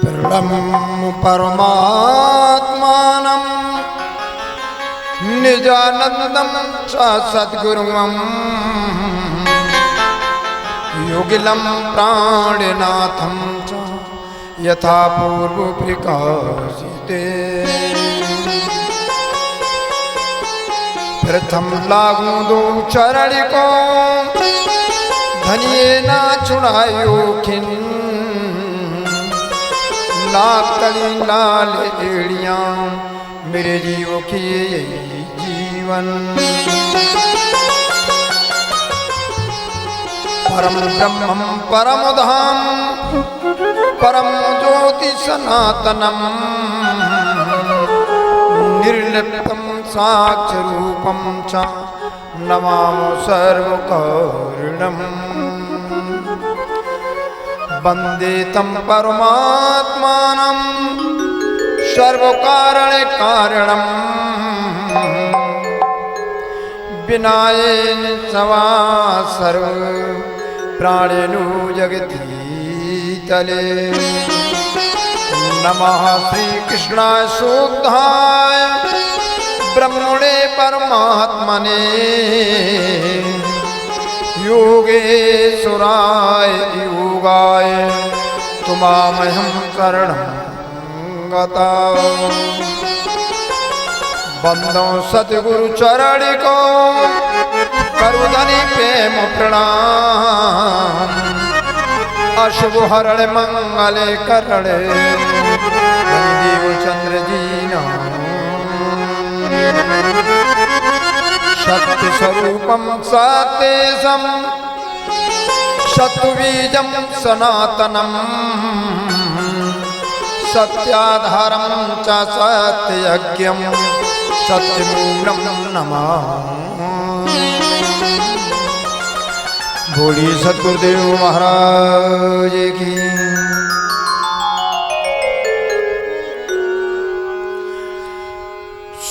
प्रणम परमात्मानं निजानंदं च सद्गुरुं योगिलं प्राणनाथं च यथा पूर्व प्रकाशिते प्रथम लागू दो चरण को धनिये ना छुड़ायो खिन लाकड़ी लाल एड़ियां मेरे जीव की जीवन परम ब्रह्मम परम धाम परम ज्योति सनातनम निर्लिप्तम साक्ष रूपम च नमामो सर्वकारणम वंदे तं परमात्मानं सर्वकारण कारणम विनायेन सवा सर्व प्राणिनु जगति तले नमः श्री कृष्णाय शुद्धाय ब्रह्मणे परमात्मने योगेश्वराय योगाय तुमामहं शरणं गता बंदो सतगुरु चरण को करुधनि प्रेम प्रणाम अशुभ हरण मंगले करणे देव चंद्र जी सत्य स्वरूपम सत्यसम सत्वबीजम सनातनम सत्याधारम च सत्ययज्ञम सत्यमूलम नमः बोली सद्गुरुदेव महाराज की।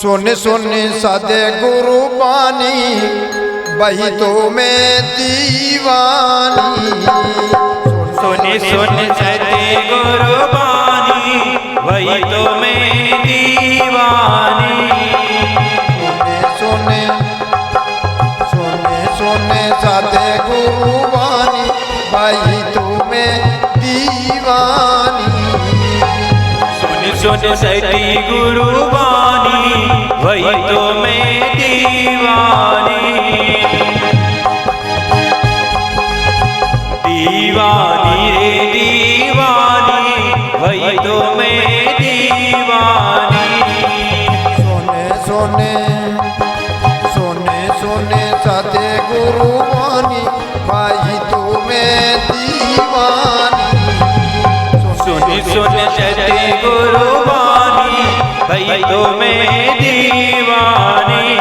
सोने सोने सादे गुरु बानी वही तो मैं दीवानी सोने सोने सादे गुरु बानी वही तो मैं दीवानी सोने सोने सोने सादे गुरु बानी वही तो मैं दीवानी सोने सोने सादे गुरु बानी वही तो मैं दीवानी दीवानी रे दीवानी वही तो मैं दीवानी सोने सोने सोने सोने सादे गुरु बानी वही तो मैं दीवानी सोने सोने सादे गुरु बानी वही तो मैं दीवानी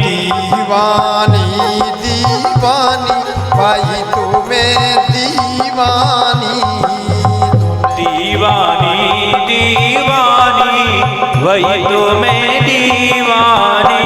दीवानी दीवानी वही तो मैं दीवानी दीवानी दीवानी वही तो मैं दीवानी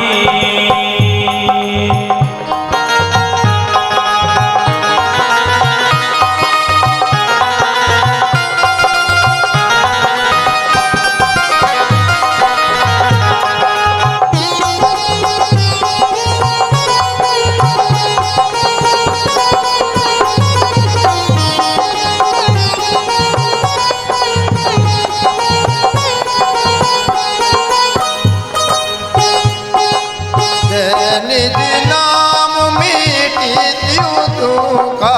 निज नाम मिटी दियो धोखा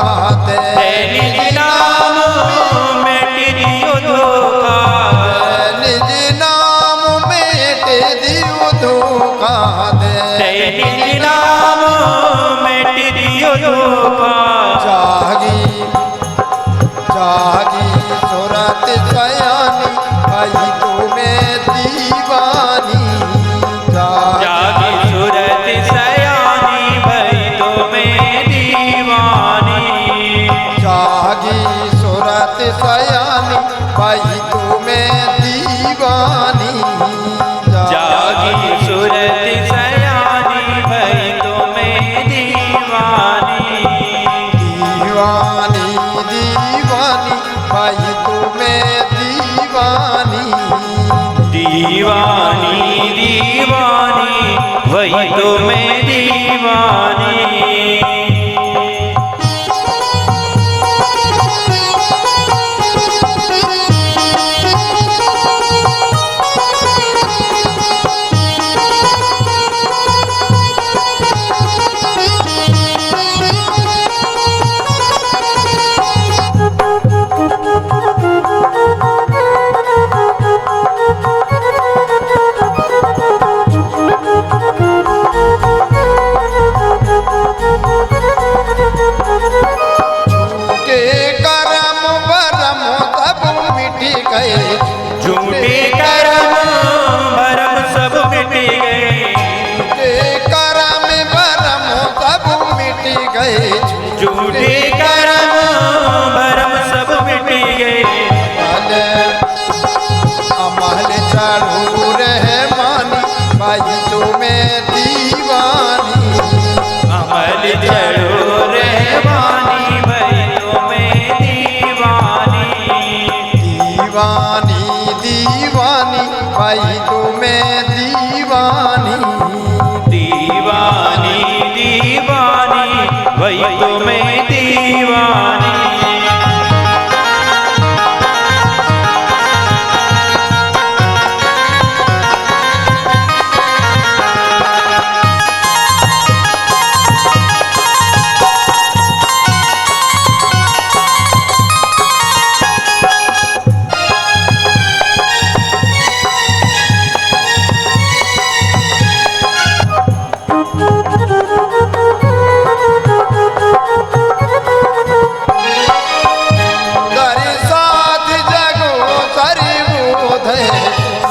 दे निज नाम मिटी दियो धोखा निज नाम मिटी दियो धोखा दे निज नाम मिटी दियो धोखा जागी जागी सुरत सयानी भाई तो मैं दीवानी जागी सूरत सयानी भई तो मैं दीवानी जागी सुरत सयानी भाई तो मैं दीवानी जागी सूरत सयानी भई तो मैं दीवानी दीवानी दीवानी भाई तो मैं दीवानी दीवानी दीवानी वही तो मैं दीवानी। झूठे करम भरम सब मिट गए, करम भरम सब मिट गए, झूठे करम भरम सब मिट गए। अमल चढ़ू रहमानी भाई तुम्हें दीवानी, अमल चढ़ो रहमानी भाई तुम्हें दीवानी। दीवानी दीवानी भाई तुम्हें दीवानी, दीवानी दीवानी वही तो मैं दीवानी।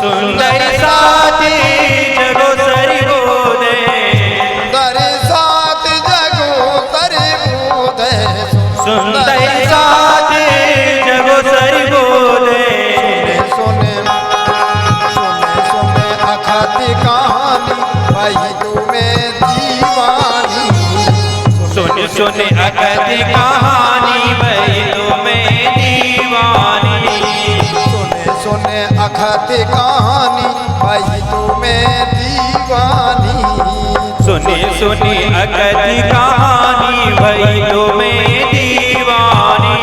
सुंदर साथी जगो सरी बोधे, दर साथ जगो सरी बोधे, सुंदर साथी जगो सरी बोधे। सोने सोने सोने अखती कहानी भाई तुम्हें दीवानी, सुन सुन अकती कहानी भाई तुम्हें दीवानी। सोने सोने अखती कहानी भाई तुम्हें दीवानी, सुनी सुनी अकती कहानी भाई तुम्हें दीवानी।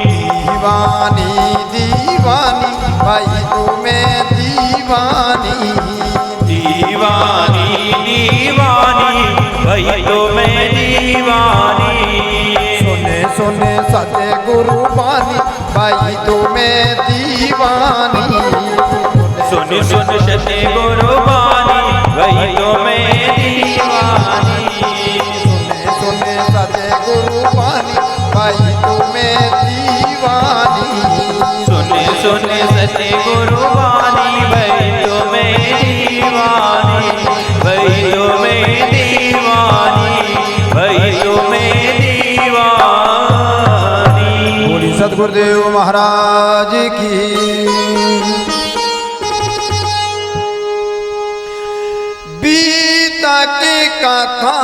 दीवानी दीवानी भाई तुम्हें दीवानी, दीवानी दीवानी भाई तुम्हें दीवानी। सोने सोने सते गुरु बानी भाई तुम्हें दीवानी, सुन सुन सते गुरु बानी भाई तुम्हें दीवानी। सोने सोने सते गुरु बानी भाई तुम्हें दीवानी, सुन सुन सते गुरु बानी भाई तुम्हें दीवानी, भाई तुम्हें दीवानी, भाई तुम्हें दीवानी। बोली सतगुरुदेव महाराज की। बीता की कथा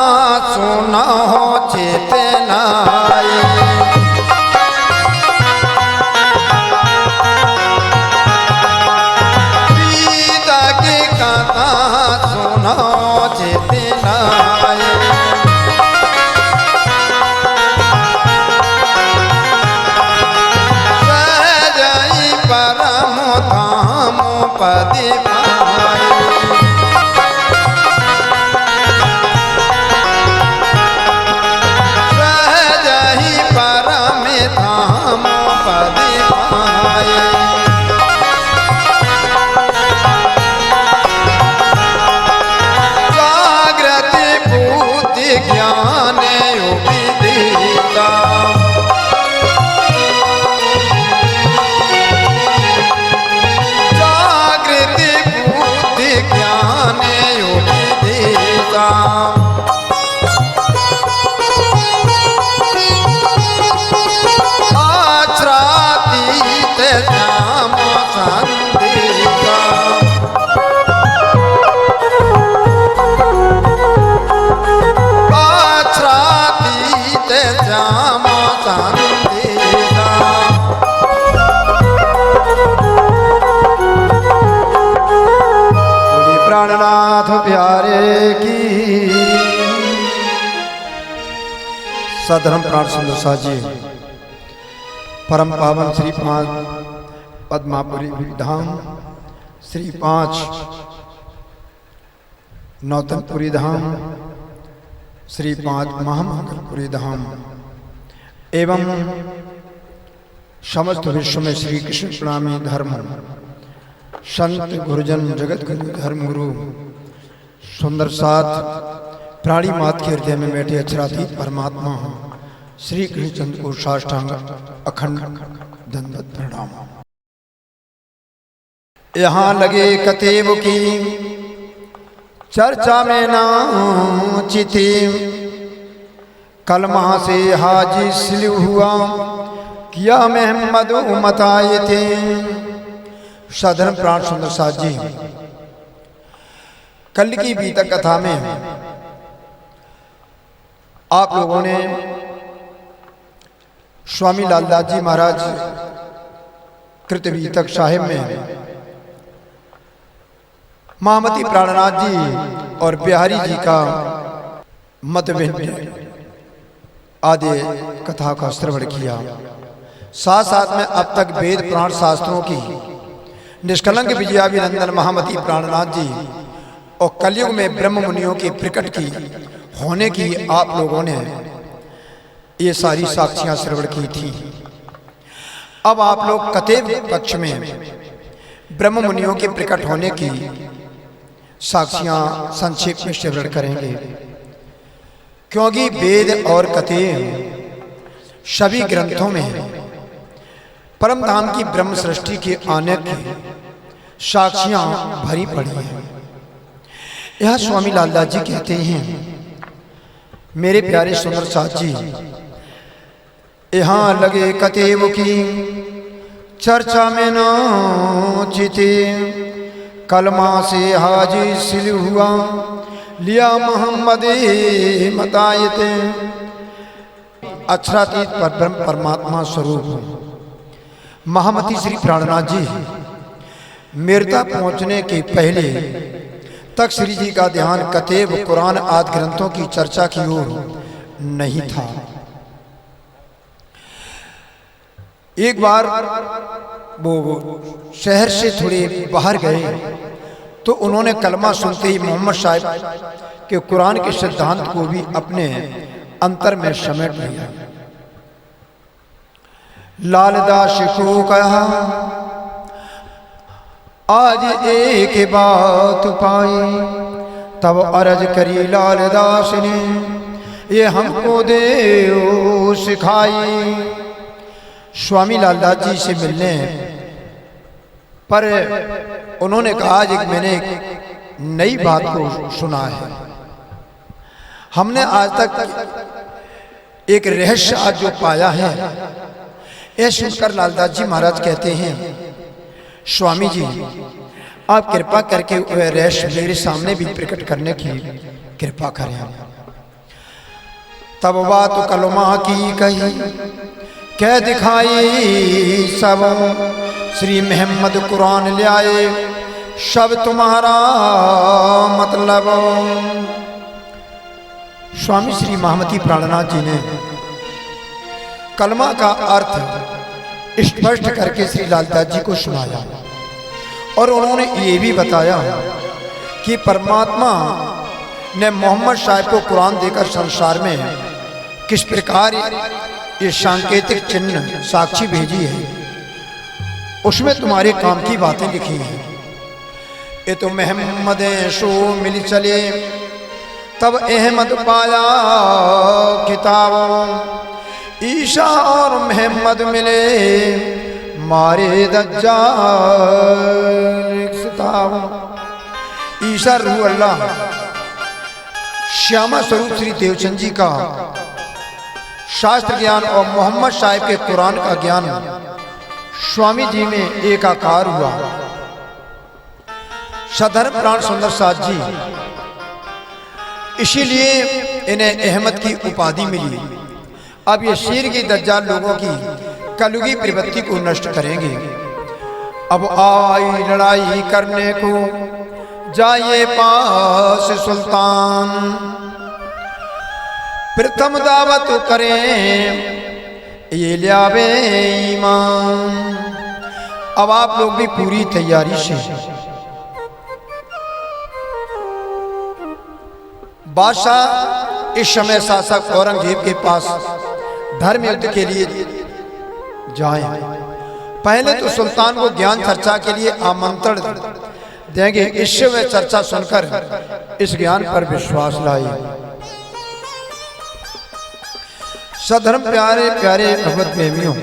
सुना हो चेतनाई, बीता की कथा सुना हो चेतनाई, सहजाई परम धाम पद पाई, धाम पद पाए। जागृति बुद्धि ज्ञान विदिता, जागृति बुद्धि ज्ञान विदिता, श्याम संदिका, आच्छादित श्याम संदिका, सधर्म प्राण सुंदर साथ जी परम पावन श्री 5 पद्मापुरी धाम, श्री 5 नौतनपुरी धाम, श्री 5 महामंगलपुरी धाम एवं समस्त विश्व में श्री कृष्ण प्रणामी धर्म संत गुरुजन जगत गुरु धर्म गुरु सुंदर साथ प्राणी मात के हृदय में बैठे अक्षरातीत परमात्मा श्री कृष्णचंद्र को साष्टांग अखंड दंडवत प्रणाम। यहाँ लगे कतेव की चर्चा में नाचिते, कलमा से हाजी सिलु हुआ किया मोहम्मद उमताए थे। सधर्म प्राण सुंदर साथ जी कल की बीतक कथा में आप लोगों ने स्वामी लालदास जी महाराज कृतवीतक साहिब में महामती प्राणनाथ जी और बिहारी जी का मतभेद आदि कथा का श्रवण किया। साथ साथ में अब तक वेद प्राण शास्त्रों की निष्कलंक विजयाभिनंदन महामती प्राणनाथ जी और कलयुग में ब्रह्म मुनियों के प्रकट की होने की आप लोगों ने ये सारी साक्षियां श्रवण की थी। अब आप लोग कतेव पक्ष में ब्रह्म मुनियों के प्रकट होने की साक्षियां संक्षेप में श्रवण करेंगे, क्योंकि वेद और कतेव सभी ग्रंथों में परम धाम की ब्रह्म सृष्टि के आने की साक्षियां भरी पड़ी हैं। यह स्वामी लालदास जी कहते हैं, मेरे प्यारे सुंदर साथ जी, यहाँ लगे कतेव की चर्चा में नाचिते, कलमा से हाजी सिल हुआ लिया मोहम्मद मतायते। अक्षरातीत परब्रह्म परमात्मा स्वरूप महामती श्री प्राणनाथ जी मेरता पहुंचने के पहले तक श्री जी का ध्यान कतेव कुरान आदि ग्रंथों की चर्चा की ओर नहीं था। एक बार वो शहर से थोड़े बाहर गए तो उन्होंने कलमा सुनते ही मोहम्मद साहब के कुरान के सिद्धांत को भी अपने अंतर में समेट लिया। लालदास को कहा, आज एक बात पाई, तब अर्ज करी लालदास ने, ये हमको दे सिखाई। स्वामी लालदास जी से मिलने पर उन्होंने कहा, आज एक मैंने एक नई बात को सुना है। हमने आज तक एक रहस्य आज जो पाया है, यह सुनकर लालदास जी महाराज कहते हैं, स्वामी जी आप कृपा करके वह रहस्य मेरे सामने भी प्रकट करने की कृपा करें। तब बात कलमा की कही, कह दिखाई सब, श्री मोहम्मद कुरान ले आए, सब तुम्हारा मतलब। स्वामी श्री महामती प्राणनाथ जी ने कलमा का अर्थ स्पष्ट करके श्री लालदास जी को सुनाया और उन्होंने ये भी बताया कि परमात्मा ने मोहम्मद साहब को कुरान देकर संसार में किस प्रकार ये सांकेतिक चिन्ह साक्षी भेजी है, उसमें तुम्हारे काम की बातें लिखी हैं। ये तो मोहम्मद शो मिल चले, तब अहमद पाया किताब, ईशा और मोहम्मद मिले, मारे दज्जाल सिताब। ईशा रूह अल्लाह श्यामा स्वरूप श्री देवचंद जी का शास्त्र ज्ञान और मोहम्मद साहिब के कुरान का ज्ञान स्वामी जी में एकाकार हुआ। सधर्म प्राण सुंदर साथ जी, इसीलिए इन्हें अहमद की उपाधि मिली। अब ये शीर की दज्जाल लोगों की कलयुगी प्रवृत्ति को नष्ट करेंगे। अब आई लड़ाई करने को जाइए पास सुल्तान, प्रथम दावत करें ये लियावे ईमान। अब आप लोग भी पूरी तैयारी से बादशाह इस समय शासक औरंगजेब के पास धर्म युद्ध के लिए जाएं। पहले तो सुल्तान को ज्ञान चर्चा के लिए आमंत्रण देंगे, इससे वे चर्चा सुनकर इस ज्ञान पर विश्वास लाए। सधर्म प्यारे प्यारे भगवत प्रेमियों,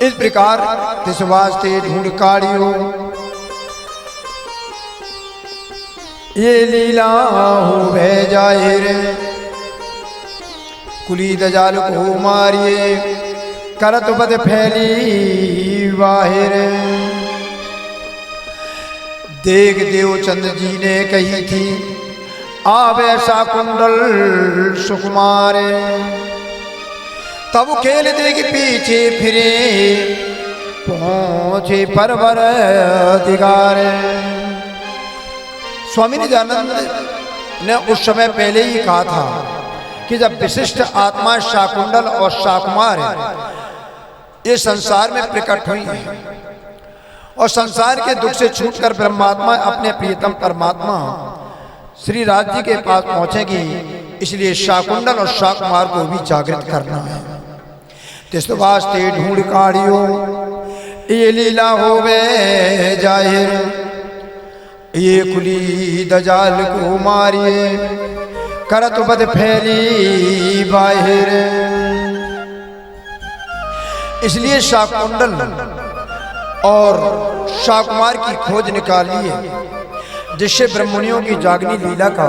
इस प्रकार तिस वास्ते ढूंढ काढ़ियो ये लीला हो वह जाहिर। कुली दजाल को मारिए करत बद फैली बाहिर। देख देवचंद जी ने कही थी आवे शाकुंडल सुकुमार। तब खेल देख पीछे फिरे पहुंचे परवर दिगार। स्वामी नित्यानंद ने उस समय पहले ही कहा था कि जब विशिष्ट आत्मा शाकुंडल और शाकुमार ये संसार में प्रकट हुई है और संसार के दुख से छूटकर ब्रह्मात्मा अपने प्रियतम परमात्मा श्री राज जी के पास पहुंचेगी, इसलिए शाकुंडल और शाकुमार को भी जागृत करना है। तिस वास्ते ढूंढ काढ़ियो ये लीला होवे जाहिर। ये कुली दजाल को मारिए करत बद फैली बाहिर। इसलिए शाकुंडल और शाकुमार की खोज निकालिए, जिससे ब्रह्मणियों की जागनी लीला का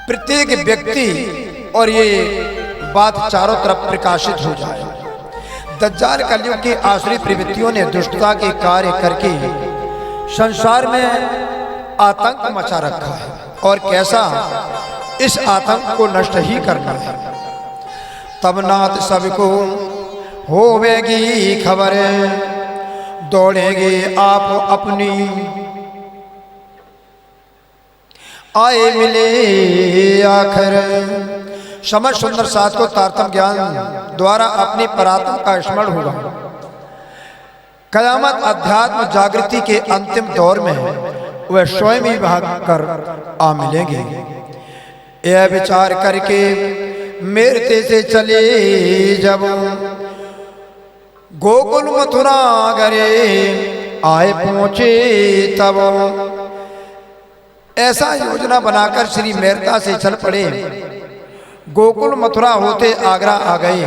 प्रत्येक व्यक्ति और ये बात चारों तरफ प्रकाशित हो जाए। दज्जाल कलयुग की आश्रित प्रवृत्तियों ने दुष्टता के कार्य करके संसार में आतंक मचा रखा है, और कैसा इस आतंक को नष्ट ही करना है। तब नाथ सबको होवेगी खबर, दौड़ेंगे आप अपनी आए मिले आखिर। समझ सुंदर साथ को तारतम ज्ञान द्वारा अपनी परात्म का स्मरण होगा। कयामत अध्यात्म जागृति के अंतिम दौर में वह स्वयं ही भाग कर आ मिलेंगे। यह विचार करके मेरते से चले जब गोकुल मथुरा गरे आए पहुंचे तब। ऐसा योजना बनाकर श्री मेरता से चल पड़े। गोकुल मथुरा होते आगरा आ गए।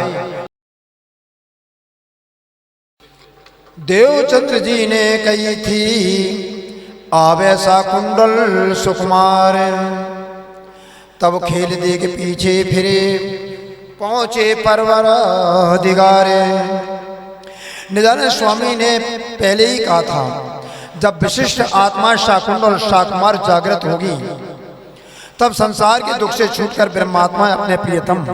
देवचंद्र जी ने कही थी आवे शाकुंडल सुकुमार। तब खेल दे के पीछे फिरे पहुंचे परवर दिगारे। निजानंद स्वामी ने पहले ही कहा था, जब विशिष्ट आत्मा शाकुंडल शाकुमार जागृत होगी तब संसार के दुख से छूटकर ब्रह्मात्मा अपने प्रियतम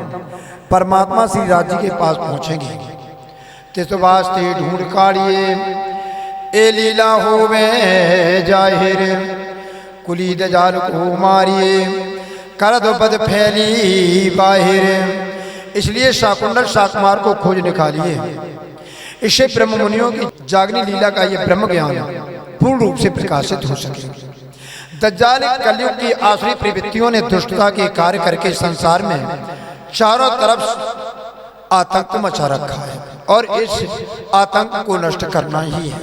परमात्मा श्री राज जी के पास पहुंचेंगे। तिस वास्ते ढूंढ काढ़िए ए लीला होवे जाहिर। कुली दजाल को मारिए करद बद फैली बाहिर। इसलिए शाकुंडल शाकुमार को खोज निकालिए, इससे ब्रह्म मुनियों की जागनी लीला का यह ब्रह्म ज्ञान पूर्ण रूप से प्रकाशित हो सके। दज्जाल कलयुग की आसुरी प्रवृत्तियों ने दुष्टता के कार्य करके संसार में चारों तरफ आतंक मचा रखा है, और इस आतंक को नष्ट करना ही है।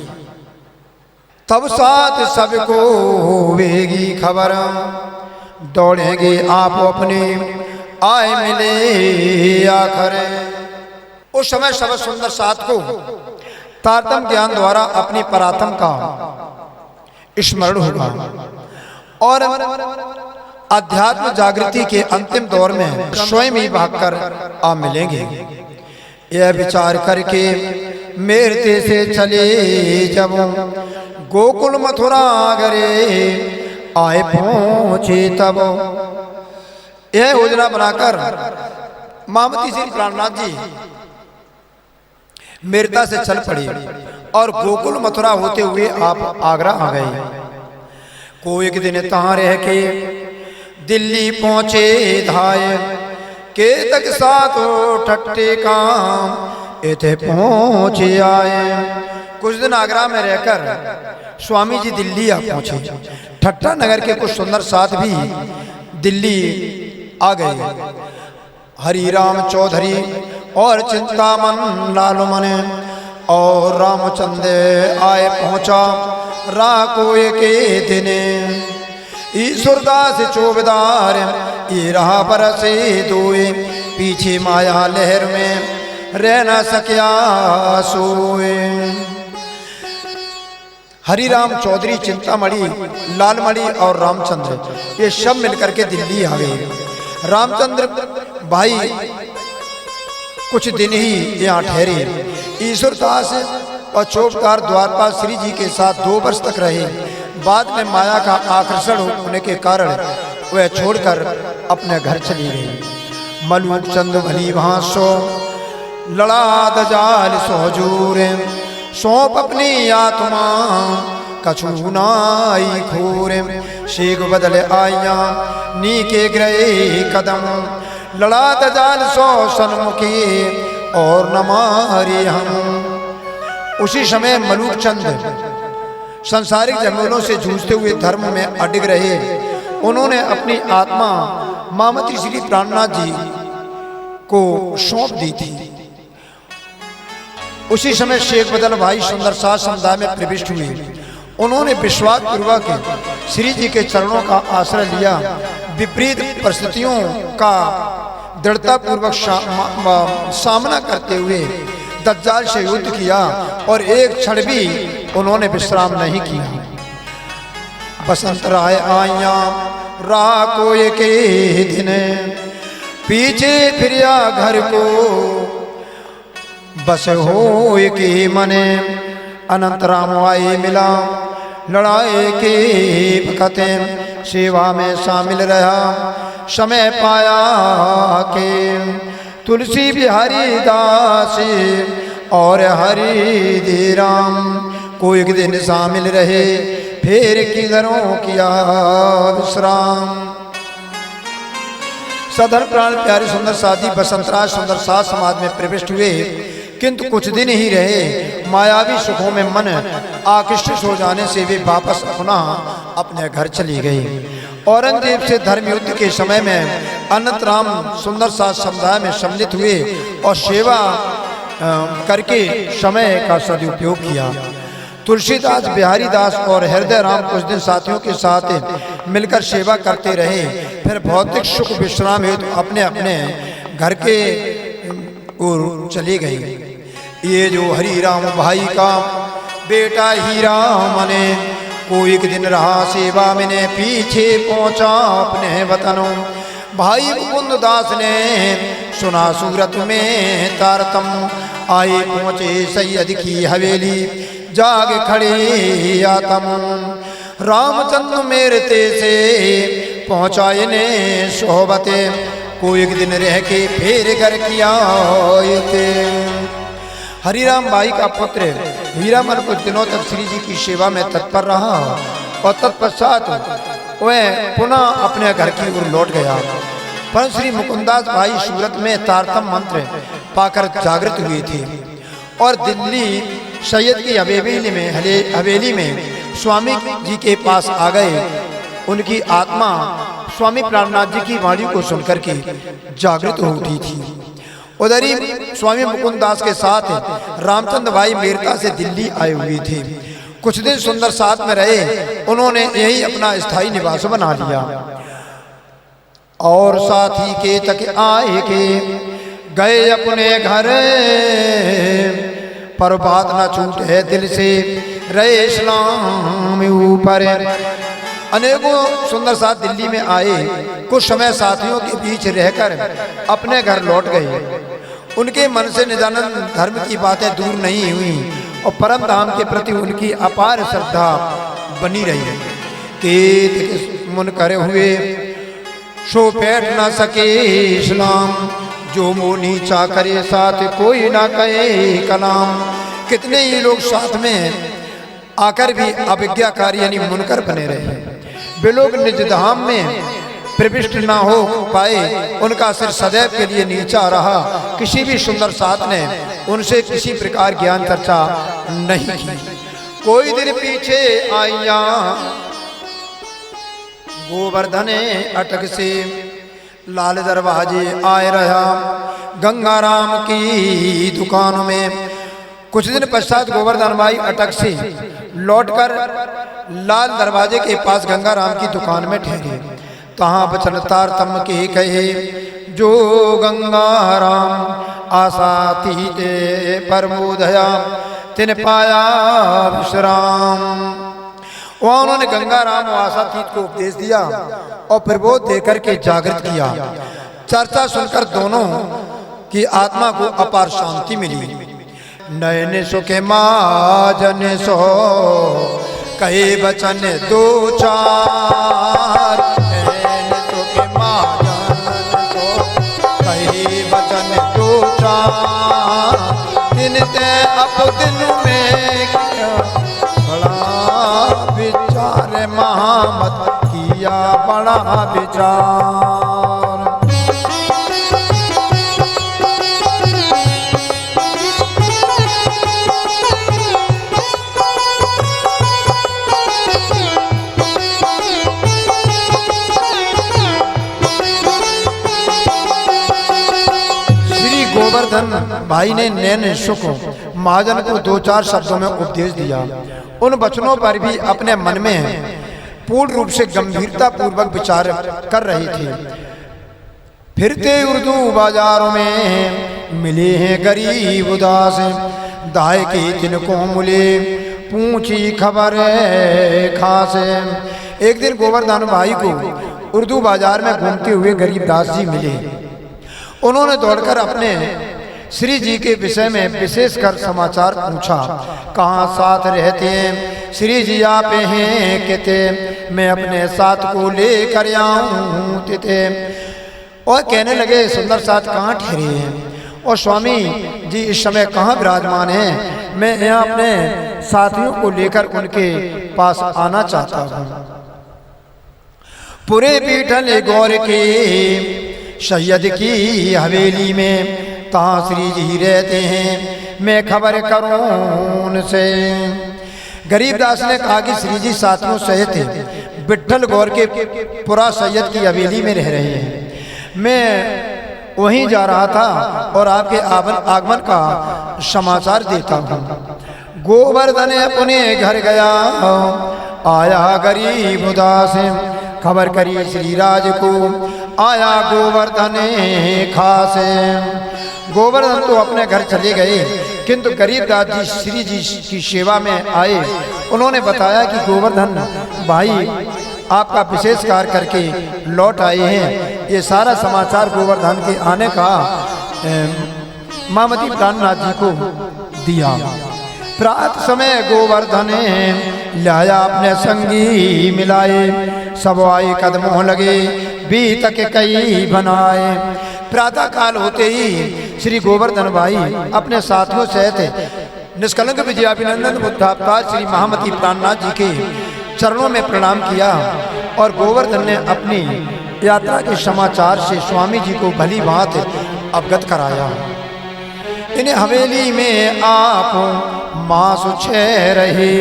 तब साथ सबको होगी खबर, दौड़ेंगे आप अपने आए मिले आखिर। उस समय सब सुंदर साथ को तारतम ज्ञान द्वारा अपनी परात्म का स्मरण होगा, और अध्यात्म जागृति के अंतिम दौर में स्वयं ही भागकर आ मिलेंगे। यह विचार करके मेरते से चले जब गोकुल मथुरा गरे आए पहुंचे तब। यह योजना बनाकर महामती श्री प्राणनाथ जी मेरता से चल पड़े और गोकुल मथुरा होते हुए आप आगरा आ गए। को एक दिन तहाँ रह के दिल्ली पहुँचे धाय, के तक साथ ठट्टे काम इथे पहुँचे आए। कुछ दिन आगरा में रहकर स्वामी जी दिल्ली आ पहुँचे। ठट्टा नगर के कुछ सुंदर साथ भी दिल्ली आ गए। हरिराम चौधरी और चिंतामन लालमन और रामचंद्र आए पहुँचा राकोए के दिन। ईश्वरदास चौबेदार ये रहा बरसे दोए, पीछे माया लहर में रह न सक्या सोए। हरिराम चौधरी, चिंतामणि, लालमणि और रामचंद्र ये सब मिलकर के दिल्ली आ गए। रामचंद्र भाई कुछ दिन ही यहाँ ठहरे। ईश्वरदास और चौबेदार द्वारपाल श्री जी के साथ 2 वर्ष तक रहे। बाद में माया का आकर्षण होने के कारण वह छोड़कर अपने घर चली गई। मलूक चंद भली वहाँ सो लड़ा दजाल सोजूर, सौंप अपनी आत्मा कछु नाई खोर। शेख बदल आया नी के ग्रहे कदम, लड़ा दजाल सो सन्मुखी और न मारे हम। उसी समय मलूक चंद संसारिक जंगलों से जूझते हुए धर्म में अडिग रहे। उन्होंने अपनी आत्मा मामती श्री प्राणनाथ जी को सौंप दी थी। उसी समय शेख बदल भाई सुंदर साथ समुदाय में प्रविष्ट हुए। उन्होंने विश्वास पूर्वक श्री जी के चरणों का आश्रय लिया। विपरीत परिस्थितियों का दृढ़ता पूर्वक सामना करते हुए दज्जाल से युद्ध किया और एक क्षण भी उन्होंने विश्राम नहीं किया। बसंत राय आया राकोए के दिन, पीछे फिरिया घर को बस हो के मने। अनंत राम आए मिला लड़ाई के भकते, सेवा में शामिल रहा समय पाया के। तुलसी बिहारी दास और हरि दे राम को एक दिन शामिल रहे, फिर किधरों किया विश्राम। सधर प्राण प्यारे सुंदर साथी बसंतराज सुंदर साथ समाज में प्रविष्ट हुए, किंतु कुछ दिन ही रहे। मायावी सुखों में मन आकृष्ट हो जाने से वे वापस अपने घर चली गई। औरंगजेब से धर्म युद्ध के समय में अनंत राम सुंदर साथ समुदाय में सम्मिलित हुए और सेवा करके समय का सदुपयोग किया। तुलसीदास, बिहारी दास और हृदय राम कुछ दिन साथियों के साथ मिलकर सेवा करते रहे। फिर भौतिक सुख विश्राम हेतु अपने अपने घर के ओर चले गए। ये जो हरि राम भाई का बेटा ही राम ने को एक दिन रहा सेवा में, पीछे पहुंचा अपने वतनों। भाई मुकुंद दास ने सुना सूरत में तारतम, आए पहुंचे सैयद की हवेली, जाग खड़े आतम। रामचंद्र मेरे ते से पहुंचाए ने सोहबते, को एक दिन रह के फिर घर किया थे। हरिराम भाई का पुत्र हीरामन कुछ दिनों तक श्री जी की सेवा में तत्पर रहा और तत्पश्चात वह पुनः अपने घर की ओर लौट गया। पर श्री मुकुंदास भाई सूरत में तारतम मंत्र पाकर जागृत हुए थे और दिल्ली सैयद की हवेली में स्वामी जी के पास आ गए। उनकी आत्मा स्वामी प्राणनाथ जी की वाणी को सुनकर के जागृत हो उठी थी। उधर ही स्वामी मुकुंद दास के साथ रामचंद्र भाई मेरता से दिल्ली आए हुए थे। कुछ दिन सुंदर साथ में रहे। उन्होंने यही अपना स्थायी निवास बना लिया और साथी के तक आए के गए अपने घर, पर बात न छूटे दिल से रहे इस्लाम ऊपर। अनेकों सुंदर साथ दिल्ली में आए। कुछ समय साथियों के बीच रहकर अपने घर लौट गए। उनके मन से निजानंद धर्म की बातें दूर नहीं हुई और परम धाम के प्रति उनकी अपार श्रद्धा बनी रही। केत मुन करे हुए सो बैठ ना सके इस्लाम, जो मुँह नीचा करे साथ कोई ना कहे कलाम। कितने ही लोग साथ में आकर भी अभिज्ञाकारी यानी मुनकर बने रहे। वे लोग निज धाम में प्रविष्ट ना हो पाए, उनका सिर सदैव के लिए नीचा रहा। किसी भी सुंदर साथ ने उनसे किसी प्रकार ज्ञान चर्चा नहीं की। कोई दिन पीछे आइया गोवर्धन अटक से, लाल दरवाजे आए रहा गंगाराम की दुकान में। कुछ दिन पश्चात गोवर्धन भाई अटक से लौटकर लाल दरवाजे के पास गंगाराम की दुकान में ठहरे। तहाँ बचन तारतम के कहे, जो गंगाराम आशा थी परमोदया, तिन पाया विश्राम। वहाँ उन्होंने गंगाराम और आशातीत को उपदेश दिया और प्रबोध देकर के जागृत किया। चर्चा सुनकर दोनों की आत्मा को अपार शांति मिली। नयन सुखे माजन सो कहे वचन दो चार, नयन सुखे माजन सो कहे वचन दो चार, दिन ते अब दिन में बड़ा विचार, महामत किया बड़ा विचार। गोवर्धन भाई ने नैन सुख महाजन को दो चार शब्दों में उपदेश दिया। उन वचनों पर भी अपने मन में पूर्ण रूप से गंभीरता पूर्वक विचार कर रही थी। फिरते उर्दू बाजारों में मिले हैं गरीब उदास, दाए के तिनको मुले पूछी खबर खास। एक दिन गोवर्धन भाई को उर्दू बाजार में घूमते हुए गरीबदास जी मिले। उन्होंने दौड़कर अपने श्री जी के विषय में विशेष कर समाचार पूछा। कहाँ साथ रहते हैं श्री जी, आप हैं कहते, मैं अपने साथ को लेकर आऊँ थे। और कहने लगे, सुंदर साथ कहाँ ठहरे हैं और स्वामी जी इस समय कहाँ विराजमान हैं? मैं यहाँ अपने साथियों को लेकर उनके पास आना चाहता हूँ। पूरे पीठल गौर के सैयद की हवेली में तहाँ श्री जी रहते हैं, मैं खबर करूं उनसे। गरीबदास ने कहा कि श्री जी साथियों सहित विठल गौर के पुरा सैयद की हवेली में रह रहे हैं। मैं वहीं जा रहा था और आपके आगमन का समाचार देता हूँ। गोवर्धन अपने घर गया, आया गरीब उदास, खबर करी श्री राज को, आया गोवर्धन खास। गोवर्धन तो अपने घर चले गए, किंतु गरीबदास जी श्री जी की सेवा में आए। उन्होंने बताया कि गोवर्धन भाई आपका विशेष कार्य करके लौट आए हैं। ये सारा समाचार गोवर्धन के आने का महामती प्राणनाथ जी को दिया। प्रात समय गोवर्धन लाया अपने संगी मिलाए, सब आए कदमों लगे बीतक कई बनाए। प्रातः काल होते ही श्री गोवर्धन भाई अपने साथियों सहित निष्कलंक विजयाभिनंदन बुद्धावतार श्री महामती प्राणनाथ जी के चरणों में प्रणाम किया और गोवर्धन ने अपनी यात्रा के समाचार से स्वामी जी को भली बात अवगत कराया। इन्हें हवेली में आप माँ सुछे रहे,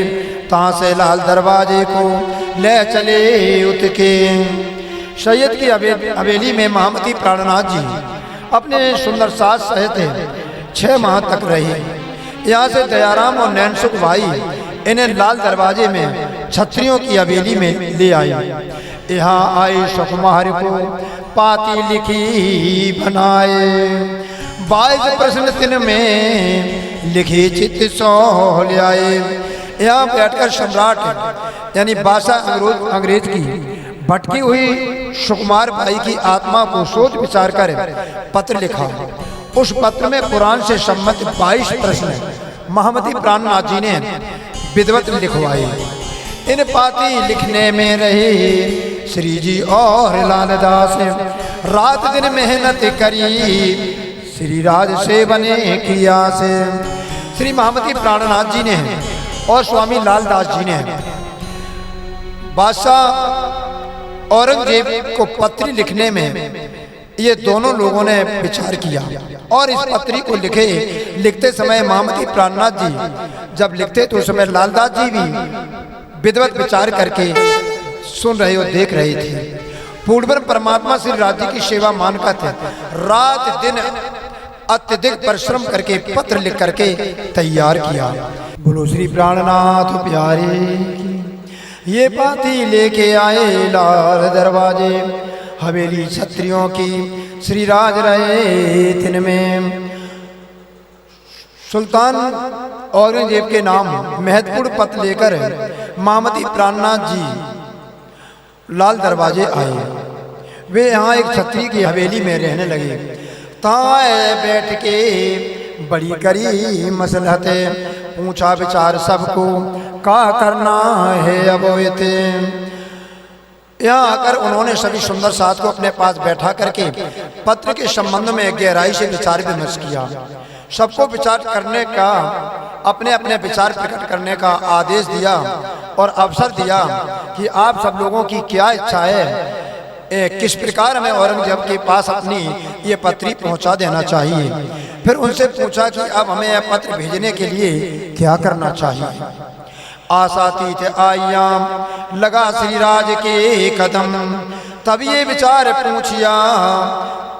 ता से लाल दरवाजे को ले चले उतके। सैयद की हवेली में महामती प्राणनाथ जी अपने सुंदर सास सहित 6 माह तक रहे। यहाँ से दयाराम और नैनसुख भाई इन्हें लाल दरवाजे में छत्रियों की हवेली में ले आए। यहाँ आए सुकुमार को पाती लिखी बनाए, 22 प्रश्न तिन में लिखी चित सो ले आए। यहाँ बैठकर सम्राट यानी बादशाह अंग्रेज की भटकी हुई सुकुमार भाई की आत्मा को सोच विचार कर पत्र लिखा। उस पत्र में पुराण से संबंधित 22 प्रश्न महामती प्राणनाथ जी ने विधिवत लिखवाए। इन पाती लिखने में रहे श्री जी और लालदास, रात दिन मेहनत करी श्री राज से बने किया से। श्री महामती प्राणनाथ जी ने और स्वामी लालदास जी ने बादशाह औरंगजेब को पत्री लिखने में ये दोनों लोगों ने विचार किया और इस पत्री को लिखते समय महामती प्राणनाथ जी जब लिखते तो उस समय लालदास जी भी विधिवत विचार करके सुन रहे और देख रहे थे। पूर्ण परमात्मा श्री राज्य की सेवा मानकर थे, रात दिन अत्यधिक परिश्रम करके पत्र लिख करके तैयार किया। बोलो श्री प्राणनाथ प्यारे की। ये पाती लेके आए लाल दरवाजे, हवेली क्षत्रियों की श्री राज रहे तिनमें। सुल्तान औरंगजेब के नाम महत्वपूर्ण पत्र लेकर महामती प्राणनाथ जी लाल दरवाजे आए। वे यहाँ एक क्षत्रिय की हवेली में रहने लगे। ताए बैठ के बड़ी करी मसलहते, पूछा विचार सबको का करना है अब थे। यहाँ आकर उन्होंने सभी सुंदर साथ को अपने पास बैठा करके पत्र के संबंध में गहराई से विचार विमर्श किया। सबको विचार करने का, अपने अपने विचार प्रकट करने का आदेश दिया और अवसर दिया कि आप सब लोगों की क्या इच्छा है, किस प्रकार हमें औरंगजेब के पास अपनी ये पत्री पहुंचा देना चाहिए। फिर उनसे पूछा कि अब हमें यह पत्र भेजने के लिए क्या करना चाहिए। आसातीत आयाम लगा श्री राज के कदम, तब ये विचार पूछिया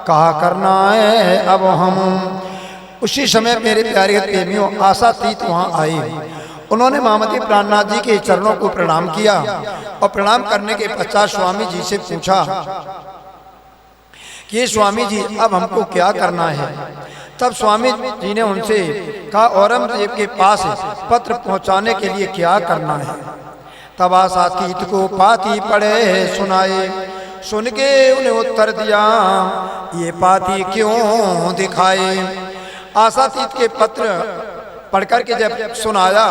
कहा करना है अब हम। उसी समय मेरे प्यारे प्रेमियों आसातीत वहाँ आए। उन्होंने महामती प्राणनाथ जी के चरणों को प्रणाम किया और प्रणाम करने के पश्चात स्वामी जी से पूछा कि स्वामी जी अब हमको क्या करना है। तब स्वामी जी ने उनसे कहा औरंगजेब के पास पत्र पहुंचाने के लिए क्या करना है। तब आसातीत को पाती पढ़े सुनाए, सुन के उन्हें उत्तर दिया ये पाती क्यों दिखाए। आसातीत के पत्र पढ़कर के जब सुनाया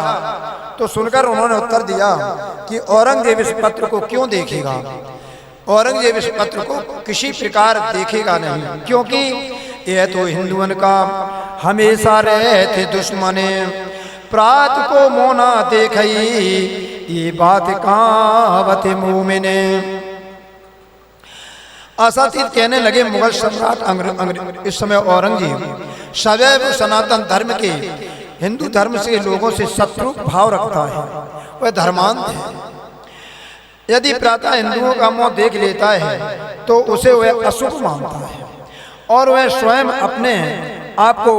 तो सुनकर उन्होंने उत्तर दिया कि औरंगजेब इस पत्र को क्यों देखेगा। औरंगजेब इस पत्र को किसी प्रकार देखेगा नहीं, क्योंकि यह तो हिंदुओं का हमेशा रहते दुश्मने, प्रात को मोना देख ये बात कहावत मोमिने। आसातीत कहने लगे मुगल सम्राट इस समय औरंगजेब सदैव सनातन धर्म के, हिंदू धर्म से लोगों से शत्रु भाव रखता है। वह धर्मांध है। यदि प्रातः हिंदुओं का मुंह देख लेता है तो उसे वह अशुभ मानता है और वह स्वयं अपने आप को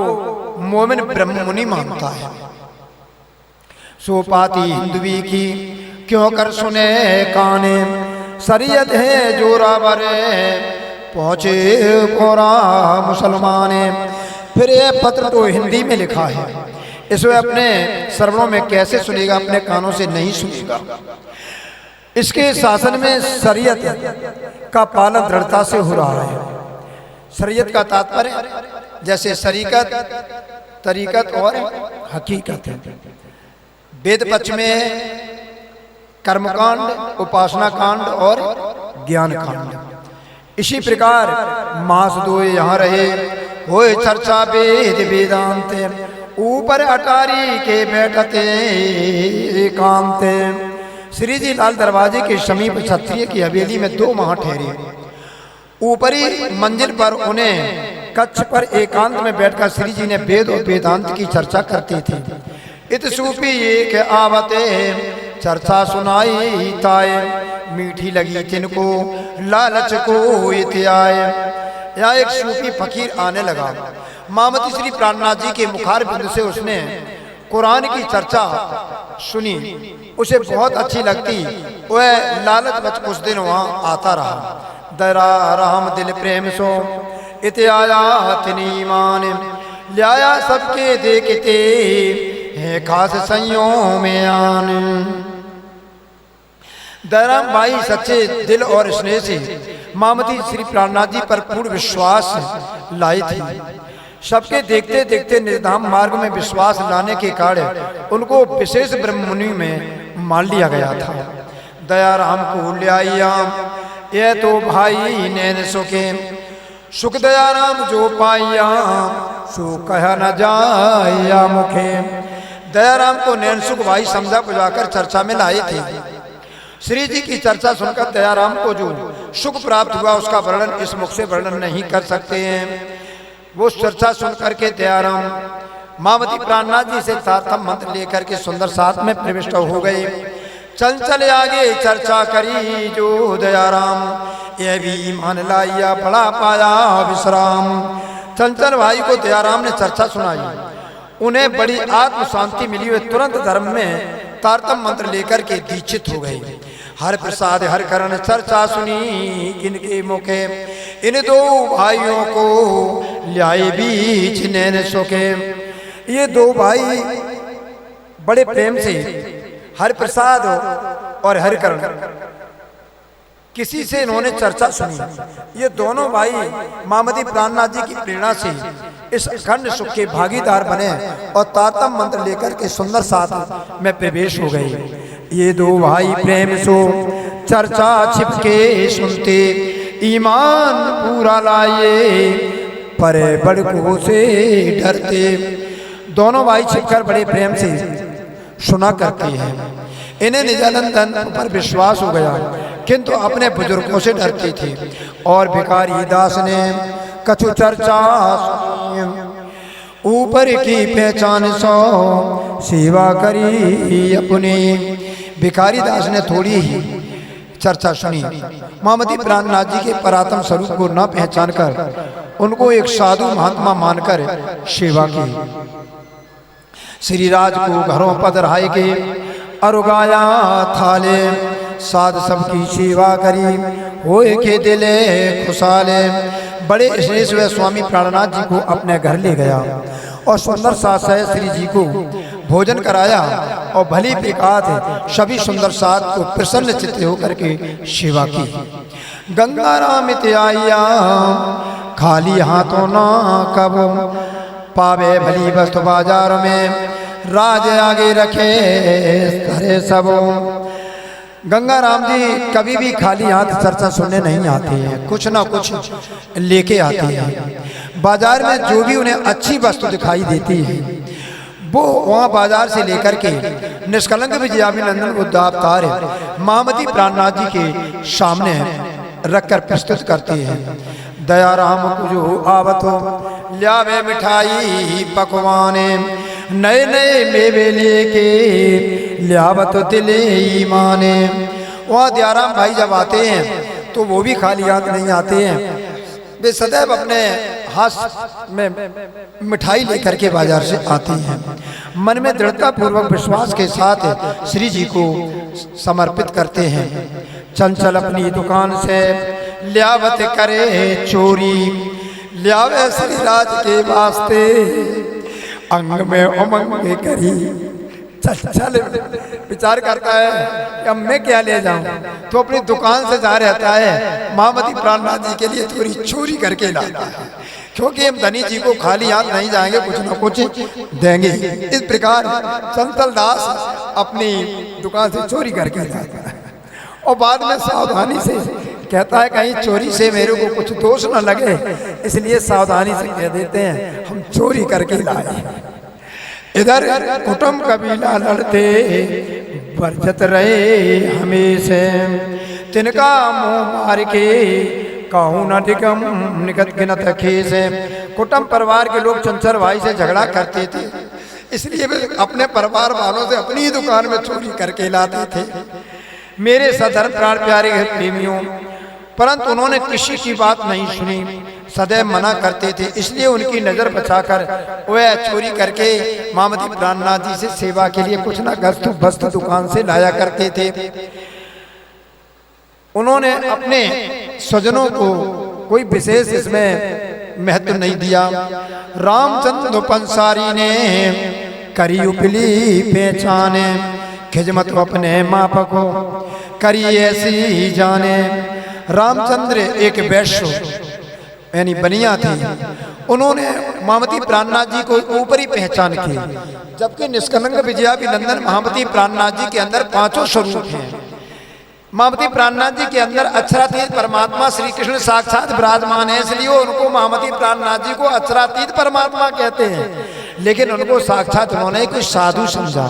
मोमिन ब्रह्ममुनि मानता है। सो पाती हिंदुवी की क्यों कर सुने काने, शरीयत है जोरावर पहुँचे कोरा मुसलमाने। फिर यह पत्र तो हिंदी में लिखा है, इसमें अपने श्रवणों में कैसे सुनेगा, अपने कानों से नहीं सुनेगा। इसके शासन में शरीयत का पालन दृढ़ता से हो रहा है। शरीयत का तात्पर्य जैसे शरीकत, तरीकत और हकीकत है। वेद पक्ष में कर्मकांड, उपासना कांड और ज्ञान कांड। इसी प्रकार मास दो यहाँ रहे होए चर्चा वेद वेदांत, ऊपर अटारी के बैठते एकांत। श्री जी लाल दरवाजे के समीप क्षत्रिय की हवेली में 2 माह ठहरे। ऊपरी मंजिल पर उन्हें कक्ष पर एकांत में बैठकर श्री जी ने वेद और वेदांत की चर्चा करते थे। इत सूपी एक आवते चर्चा सुनाई ताए, मीठी लगी तिनको लालच को इत्याए। यहाँ एक सूफी फकीर आने लगा। महामती श्री प्राणनाथ जी के मुखार बिंदु से उसने कुरान की चर्चा सुनी, उसे बहुत अच्छी लगती। वह लालच बच कुछ दिन वहाँ आता रहा। दरा राम दिल प्रेम सो इत आया तिनी मान, लिया सबके देखते है खास संयोग में आन। दयाराम भाई सच्चे दिल और स्नेह से महामती श्री प्राणनाथ जी पर पूर्ण विश्वास लाई थी। सबके देखते देखते निर्धाम मार्ग में विश्वास लाने के कारण उनको विशेष ब्रह्ममुनि में मान लिया गया था। दयाराम को लिया यह तो भाई नैन सुखे, सुख दयाराम जो पाइया सो कहा न जाया मुखे। दयाराम को नैन सुख भाई समझा बुझाकर चर्चा में लाए थे। श्री जी की चर्चा सुनकर दयाराम को जो सुख प्राप्त हुआ उसका वर्णन इस मुख से वर्णन नहीं कर सकते हैं। वो चर्चा सुन करके दयाराम मामती प्राणनाथ जी से तारतम मंत्र लेकर के सुंदर साथ में प्रविष्ट हो गए। चल चल आगे चर्चा करी जो दयाराम, ये भी मान लाइया बड़ा पाया विश्राम। चंचल भाई को दयाराम ने चर्चा सुनाई, उन्हें बड़ी आत्म शांति मिली। वे तुरंत धर्म में तारतम मंत्र लेकर के दीक्षित हो गए। हर प्रसाद हर करण चर्चा सुनी इनके मुखे, इन दो भाइयों को ल्याए बीच नैन सुखे। ये दो भाई बड़े प्रेम से हर प्रसाद और हर करण किसी से इन्होंने चर्चा सुनी। ये दोनों भाई मामती प्राणनाथ जी की प्रेरणा से इस अखंड सुख के भागीदार बने और तारतम मंत्र लेकर के सुंदर साथ में प्रवेश हो गए। ये दो भाई प्रेम सो चर्चा छिपके सुनते, ईमान पूरा लाए पर बड़कों से डरते। दोनों भाई छिपकर बड़े प्रेम से सुना करते हैं। इन्हें निजानंदन पर विश्वास हो गया, किंतु अपने बुजुर्गों से डरते थे। और भिखारी दास ने कछु चर्चा ऊपर की पहचान सो सेवा करी अपनी। भिखारी दास ने थोड़ी ही चर्चा सुनी, मामती प्राणनाथ जी के परात्म स्वरूप को न पहचान कर उनको एक साधु महात्मा मानकर सेवा की। श्री राज को घरों पधराए के अरुगाया थाले, साध सबकी सेवा करी होए के दिले खुशाले। बड़े स्नेह से स्वामी प्राणनाथ जी को अपने घर ले गया और सुंदर साथ श्री जी को भोजन कराया और भली प्रकार सभी सुंदर साथ को प्रसन्न चित्त होकर के सेवा की। गंगा राम आइया खाली हाथों ना कब, पावे भली वस्तु बाजार में राज आगे रखे धरे सब। गंगा राम जी कभी भी खाली हाथ चर्चा सुनने नहीं आते हैं, कुछ ना कुछ लेके आते हैं। बाजार में जो भी उन्हें अच्छी वस्तु दिखाई देती है वो वहाँ बाजार से लेकर के निष्कलंक विजयाभिनंदन उद्धावतार मामती प्राणनाथ जी के सामने रखकर प्रस्तुत करते हैं। दयाराम को जो आवत हो ल्यावे मिठाई पकवाने, नए नए मेवे लेके ल्यावत दिले ईमाने। वहाँ दयाराम भाई जब आते हैं तो वो भी खाली हाथ नहीं आते हैं, वे सदैव अपने हाथ में मिठाई लेकर के बाजार से आती हैं। मन में दृढ़ता पूर्वक विश्वास के साथ श्री जी को समर्पित करते हैं। चंचल अपनी दुकान से ल्यावत करे चोरी, ल्यावे श्री राज के वास्ते अंग में उमंग करी। चल विचार करता है कि अब मैं क्या ले जाऊं, तो अपनी दुकान से जा रहता है, मामती प्राणनाथ जी के लिए थोड़ी चोरी करके लाता है, क्योंकि हम धनी जी को खाली हाथ नहीं जाएंगे, कुछ ना कुछ देंगे। इस प्रकार चंचल दास अपनी दुकान से चोरी करके लाता है और बाद में सावधानी से कहता है कहीं चोरी से मेरे को कुछ दोष न लगे, इसलिए सावधानी से कह देते हैं हम चोरी करके लाए। इधर कुटुंब कबीला लड़ते बरजत रहे हमेशा, तिनका मुंह मार के कहूँ न निगम निगत गिनत खेस। कुटुंब परिवार के लोग चंचल भाई से झगड़ा करते थे, इसलिए वे अपने परिवार वालों से अपनी ही दुकान में चोरी करके लाते थे। मेरे सधर्म प्राण प्यारे प्रेमियों, परंतु उन्होंने किसी की बात नहीं सुनी, सदैव मना करते थे, इसलिए उनकी नज़र बचाकर वह चोरी करके मामती प्राणनाथ जी से सेवा के लिए कुछ ना वस्तु दुकान से लाया करते थे। उन्होंने अपने स्वजनों को कोई विशेष इसमें महत्व नहीं दिया। रामचंद्र पंसारी ने करी उपली पहचाने, खिजमत अपने माप को करी ऐसी जाने। रामचंद्र एक वैश्य यानी बनिया थी, उन्होंने मामती प्राणनाथ जी को ऊपरी पहचान की, जबकि निष्कलंक विजयाभिनंदन मामती प्राणनाथ जी के अंदर पांचों स्वरूप हैं। मामती प्राणनाथ जी के अंदर अक्षरातीत परमात्मा श्री कृष्ण साक्षात विराजमान है, इसलिए उनको मामती प्राणनाथ जी को अक्षरातीत परमात्मा कहते हैं, लेकिन उनको साक्षात उन्होंने कोई साधु समझा।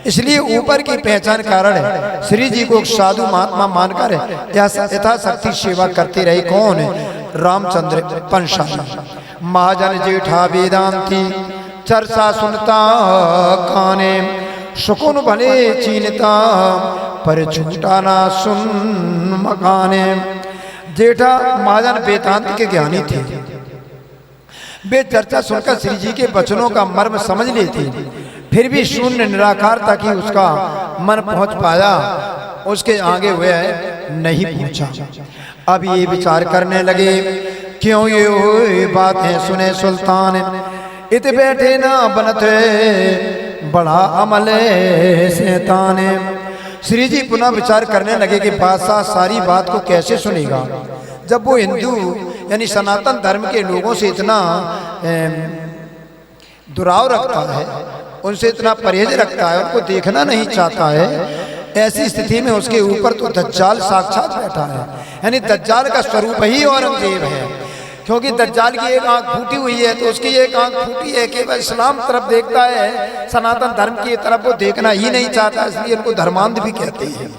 इसलिए ऊपर की पहचान कारण श्री जी को साधु महात्मा मानकर यथाशक्ति सेवा करते रहे। कौन? रामचंद्र पंचाली। महाजन जेठा वेदांती चर्चा सुनता काने, सुकुन भले चीनता पर छूटा ना सुन मकाने। जेठा महाजन वेदांत के ज्ञानी थे। वे चर्चा सुनकर श्री जी के वचनों का मर्म समझ लेते, फिर भी शून्य निराकार तक ही उसका मन पहुंच पाया, उसके आगे हुए नहीं पहुंचा। अब ये विचार करने लगे, क्यों ये बातें सुने सुल्तान, इत बैठे ना बनते बड़ा अमल शैतान। श्री जी पुनः विचार करने लगे कि बादशाह सारी बात को कैसे सुनेगा, जब वो हिंदू यानी सनातन धर्म के लोगों से इतना दुराव रखता है, उनसे इतना परहेज रखता है, उनको देखना नहीं चाहता है। ऐसी स्थिति में उसके ऊपर तो दज्जाल साक्षात बैठा है, यानी दज्जाल का स्वरूप ही औरंगजेब है। क्योंकि दज्जाल की एक आंख फूटी हुई है, तो उसकी एक आंख फूटी है कि वह इस्लाम तरफ देखता है, सनातन धर्म की तरफ वो देखना ही नहीं चाहता, इसलिए उनको धर्मांध भी कहते हैं।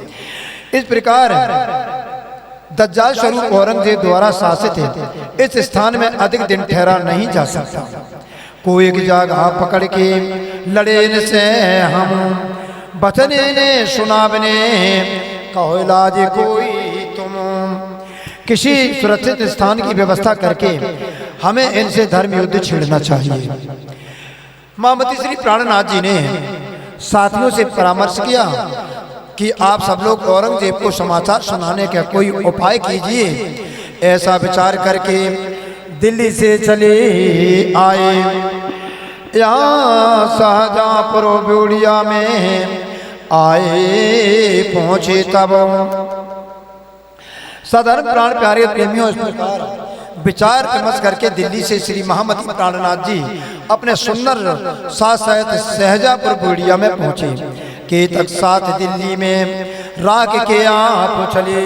इस प्रकार दज्जाल स्वरूप औरंगजेब द्वारा शासित है। इस स्थान में अधिक दिन ठहरा नहीं जा सकता। कोई एक जगह पकड़ के लड़े न से हम, बचने ने सुनावने कहो इलाज कोई तुम। किसी सुरक्षित स्थान की व्यवस्था करके हमें इनसे धर्म युद्ध छेड़ना चाहिए। महामती श्री प्राणनाथ जी ने साथियों से परामर्श किया कि आप सब लोग औरंगजेब को समाचार सुनाने का कोई उपाय कीजिए। ऐसा विचार करके दिल्ली से चले आए। यहाँ शाहजहाँपुर ब्यूढ़िया में आए पहुँचे तब सधर्म प्राण प्यारे प्रेमियों, इस प्रकार विचार विमर्श करके दिल्ली से श्री महामती प्राणनाथ जी अपने सुंदर साथ सहजापुर ब्यूढ़िया में पहुँचे। के तक साथ दिल्ली में राख के आप चले,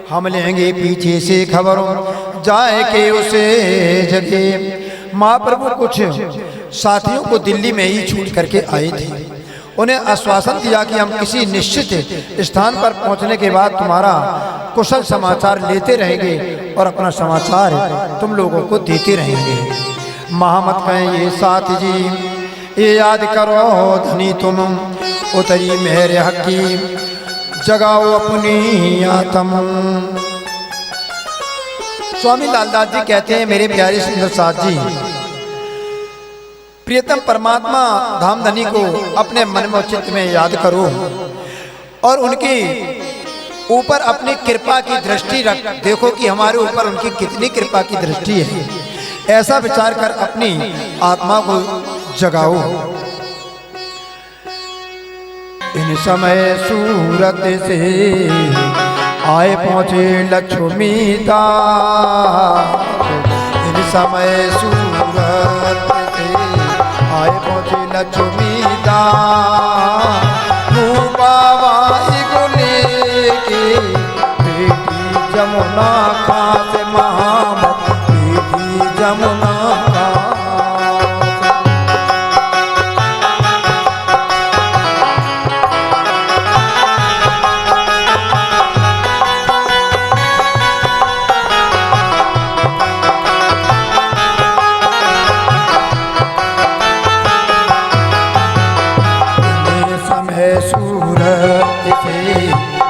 हम लेंगे पीछे से खबरों जाए के उसे जगह। महाप्रभु कुछ साथियों को दिल्ली में ही छूट करके आए थे। उन्हें आश्वासन दिया कि हम किसी निश्चित स्थान पर पहुंचने के बाद तुम्हारा कुशल समाचार लेते रहेंगे और अपना समाचार तुम लोगों को देते रहेंगे। महामत कहें ये साथी जी, ये याद करो धनी तुम उतरी मेरे हकी, जगाओ अपनी आत्म। स्वामी लालदास जी कहते हैं, मेरे प्यारे सुंदर साथ जी, प्रियतम परमात्मा धामधनी को अपने मन में चित्त में याद करो और उनकी ऊपर अपनी कृपा की दृष्टि रख। देखो कि हमारे ऊपर उनकी कितनी कृपा की दृष्टि है। ऐसा विचार कर अपनी आत्मा को जगाओ। इन समय सूरत से आए पहुँचे लक्ष्मी दास। इन समय सूरत से आए पहुँचे लक्ष्मी दास। बाबाई को लेके बेटी जमुना खास महामत, बेटी जमुना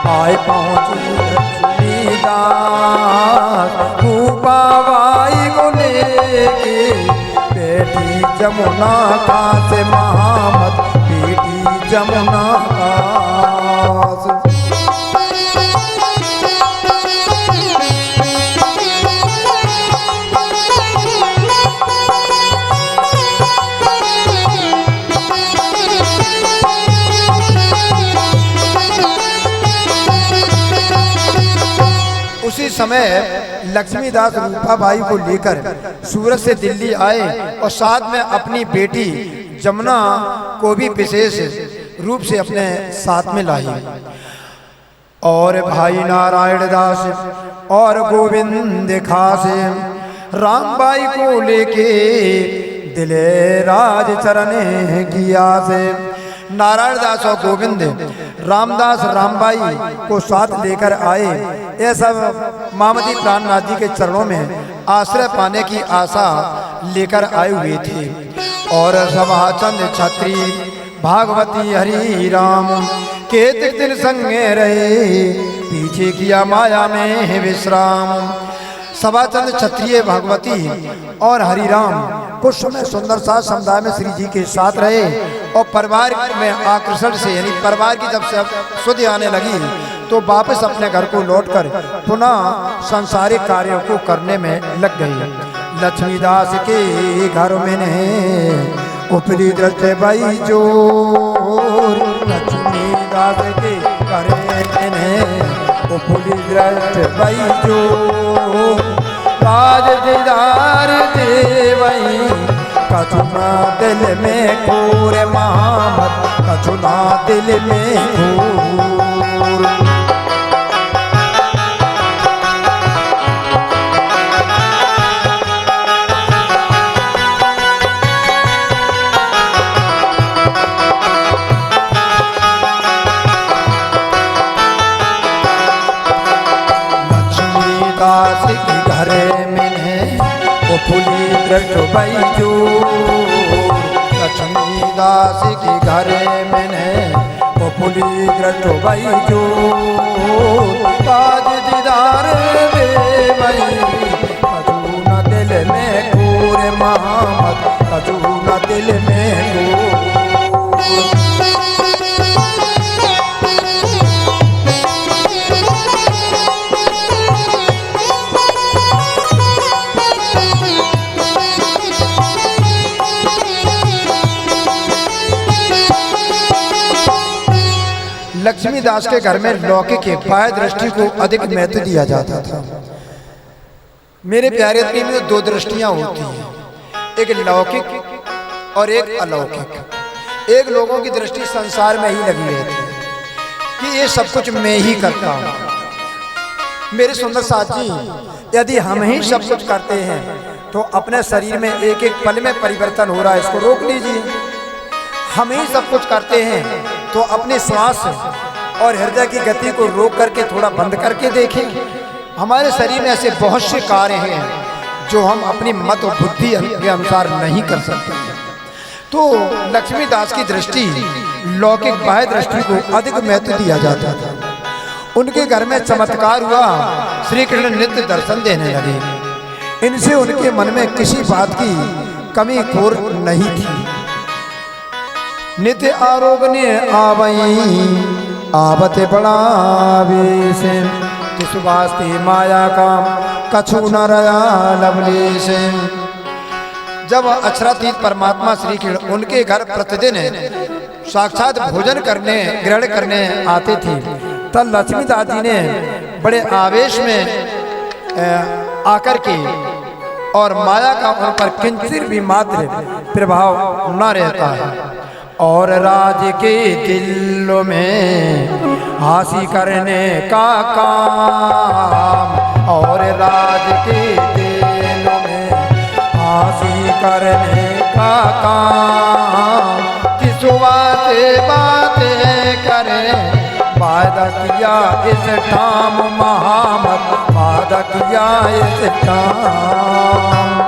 आए पहुँचे लक्ष्मी दास। बाबाई को लेके बेटी जमुना का से महामत, बेटी जमुना का। उसी समय लक्ष्मीदास रूपाबाई को लेकर सूरत से दिल्ली आए और साथ में अपनी बेटी जमुना को भी विशेष रूप से अपने साथ में लाई। और भाई नारायण दास और गोविंद खास रामबाई को लेके दिले राज चरण किया से। नारायण दास और गोविंद रामदास रामबाई को साथ लेकर आए। ये सब महामती प्राणनाथ जी के चरणों में आश्रय पाने की आशा लेकर आए हुए थे। और सभाचंद छत्री भागवती हरि राम केतक दिन संगे रहे, पीछे किया माया में विश्राम। सभाचंद क्षत्रिय भागवती और हरिराम कुछ समय सुंदर सा समुदाय में श्री जी के साथ रहे। और परिवार में आकर्षण से यानी परिवार की जब से सुधि आने लगी तो वापस अपने घर को लौटकर पुनः सांसारिक कार्यों को करने में लग गई। लक्ष्मीदास के घर में ने उपरी दृष्टि बाई जोर, लक्ष्मीदास के घर में ने उपरी दृष्टि बाई जोर। राज दीदार देवई कछुना दिल में घोर, महामत कछुना दिल में घोर। लक्ष्मीदास की घरे में वो फूली दृष्ट बाई जोर, लक्ष्मीदास की घरे में वो फूली दृष्ट बाई जोर। ताज दीदार देवई कछुना दिल में घोर, महामत कछुना दिल में घोर। लक्ष्मीदास के घर में लौकिक बाह्य दृष्टि को अधिक महत्व दिया जाता था। मेरे प्यारे प्रेमी में दो दृष्टियां होती हैं, एक लौकिक और एक अलौकिक। एक लोगों की दृष्टि संसार में ही लगी रहती है कि ये सब कुछ मैं ही करता हूँ। मेरे सुंदर साथ जी, यदि हम ही सब कुछ करते हैं तो अपने शरीर में एक एक पल में परिवर्तन हो रहा है, इसको रोक लीजिए। हम ही सब कुछ करते हैं तो अपने श्वास और हृदय की गति को रोक करके थोड़ा बंद करके देखें। हमारे शरीर में ऐसे बहुत से कार्य हैं जो हम अपनी मत और बुद्धि के अनुसार नहीं कर सकते। तो लक्ष्मीदास की दृष्टि लौकिक बाह्य दृष्टि को अधिक महत्व दिया जाता था। उनके घर में चमत्कार हुआ, श्री कृष्ण नित्य दर्शन देने लगे। इनसे उनके मन में किसी बात की कमी खोर नहीं थी। नित्य आरोग्य आवई आवते बढ़ावे से, किस वास्ते माया का कछु न रया लवले से। जब अक्षरातीत परमात्मा श्री कृष्ण उनके घर प्रतिदिन साक्षात भोजन करने ग्रहण करने आते थे, तब लक्ष्मीदास जी ने बड़े आवेश में आकर के और माया का उन पर किंचित भी मात्र प्रभाव न रहता है। और राज के दिलों में हासिल करने का काम, और राज के दिलों में हासिल करने का काम। किस बातें करें वादा किया इस ठाम, महामत वादा किया इस ठाम।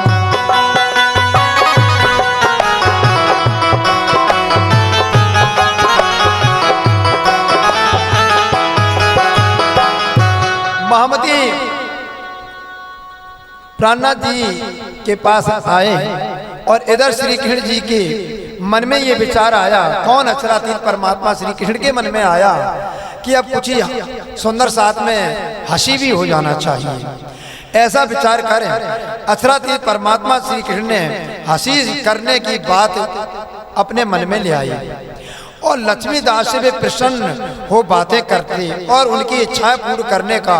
महामती प्राणनाथ जी के पास आए और इधर श्री कृष्ण जी के मन में ये विचार आया, कौन अक्षरातीत परमात्मा श्री कृष्ण के मन में आया कि अब कुछ ही सुंदर साथ में हंसी भी हो जाना चाहिए। ऐसा विचार करें, अक्षरातीत परमात्मा श्री कृष्ण ने हंसी करने की बात अपने मन में ले आई और लक्ष्मीदास से वे प्रसन्न हो बातें करते और उनकी इच्छाएं पूर्ण करने का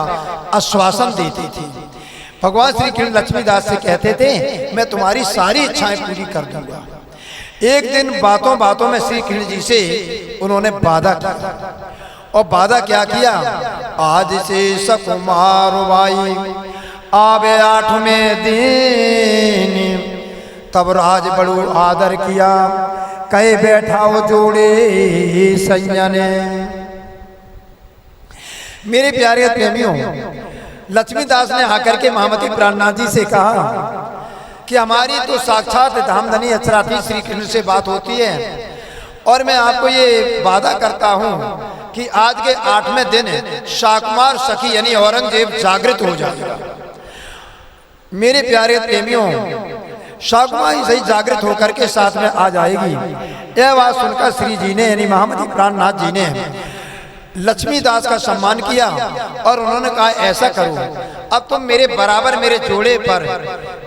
आश्वासन देते थे। भगवान श्री कृष्ण लक्ष्मीदास से कहते थे, मैं तुम्हारी सारी इच्छाएं पूरी कर दूंगा। एक दिन बातों बातों में श्री कृष्ण जी से उन्होंने वादा किया। और वादा क्या किया? आज से सकुमार भाई आवे 8वें दिन। तब राज बड़ू आदर किया, कहे बैठाओ जोड़े सैयने। मेरे प्यारे प्रेमियों, लक्ष्मीदास ने आकर के महामती प्राणनाथ जी से कहा कि हमारी तो साक्षात धामधनी अचराती श्री कृष्ण से बात होती है और मैं आपको ये वादा करता हूं कि आज के 8वें दिन शाकुमार सखी यानी औरंगजेब जागृत हो जाएगा। मेरे प्यारे प्रेमियों, शाकुमार सही जागृत होकर के साथ में आ जाएगी। यह बात सुनकर श्री जी ने यानी महामती प्राणनाथ जी ने लक्ष्मीदास का सम्मान किया और उन्होंने कहा ऐसा करो, अब तुम मेरे बराबर मेरे जोड़े पर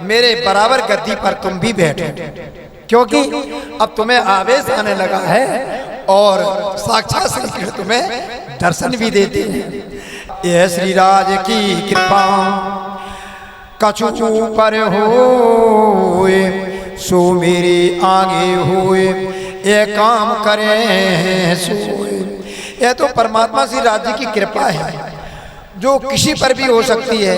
मेरे बराबर गद्दी पर तुम भी बैठो, क्योंकि अब तुम्हें आवेश आने लगा है और साक्षात श्री कृष्ण तुम्हें दर्शन भी देते हैं। यह श्री राज की कृपा कछु पर होए सो मेरे आगे होए, ये काम करें सोए। यह तो परमात्मा श्री राज्य की कृपा है जो किसी पर भी हो सकती है।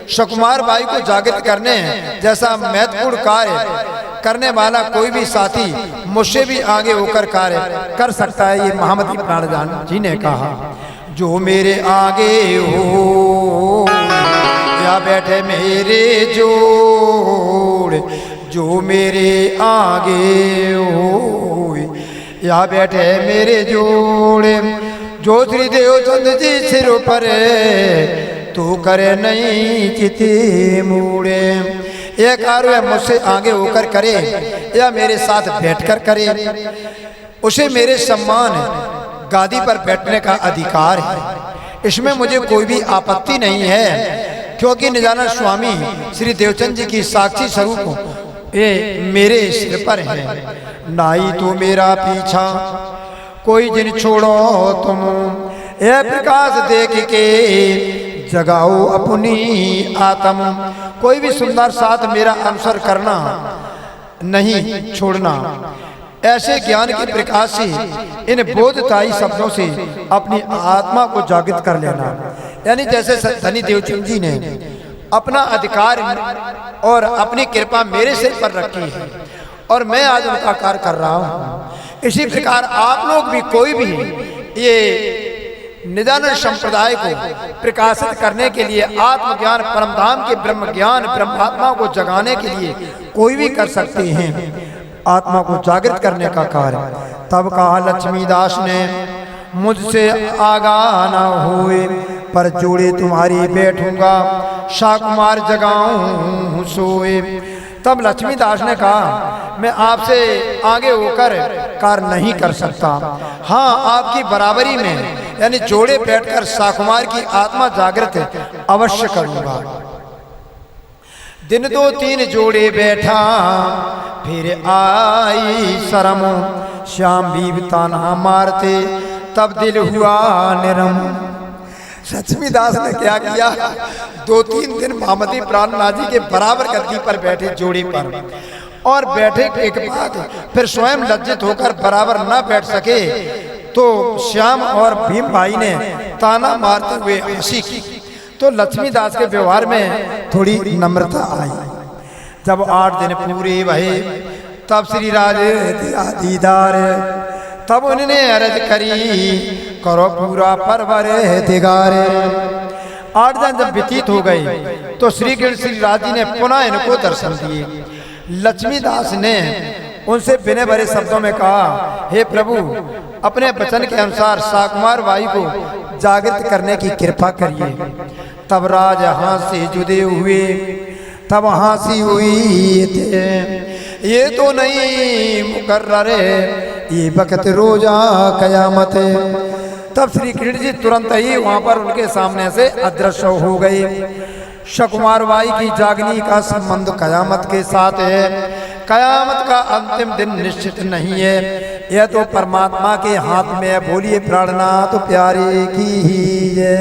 सुकुमार बाई को जागृत करने जैसा महत्वपूर्ण कार्य करने वाला कोई भी साथी मुझसे भी आगे होकर कार्य कर सकता है। ये महामती प्राणनाथ जी ने कहा, जो मेरे आगे हो या बैठे मेरे जोड़, जो मेरे आगे हो या बैठे मेरे जोड़े, जो श्री देवचंद जी सिर पर तू करे नहीं चिति मूड़े। यह कार्य मुझसे आगे होकर करे या मेरे साथ बैठकर करे, उसे मेरे सम्मान गादी पर बैठने का अधिकार है। इसमें मुझे कोई भी आपत्ति नहीं है, क्योंकि निजानंद स्वामी श्री देवचंद जी की साक्षी स्वरूप ये मेरे सिर पर है। नाई तो मेरा पीछा कोई जिन छोड़ो तुम, यह प्रकाश देख के जगाओ अपनी आत्म। कोई भी सुंदर साथ मेरा अनुसर करना नहीं छोड़ना। ऐसे ज्ञान के प्रकाश से इन बोधताई शब्दों से अपनी आत्मा को जागृत कर लेना। यानी जैसे धनी देवचंद जी ने अपना अधिकार और अपनी कृपा मेरे सिर पर रखी है और मैं आज उनका कार्य कर रहा हूँ, इसी प्रकार आप लोग भी कोई भी ये निजानंद संप्रदाय को प्रकाशित करने के लिए आत्मज्ञान परमधाम के ब्रह्म ज्ञान ब्रह्मात्मा को जगाने के लिए कोई भी कर सकते हैं, आत्मा को जागृत करने का कार्य। तब कहा लक्ष्मीदास ने, मुझसे आगा न हुए पर जोड़े तुम्हारी बैठूंगा, शाकुमार जगाऊं सोए। तब लक्ष्मीदास ने कहा, मैं आपसे आगे होकर कार्य नहीं कर सकता, हाँ आपकी बराबरी में यानी जोड़े बैठकर शाकुमार की आत्मा जागृत अवश्य करूंगा। दिन 2-3 जोड़े बैठा फिर आई शर्म, श्याम भी ताना मारते तब दिल हुआ निरम। लक्ष्मीदास ने क्या किया, 2-3 दिन महामती प्राणनाथ जी के बराबर गद्दी पर बैठे जोड़ी पर, और बैठे के बाद फिर स्वयं लज्जित होकर बराबर न बैठ सके तो श्याम और भीम भाई ने ताना मारते हुए हंसी की। तो लक्ष्मीदास के व्यवहार में थोड़ी नम्रता आई। जब 8 दिन पूरे भये तब श्री राजे दीदार, तब उन्होंने अर्ज करी करो पूरा परवर दिगारे। 8 दिन जब व्यतीत हो गए तो श्री राज जी ने पुनः इनको दर्शन दिए। लक्ष्मीदास ने उनसे बिने भरे शब्दों में कहा, हे प्रभु अपने वचन के अनुसार शाकुमार बाई को जागृत करने की कृपा करिए। तब राज हाथ से जुदे हुए तब हंसी हुई थे, ये तो नहीं मुकर्रर ये वक्त रोजा कयामत। तब श्री कृष्ण जी तुरंत ही वहां पर उनके सामने से अदृश्य हो गए। शाकुमार बाई की जागनी का संबंध कयामत के साथ है। कयामत का अंतिम दिन निश्चित नहीं है, यह तो परमात्मा के हाथ में है। बोलिए प्राणनाथ प्यारे की ही है।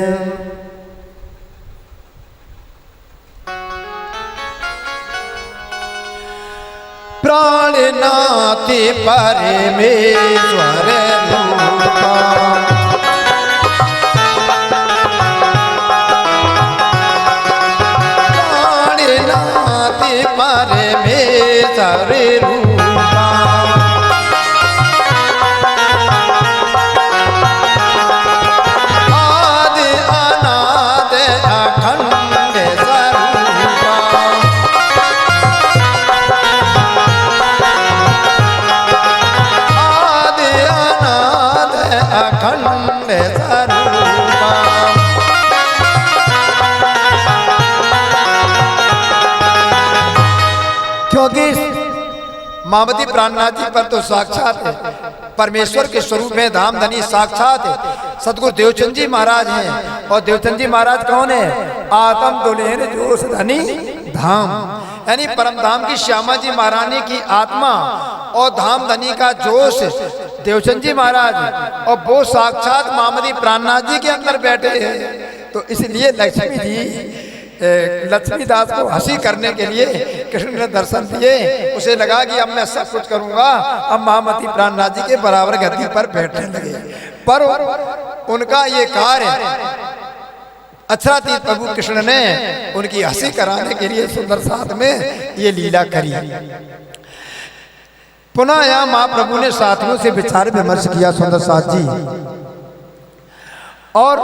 प्राणनाथ परमेश्वर रूपा, परमेश्वर रूपा, मामती प्राणनाथ जी पर तो साक्षात परमेश्वर के स्वरूप में धाम धनी साक्षात सतगुरु देवचंद जी महाराज हैं। और देवचंद जी महाराज कौन है? आत्म दुलेन जोश धनी धाम, यानी परम धाम की श्यामा जी महारानी की आत्मा और धाम धनी का जोश देवचंद जी महाराज, और वो साक्षात मामती प्राणनाथ जी के अंदर बैठे हैं। तो इसलिए लक्ष्मी जी लक्ष्मीदास को हंसी करने के लिए कृष्ण ने दर्शन दिए। उसे लगा कि अब मैं सब कुछ करूंगा, अब मामती प्राणनाथ जी के बराबर गद्दी पर बैठने लगे। पर उनका ये कार्य अक्षरातीत प्रभु कृष्ण ने उनकी हंसी कराने के लिए सुंदर साथ में ये लीला करी। पुनः यहाँ महाप्रभु ने साथियों से विचार विमर्श किया सुंदर साथ जी, और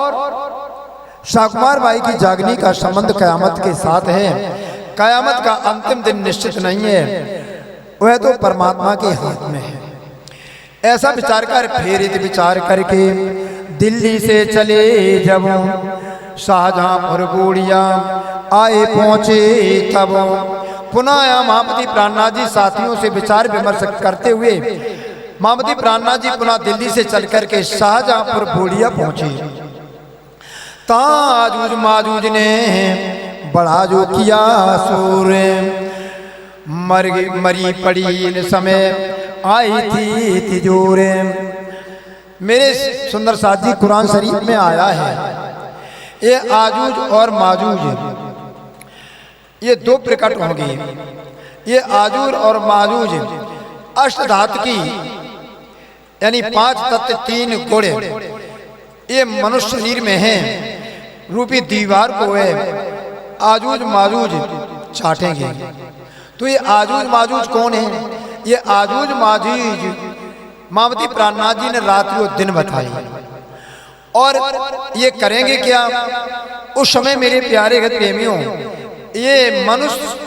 शाकुमार बाई की जागनी का संबंध कयामत के साथ है। कयामत का अंतिम दिन निश्चित नहीं है, वह तो परमात्मा के हाथ में है। ऐसा विचार कर फिर विचार करके दिल्ली से चले जब शाहजहांपुर गोड़िया आए पहुंचे तब पुनः मामती प्राणनाथ जी साथियों से विचार विमर्श करते हुए मामती प्राणनाथ जी पुनः दिल्ली से चल करके शाहजहांपुर गोड़िया पहुंचे। ताजूज माजूज ने बड़ा जो किया सूर, मरी पड़ी इन समय आई थी तिजोर। मेरे सुंदर साथ जी कुरान शरीफ में आया है, ये आजूज और माजूज ये दो प्रकट होंगे। ये आजूज और माजूज अष्ट धातु की यानी 5 तत्व 3 गुण ये मनुष्य शरीर में है रूपी दीवार को है आजूज माजूज चाटेंगे। तो ये आजूज माजूज कौन है? ये आजूज माजूज मामती प्राणनाथ जी ने रात्रि और दिन बताई। और ये करेंगे क्या? उस समय मेरे प्यारे प्रेमियों, ये मनुष्य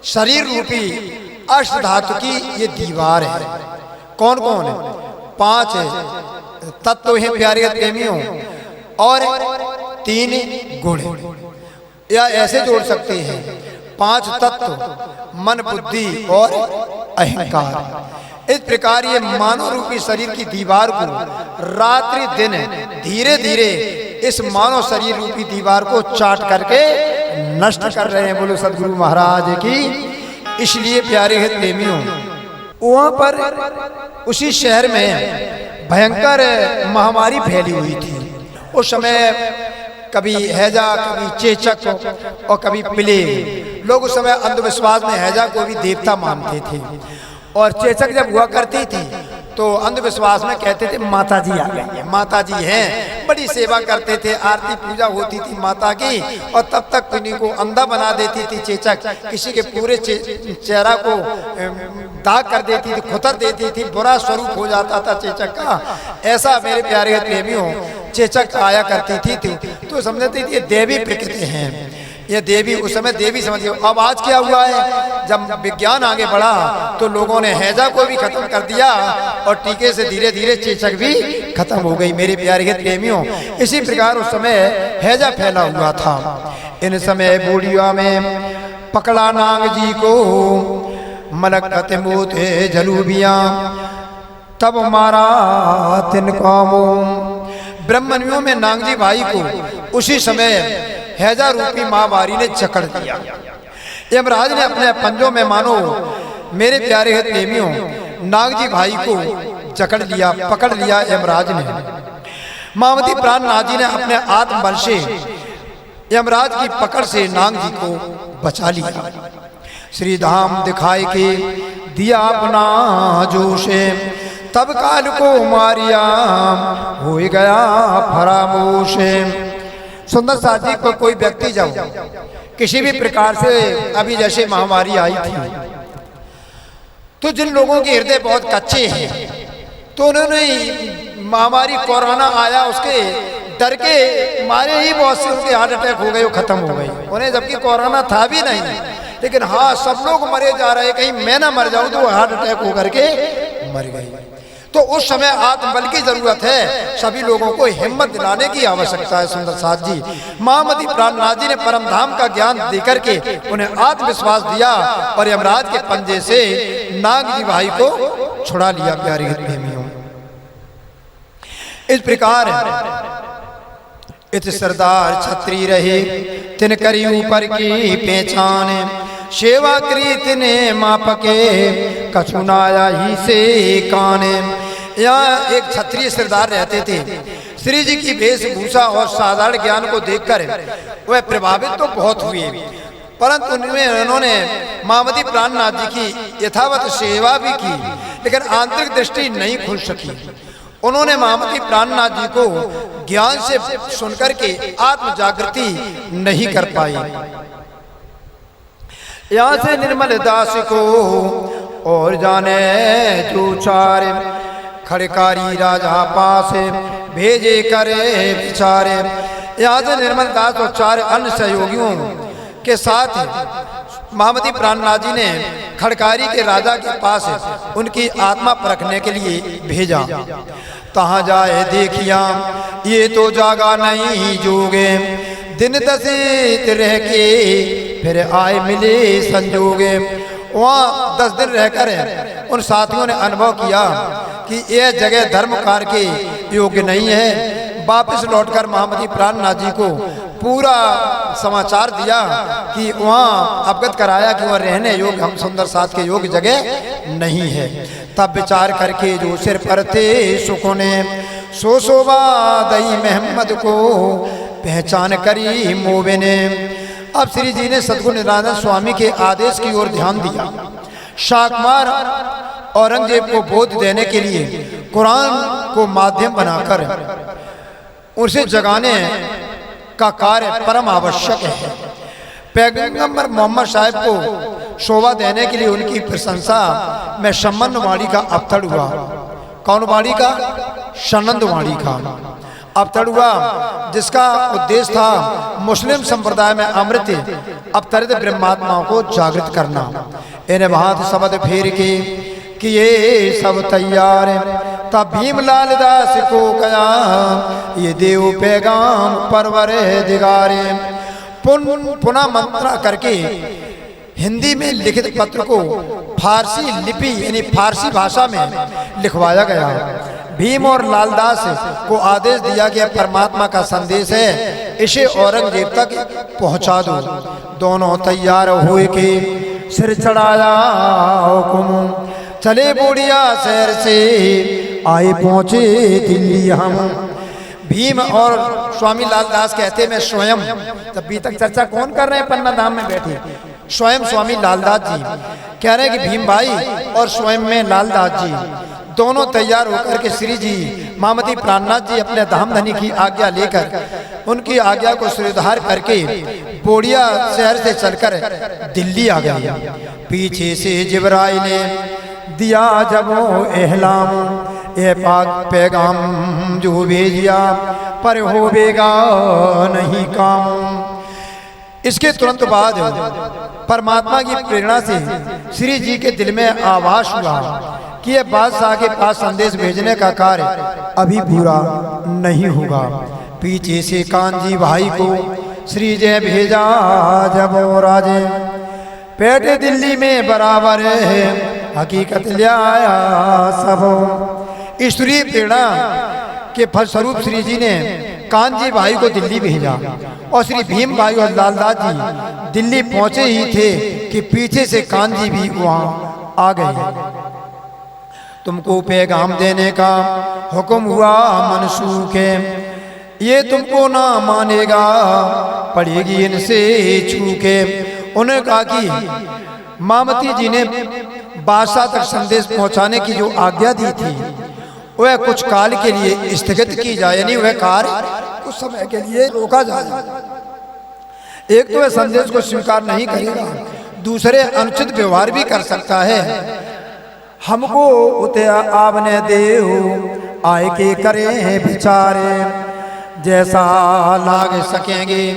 शरीर रूपी अष्ट धातु की ये दीवार है। कौन कौन है? 5 तत्व हैं प्यारे प्रेमियों, और 3 गुण, या ऐसे जोड़ सकते हैं 5 तत्व मन बुद्धि और अहंकार। इस प्रकार ये मानव रूपी शरीर की दीवार को रात्रि दिन धीरे धीरे इस मानव शरीर रूपी दीवार को चाट करके नष्ट कर रहे हैं। बोलो सदगुरु महाराज की। इसलिए प्यारे प्रेमियों, वहां पर उसी शहर में भयंकर महामारी फैली हुई थी। उस समय कभी हैजा, कभी चेचक और कभी प्लेग। लोग उस समय अंधविश्वास में हैजा को भी देवता मानते थे, और चेचक जब हुआ करती थी तो अंधविश्वास में कहते थे माता जी आ गई है, माता जी हैं। बड़ी सेवा करते थे, आरती पूजा होती थी माता की, और तब तक किन्हीं को अंधा बना देती थी चेचक, किसी के पूरे चेहरा को दाग कर देती थी, खुतर देती थी, बुरा स्वरूप हो जाता था चेचक का। ऐसा मेरे प्यारे प्रेमियों चेचक आया करती थी, तो समझते थे ये देवी प्रकृति हैं, ये देवी। उस समय देवी समझिए। अब आज क्या हुआ है, जब विज्ञान आगे बढ़ा तो लोगों ने हैजा को भी खत्म कर दिया, और टीके से धीरे धीरे चेचक भी खत्म हो गई मेरे प्यारे प्रेमियों। इसी प्रकार उस समय हैजा फैला हुआ था। इन समय बूढ़िया में पकड़ा नाग जी को मलकत मोते जलूबिया, तब मारा तिनको। ब्रह्मनियों में नाग जी भाई को उसी समय हैजा रूपी महामारी ने जकड़ दिया। यमराज ने अपने पंजों में मानो मेरे प्यारे प्रेमियों नाग जी भाई को जकड़ लिया, पकड़ लिया यमराज ने। मामती प्राणनाथ जी ने अपने आत्मबल से यमराज की पकड़ से नाग जी को बचा लिया। श्री धाम दिखाई के दिया अपना जोश, तब काल को मारिया हो गया फरामोश। सुंदर साथ जी को कोई व्यक्ति जब किसी भी प्रकार से अभी जैसे महामारी आई थी, तो जिन लोगों के हृदय बहुत कच्चे हैं, तो उन्होंने महामारी कोरोना आया उसके डर के मारे ही बहुत से उनके हार्ट अटैक हो गए, वो खत्म हो गई उन्हें, जबकि कोरोना था भी नहीं। लेकिन हाँ, सब लोग मरे जा रहे, कहीं मैं ना मर जाऊं, तो वो हार्ट अटैक होकर के मर गई। तो उस समय आत्मबल की जरूरत है, सभी लोगों को हिम्मत दिलाने की आवश्यकता है। सुंदर साथ जी महामती प्राणनाथ जी ने परम धाम का ज्ञान देकर के उन्हें आत्मविश्वास दिया और यमराज के पंजे से नाग जी भाई को छुड़ा लिया। प्यारे प्रेमियों, इस प्रकार इत सरदार छत्री रहे तिन करी ऊपर की पहचान, सेवा करी तिने मापके कछुनाया ही से काने। यहाँ एक क्षत्रिय सरदार रहते थे। श्री जी की वेशभूषा और साधारण ज्ञान को देखकर वह प्रभावित तो बहुत हुए, परंतु उनमें उन्होंने महामती प्राणनाथ जी की यथावत सेवा भी की, लेकिन आंतरिक दृष्टि नहीं खुल सकी। उन्होंने महामती प्राणनाथ जी को ज्ञान से सुनकर के आत्म जागृति नहीं कर पाई। यहाँ से निर्मल दास को और जाने जो चारे, खड़कारी राजा पास भेजे करे विचारे। यहाँ से निर्मल दास और 4 अन्य सहयोगियों के साथ महामती प्राणनाथ जी ने खड़कारी के राजा के पास उनकी आत्मा परखने के लिए भेजा। तहाँ जाए देखिया ये तो जागा नहीं जोगे, दिन दसित रह के फिर आए मिले संजोगे। वहाँ 10 दिन रहकर उन साथियों ने अनुभव किया कि यह जगह धर्म कार्य के योग्य नहीं है। वापस लौटकर महामती प्राणनाथ जी को पूरा समाचार दिया कि वहाँ अवगत कराया कि वह रहने योग्य, हम सुंदर साथ के योग्य जगह नहीं है। तब विचार करके जो सिर पर थे सुखों ने सो शोभा दई महम्मद को पहचान करी मोबे ने। अब श्री जी ने सद्गुरु निरानंद स्वामी के आदेश की ओर ध्यान दिया। शाकमार औरंगजेब को बोध देने के लिए कुरान को माध्यम बनाकर उसे जगाने का कार्य परम आवश्यक है। पैगंबर मोहम्मद साहब को शोभा देने के लिए उनकी प्रशंसा में शमन वाणी का अवतरण हुआ। कौन वाणी का? शनंद वाणी का अवतरण हुआ, जिसका उद्देश्य था मुस्लिम संप्रदाय में अमृत अवतरित ब्रह्मात्माओं को जागृत करना। इन्हें भांत शब्द फेर के कि ये सब तैयार, तब भीमलाल दास को कया ये देव पैगाम परवर दिगारे। पुनः मंत्रा करके हिंदी में लिखित पत्र को फारसी लिपि यानी फारसी भाषा में लिखवाया गया। भीम और लालदास को आदेश दिया गया परमात्मा का संदेश है, इसे औरंगजेब तक पहुंचा दो। दोनों तैयार हुए के सिर चढ़ाया हुकुम, चले बोड़िया शहर से आए पहुंचे दिल्ली हम। भीम और स्वामी लालदास कहते मैं स्वयं, तभी तक चर्चा कौन कर रहे हैं पन्ना धाम में बैठे, स्वयं स्वामी लालदास जी कह रहे हैं कि भीम भाई और स्वयं में लालदास जी दोनों तैयार होकर के श्री जी महामती प्राणनाथ जी अपने धामधनी की आज्ञा लेकर उनकी आज्ञा को स्वीकार करके बोड़िया शहर से चलकर दिल्ली आ गए। पीछे से जिब्राइल ने दिया जब वो एहलाम, ये पाक पैगाम जो भेजिया पर होवेगा नहीं काम। इसके तुरंत बाद परमात्मा की प्रेरणा से श्री जी के दिल में आभास हुआ कि ये बादशाह के पास संदेश भेजने का कार्य अभी पूरा नहीं होगा। पीछे से कांजी भाई को श्री जय भेजा जब वो राजे, पेटे दिल्ली में बराबर है हकीकत ले आया सब। ईश्वरीय प्रेरणा के फलस्वरूप श्री जी ने कांजी भाई को दिल्ली भेजा और श्री भीम भाई और लालदास जी दिल्ली पहुंचे ही थे कि पीछे से कांजी भी वहां आ गए। तुमको पैगाम देने का हुक्म हुआ मनसूख है, ये तुमको ना मानेगा पड़ेगी इनसे छूके। उन्होंने कहा कि मामती जी ने बादशाह तक संदेश पहुंचाने की जो आज्ञा दी थी वह कुछ काल के लिए स्थगित की जाए, यानी वह कार्य कुछ समय के लिए रोका जाए। एक तो वह संदेश को स्वीकार नहीं करेगा, दूसरे अनुचित व्यवहार भी कर सकता है। हमको उते आपने देव आए के करे विचारे, जैसा लाग सकेंगे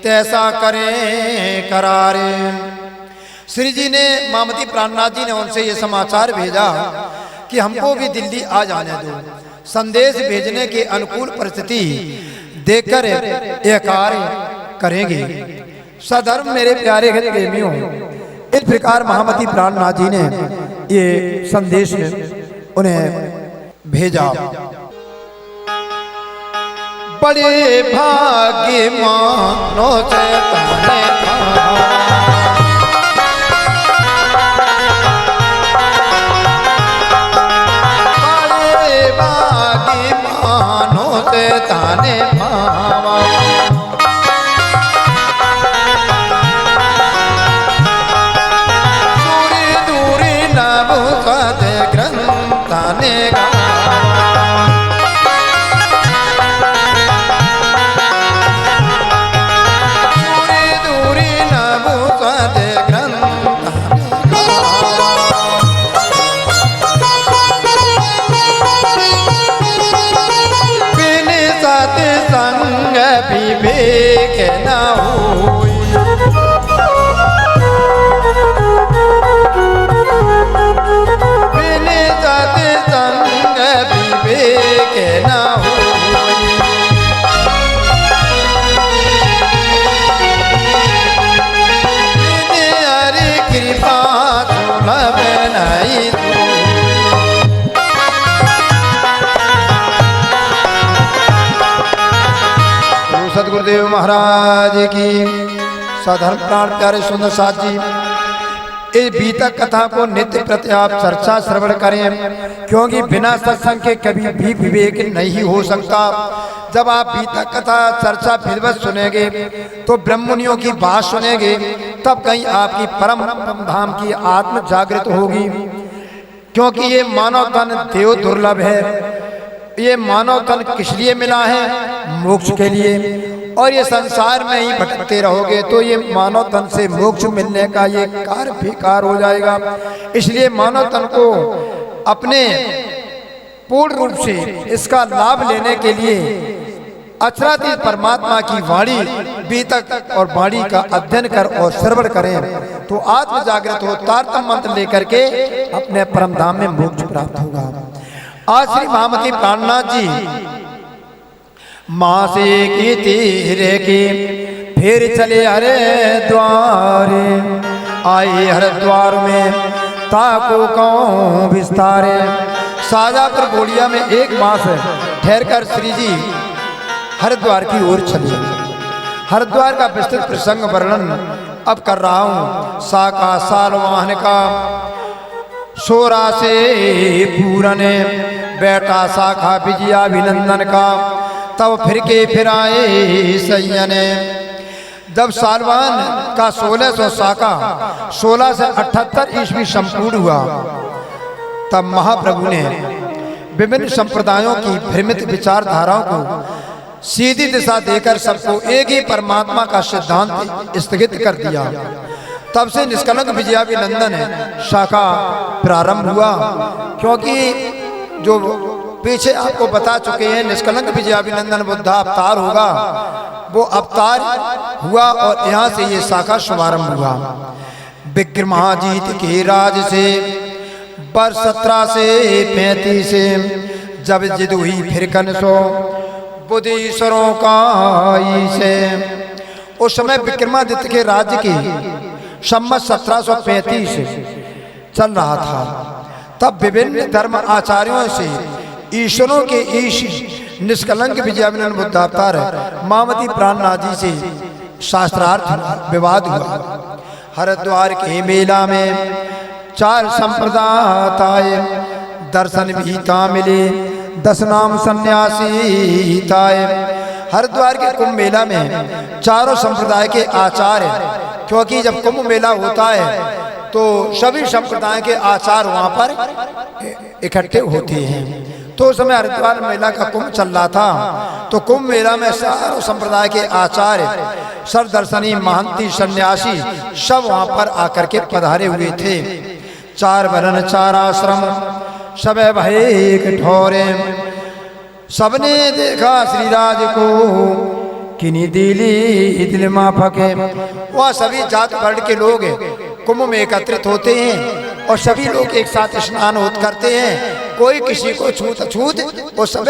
तैसा करें करारे। श्री जी ने महामती प्राणनाथ जी ने उनसे ये समाचार भेजा कि हमको भी दिल्ली आ जाने दो। संदेश भेजने के अनुकूल परिस्थिति देखकर यह कार्य करेंगे। सधर्म मेरे प्यारे प्रेमियों, इस प्रकार महामती प्राणनाथ जी ने ये संदेश उन्हें भेजा। बड़े भाग्य मानो से तने बड़े भाग्य मानो से ताने पावा दूरी दूरी नभु सद ग्रंथाने विवेक न होई बिन सत्संग विवेक न होई बिन हरि कृपा सुलभ नहीं सदगुरुदेव महाराज की। साधर्म प्राण प्यारे सुंदर साथ जी, इस बीतक कथा को नित्य प्रति आप चर्चा श्रवण करें, क्योंकि बिना सत्संग के कभी भी विवेक नहीं हो सकता। जब आप बीतक कथा चर्चा विधिवत सुनेंगे तो ब्रह्ममुनियों की बात सुनेंगे, तब कहीं आपकी परम धाम की आत्म जागृत होगी। क्योंकि ये मानव तन देव दुर्लभ है। ये मानव तन किस लिए मिला है? मोक्ष के लिए। और ये संसार में ही भटकते रहोगे तो ये मानव तन से मोक्ष मिलने का ये कार्य बेकार हो जाएगा। इसलिए मानव तन को अपने पूर्ण रूप से इसका लाभ लेने के लिए अचरातीत परमात्मा की वाणी बीतक और वाणी का अध्ययन कर और श्रवण करें तो आत्म जागृत हो, तारतम्य मंत्र लेकर के अपने परम धाम में मोक्ष प्राप्त होगा। आज श्री महामती प्राणनाथ जी मासे की तीरे की फिर चले हरिद्वार। आए हरिद्वार में ताको कौं विस्तारे। शाजापुर गोड़िया में एक मास ठहरकर श्री जी हरिद्वार की ओर चले। हरिद्वार का विस्तृत प्रसंग वर्णन अब कर रहा हूँ। साका सालवाहन का सोरा से पूरन बेटा शाखा विजयाभिनंदन का तब फिर के फिर आए सैयन। जब सालवान का 1600 शाखा 16 से 78 ईस्वी संपूर्ण हुआ, तब महाप्रभु ने विभिन्न संप्रदायों की भ्रमित विचारधाराओं को सीधी दिशा देकर सबको एक ही परमात्मा का सिद्धांत स्थगित कर दिया। तब से निष्कलंक विजयाभिनंदन शाखा प्रारंभ हुआ। क्योंकि जो पीछे आपको बता चुके हैं, निष्कलंक विजयाभिनंदन बुद्धा अवतार होगा, वो अवतार हुआ और यहाँ से ये शाखा शुभारंभ हुआ। विक्रमाजीत के राज से वर्ष 17 से 35 से जब जिद हुई फिर कनसो बुद्धीश्वरों का से। उस समय विक्रमादित्य के राज्य की संवत 1735 चल रहा था। तब विभिन्न धर्म आचार्यों से ईश्वरों के ईश निष्कलंक विजयाभिनंदन बुद्धावतार महामती प्राणनाथ जी से शास्त्रार्थ विवाद हुआ। हरिद्वार के मेला में 4 संप्रदाय दर्शन भी ता मिले, 10 नाम सन्यासी ताए। हरिद्वार के कुंभ मेला में चारों संप्रदाय के आचार्य, क्योंकि जब कुंभ मेला होता है तो सभी संप्रदाय के आचार्य वहाँ पर इकट्ठे होते हैं। तो उस समय हरिद्वार मेला का कुंभ चल रहा था, तो कुंभ मेला में सारों संप्रदाय के आचार्य, सर्वदर्शनी, महंती, सन्यासी सब वहाँ पर आकर के पधारे हुए थे। 4 वर्ण 4 आश्रम सब भये एक ठौरे। सबने देखा श्रीराज को किनी दिली दिल माफके। वह सभी जात वर्ण के लोग कुंभ में एकत्रित होते हैं और सभी लोग एक साथ स्नान करते हैं, कोई किसी को छूत अछूत वो सब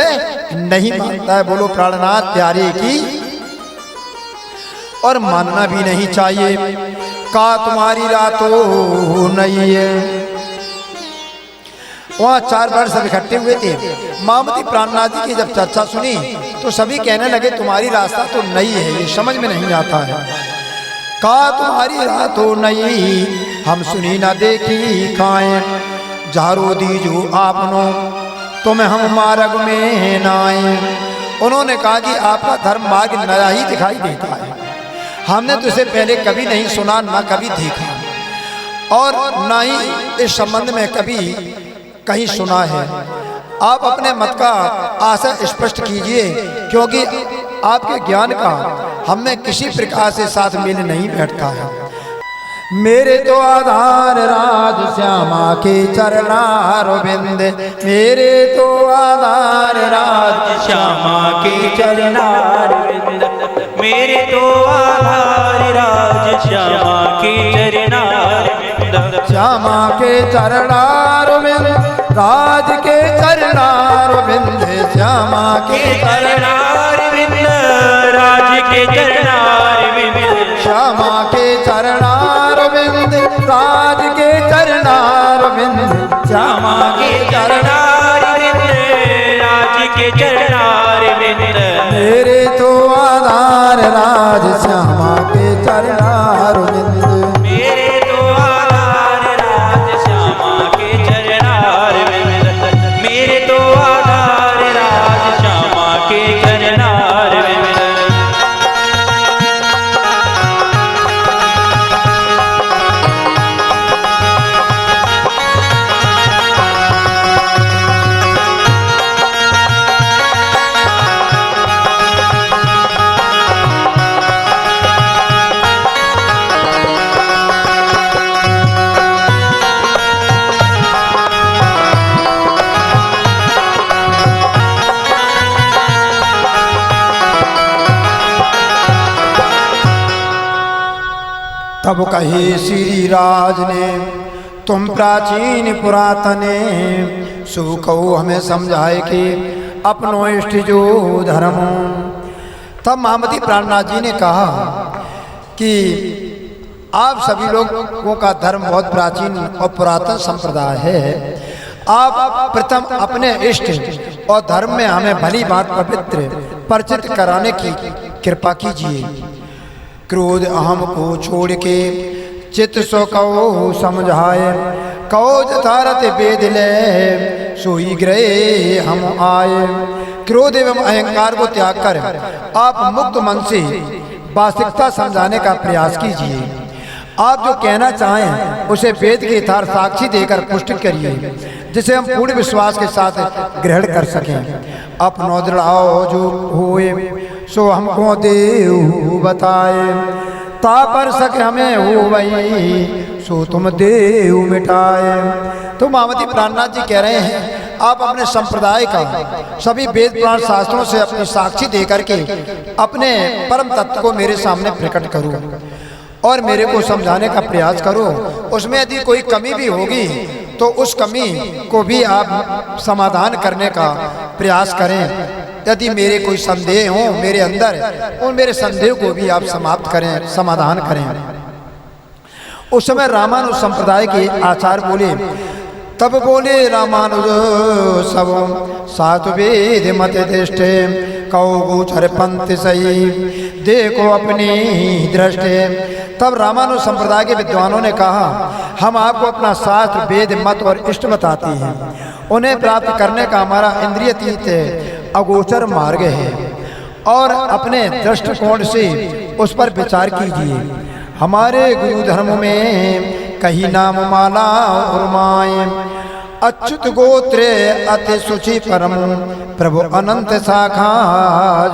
नहीं मानता है। बोलो प्राणनाथ प्यारे की, और मानना भी नहीं चाहिए। का तुम्हारी रातों नहीं है। वहाँ 4 वर्ष सब इकट्ठे हुए थे। महामती प्राणनाथ जी की जब चर्चा सुनी तो सभी कहने लगे तुम्हारी रास्ता तो नहीं है, ये समझ में नहीं आता है। का तुम्हारी रातों नहीं, हम सुनी ना देखी खाएं, झारो दीजो आपनो तुम्हें हम मार्ग में नाए। उन्होंने कहा कि आपका धर्म मार्ग नया ही दिखाई देता है, हमने तो इसे पहले कभी नहीं सुना, ना कभी देखा, और ना ही इस संबंध में कभी कहीं सुना है। आप अपने मत का आशय स्पष्ट कीजिए, क्योंकि आपके ज्ञान का हमें किसी प्रकार से साथ मेल नहीं बैठता है। मेरे तो आधार राज श्यामा के चरणारविंद, मेरे तो आधार राज श्यामा के चरणारविंद, मेरे तो आधार राज श्यामा के चरणारविंद, श्यामा के चरणारविंद, राज के चरणारविंद, श्यामा के चरणारविंद, राज के चरणारविंद, श्यामा के चरणारविंद, राज के चरणारविंद, श्यामा के चरणारविंद, राज के चरणारविंद, मेरे तो आधार राज श्यामा के चरणारविंद, मेरे तो आधार राज श्यामा के चरणारविंद, मेरे तो आधार राज श्यामा के चरणारविंद। तब कहे श्री राज ने तुम प्राचीन पुरातने, सो कहो हमें समझाए कि अपनो इष्ट जो धर्म। तब महामती प्राणनाथ जी ने कहा कि आप सभी लोगों का धर्म बहुत प्राचीन और पुरातन संप्रदाय है। आप प्रथम अपने इष्ट और धर्म में हमें भली बात पवित्र परिचित कराने की कृपा कीजिए। क्रोध अहम को छोड़ के चित्त सो कहो समझाए, कहो जथारथ वेद ले सोई ग्रहे हम आए। क्रोध एवं अहंकार को त्याग कर आप मुक्त मन से वास्तविकता समझाने का प्रयास कीजिए। आप जो कहना चाहें उसे वेद के यथार्थ साक्षी देकर पुष्टि करिए, जिसे हम पूर्ण विश्वास के साथ ग्रहण कर सकें। अपनो दृढ़ाओ जो होए सो हमको देहु बताए, तापर सके हमें हो वही सो तुम देहु मिटाए। तो महामती प्राणनाथ जी कह रहे हैं आप अपने संप्रदाय का सभी वेद पुराण शास्त्रों से अपनी साक्षी देकर के अपने परम तत्व को मेरे सामने प्रकट करो और मेरे को समझाने का प्रयास करो। उसमें यदि कोई कमी भी होगी तो उस कमी को भी आप समाधान करने का प्रयास करें। यदि मेरे कोई संदेह हो मेरे अंदर, उन मेरे संदेह को भी आप समाप्त करें, समाधान करें। उस समय रामानुज संप्रदाय के आचार्य बोले, तब बोले रामानुज सब सात वेद मत दृष्टे, कौ गोचर पंथ सही देखो अपनी दृष्टि। तब रामानुज संप्रदाय के विद्वानों ने कहा, हम आपको अपना शास्त्र वेद मत और इष्ट बताते हैं, उन्हें प्राप्त करने का हमारा इंद्रियतीत अगोचर मार्ग है और अपने दृष्टिकोण से उस पर विचार कीजिए। हमारे गुरु धर्म में कहीं नाम माला उर्माए, अच्युत गोत्र अति सुचि परम प्रभु अनंत शाखा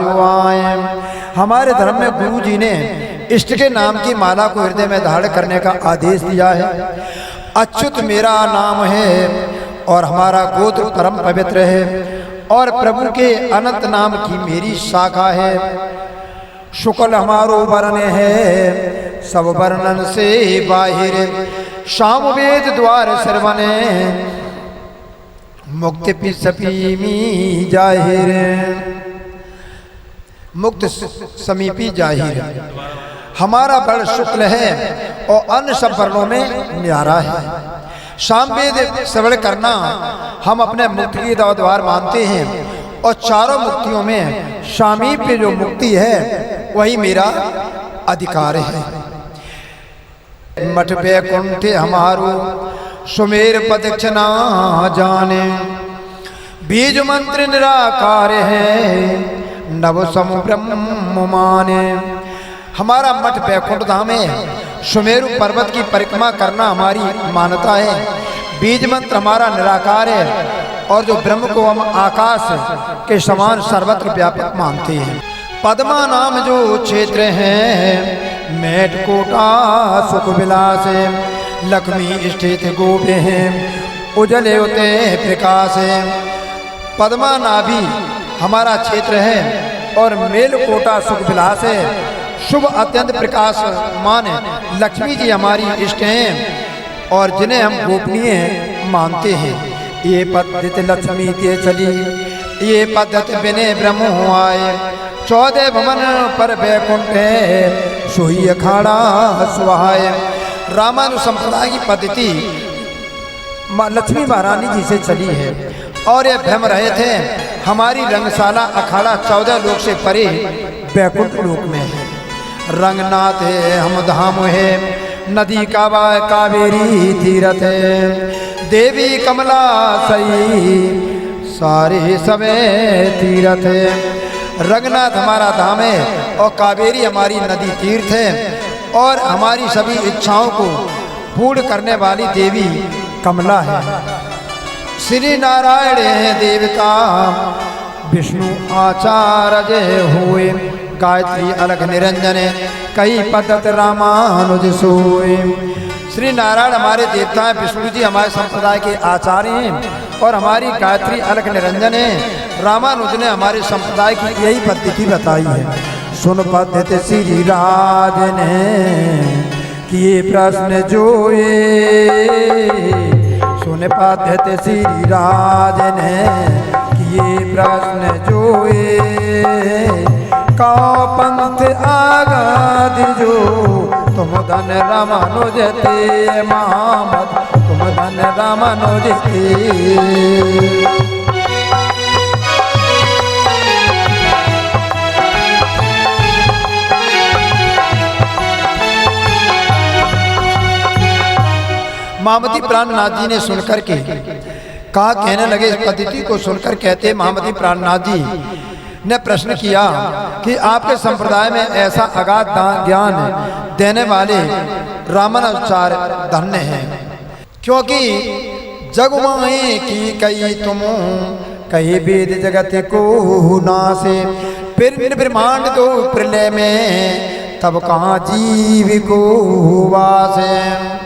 जो आए। हमारे धर्म में गुरु जी ने इष्ट के नाम की माला को हृदय में धारण करने का आदेश दिया है। अच्युत मेरा नाम है और हमारा गोत्र परम पवित्र है और प्रभु के अनंत नाम की मेरी शाखा है। शुक्ल हमारो वर्ण है सब वर्णन से बाहिर, शाम वेद द्वार सरवने मुक्ति पिसपीमी जाहिर मुक्त समीपी जाहिर। हमारा वर्ण शुक्ल है और अन्य सब वर्णों में न्यारा है। शाम वेद श्रवण करना हम अपने मुक्ति की द्वार मानते हैं और चारों मुक्तियों में शामीप्य जो मुक्ति है वही मेरा अधिकार है। मठ बैकुंठ हमारो सुमेर पदक्षना जाने बीज मंत्र निराकार है नव समु ब्रह्म माने। हमारा मठ बैकुंठ धाम है। सुमेरु पर्वत की परिक्रमा करना हमारी मान्यता है। बीज मंत्र हमारा निराकार है और जो ब्रह्म को हम आकाश के समान सर्वत्र व्यापक मानते हैं। पद्मा नाम जो क्षेत्र है मेटकोटा सुख विलास लक्ष्मी स्थित गोपे हैं उजले होते प्रकाश है। पद्मा नाभि हमारा क्षेत्र है और मेलकोटा सुख विलास है। शुभ अत्यंत प्रकाश मान लक्ष्मी जी हमारी इष्ट हैं और जिन्हें हम गोपनीय मानते हैं। ये पद्धति लक्ष्मी ते चली ये पद्धति बिने ब्रह्म आए 14 भवन पर बैकुंठ है सोई अखाड़ा सुहाय। रामानु संप्रदाय की पद्धति लक्ष्मी महारानी जी से चली है और ये भ्रम रहे थे हमारी रंगशाला अखाड़ा 14 लोक से परे बैकुंठ लोक में है। रंगनाथ है हम धाम है नदी काबा कावेरी तीरथ है देवी कमला सई सारे सवे तीरथ है। रंगनाथ हमारा धाम है और कावेरी हमारी नदी तीर्थ है और हमारी सभी इच्छाओं को पूर्ण करने वाली देवी कमला है। श्री नारायण है देवता विष्णु आचार्य हुए गायत्री अलग निरंजन कई पद्धत रामानुज सोए। श्री नारायण हमारे देवता हैं। विष्णु जी हमारे संप्रदाय के आचार्य हैं और हमारी गायत्री अलग निरंजन है। रामानुज ने हमारे संप्रदाय की यही पद्धति बताई है। सुन पद्धति श्री राज ने किए प्रश्न जोए सुन पद्धति श्री राज ने किए प्रश्न जोए कौ पंथ आगाद जो तुम धन रामानुज ते महामत तुम धन रामानुज ते। महामती प्राणनाथ जी ने सुनकर के कहा कहने लगे इस पद्धति को सुनकर कहते महामती प्राणनाथ जी ने प्रश्न किया कि आपके संप्रदाय में ऐसा अगाध ज्ञान देने वाले रामानुजाचार्य धन्य हैं क्योंकि जग माहे की कई तुम कई वेद जगत को नासे फिर ब्रह्मांड दो प्रलय में तब कहाँ जीव को वास है।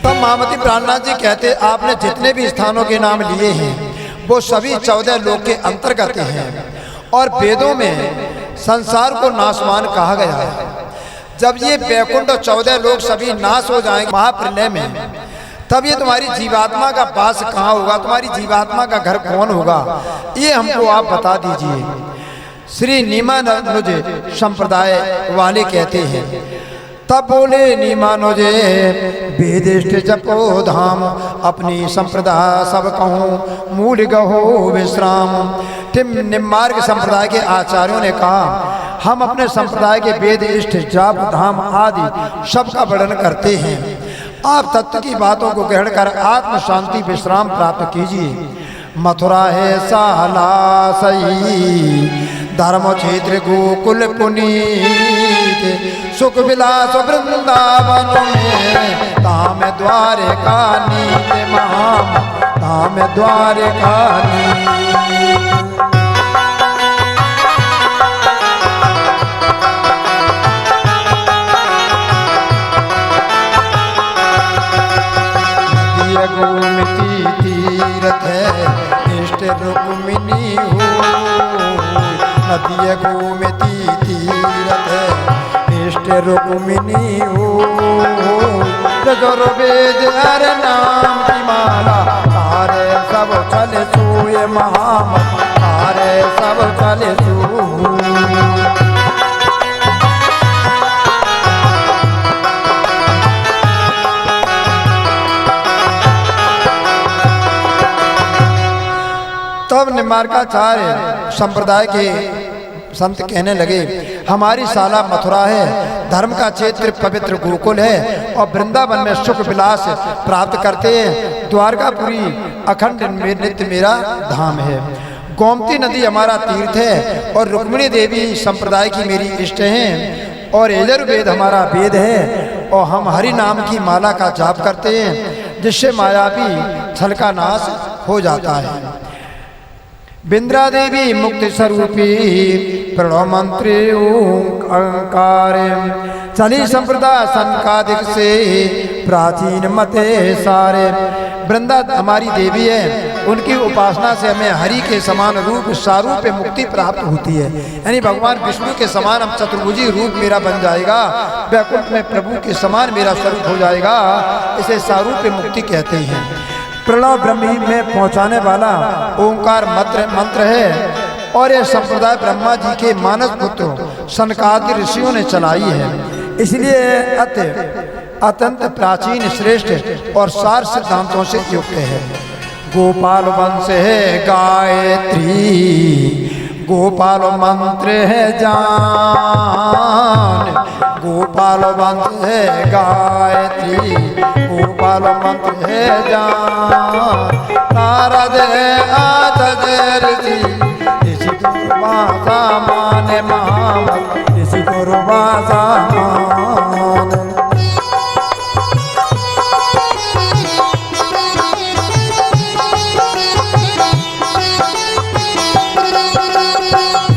तब महामती प्राणनाथ जी कहते आपने जितने भी स्थानों के नाम लिए हैं वो सभी 14 लोक के अंतर्गत हैं और वेदों में संसार को नाशवान कहा गया है। जब ये बैकुंठ और 14 लोग सभी नाश हो जाएंगे महाप्रलय में तब ये तुम्हारी जीवात्मा का वास कहाँ होगा तुम्हारी जीवात्मा का घर कौन होगा ये हमको आप बता दीजिए। श्री नीमानुज संप्रदाय वाले कहते हैं तब बोले नीमानुजे वेदिष्ट जपो धाम अपनी संप्रदाय सब कहूँ मूल गहो विश्राम। निम्मार्ग संप्रदाय के आचार्यों ने कहा हम अपने संप्रदाय के वेद इष्ट जप धाम आदि सबका वर्णन करते हैं। आप तत्व की बातों को ग्रहण कर आत्म शांति विश्राम प्राप्त कीजिए। मथुरा है साला सही धर्म क्षेत्र गोकुल पुनीत सुख विलास वृंदावन में धाम द्वारका नीत महाम धाम द्वारका नीत। गोमती तीरथ है इष्ट रुक्मिणी हो नदिया गोमती तीरथ है इष्ट रुक्मिणी हो यजुर्वेद हर नाम की माला तारे सब चले सोए महामत तारे सब चले सो। तब निम्बार्काचार्य संप्रदाय के संत कहने लगे, हमारी शाला मथुरा है, धर्म का क्षेत्र पवित्र गोकुल है और वृंदावन में सुख विलास प्राप्त करते हैं। द्वारकापुरी अखंड नित्य मेरा धाम है। गोमती नदी हमारा तीर्थ है और रुक्मिणी देवी संप्रदाय की मेरी इष्ट हैं और यजुर्वेद हमारा वेद है और हम हरि नाम की माला का जाप करते हैं जिससे मायावी छल का नाश हो जाता है। बिंद्रा देवी मुक्ति स्वरूपी प्रणव मंत्री ओंकार चली संप्रदाय संकादिक से प्राचीन मते सारे। वृंदा हमारी देवी है, उनकी उपासना से हमें हरि के समान रूप सारूप मुक्ति प्राप्त होती है। यानी भगवान विष्णु के समान अब चतुर्भुजी रूप मेरा बन जाएगा, वैकुंठ में प्रभु के समान मेरा स्वरूप हो जाएगा। इसे सारूप मुक्ति कहते हैं। प्रणव ब्रह्मी में पहुंचाने वाला ओंकार मंत्र है और यह संप्रदाय ब्रह्मा जी के मानस पुत्र सनकादि ऋषियों ने चलाई है। इसलिए अत्यंत प्राचीन श्रेष्ठ और सार सिद्धांतों से युक्त है। गोपाल वंश है गायत्री गोपाल मंत्र है जान गोपाल वंश है गायत्री गोपाल मंत्र है जान नारद है आदज ऋषि ऋषि दुर्वासा माने महामत ऋषि दुर्वासा मान।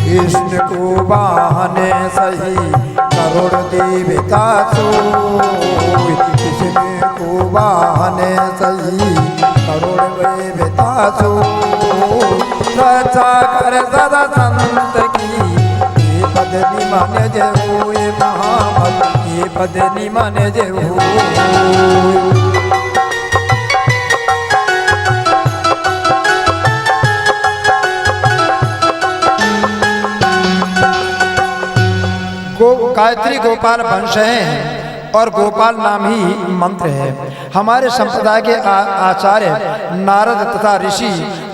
कृष्ण को बहाने सही करोड़ देवता सोई कृष्ण को बहाने सही करोड़ देवता सोई रचा कर सदा संत की ये पद निमन जय होए महामत ये पद निमन जय होए। गायत्री गोपाल वंश है और गोपाल नाम ही मंत्र है। हमारे संप्रदाय के आचार्य नारद तथा ऋषि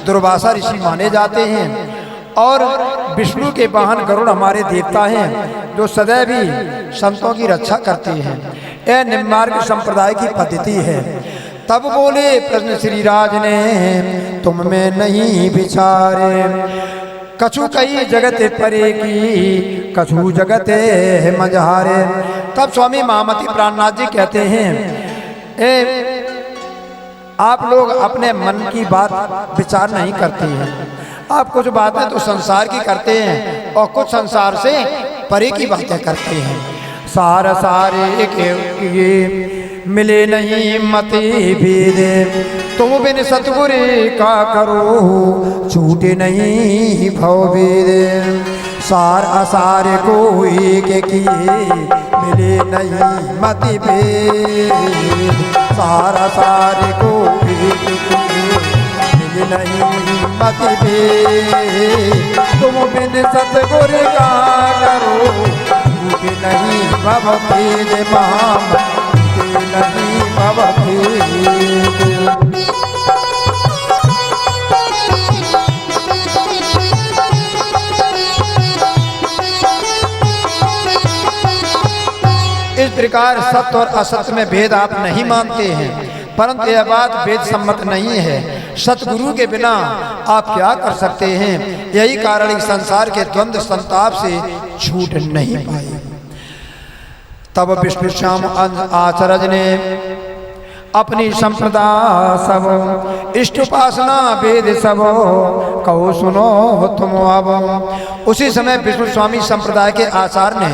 दुर्वासा ऋषि माने जाते हैं और विष्णु के वाहन गरुड़ हमारे देवता हैं जो सदैव ही संतों की रक्षा करते हैं। यह निम्नार्ग संप्रदाय की पद्धति है। तब बोले प्रश्न श्रीराज ने तुम में नहीं विचारे कछु कई जगत परे की कछु जगत मझारे। तब स्वामी महामती प्राणनाथ जी कहते हैं आप लोग अपने मन की बात विचार नहीं करते हैं। आप कुछ बातें तो संसार की करते हैं और कुछ संसार से परे की बातें करते हैं। सार सारे के मिले नहीं मति भेदे तुम बिन सतगुरु का करो छूटे नहीं भव भेदे। सार असार को एक किए मिले नहीं मति भेद सार असार को एक किए मिले नहीं मति भेद तुम बिन सतगुरु का करो छूटे नहीं भव भेद महामत नहीं बाबा इस प्रकार सत्य और असत्य में भेद आप नहीं मानते हैं, परंतु यह बात वेद सम्मत नहीं है। सतगुरु के बिना आप क्या कर सकते हैं? यही कारण इस संसार के द्वंद्व संताप से छूट नहीं पाए। तब विष्णु श्याम आचार्य ने अपनी संप्रदा सब इष्ट उपासना वेद सब कहो सुनो तुम अब। उसी समय विष्णु स्वामी संप्रदाय के आचार्य ने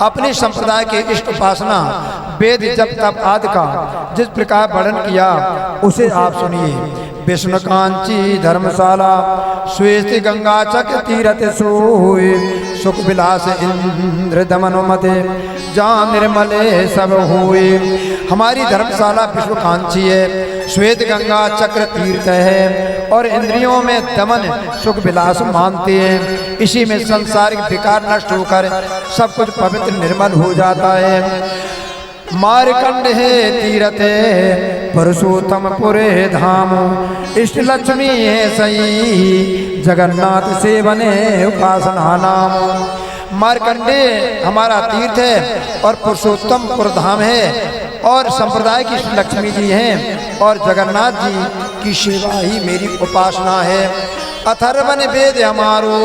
अपनी संप्रदाय के इष्ट उपासना वेद जप तप आदि का जिस प्रकार वर्णन किया उसे आप सुनिए। विष्णु कांची धर्मशाला श्वेत गंगा चक्र तीरथ सोए सुख विलास इंद्र दमन मते जहाँ निर्मले सब हुए। हमारी धर्मशाला विष्णु कांची है, श्वेत गंगा चक्र तीर्थ है और इंद्रियों में दमन सुख विलास मानते हैं। इसी में संसारिक विकार नष्ट होकर सब कुछ पवित्र निर्मल हो जाता है। मारकंड है तीरथ है पुरुषोत्तम पुरे धाम, इष्ट लक्ष्मी है सही जगन्नाथ से बने उपासना नाम। मारकंडे हमारा तीर्थ है और पुरुषोत्तम पुरधाम है और संप्रदाय की लक्ष्मी जी हैं और जगन्नाथ जी की सेवा ही मेरी उपासना है। अथर्वण वेद हमारो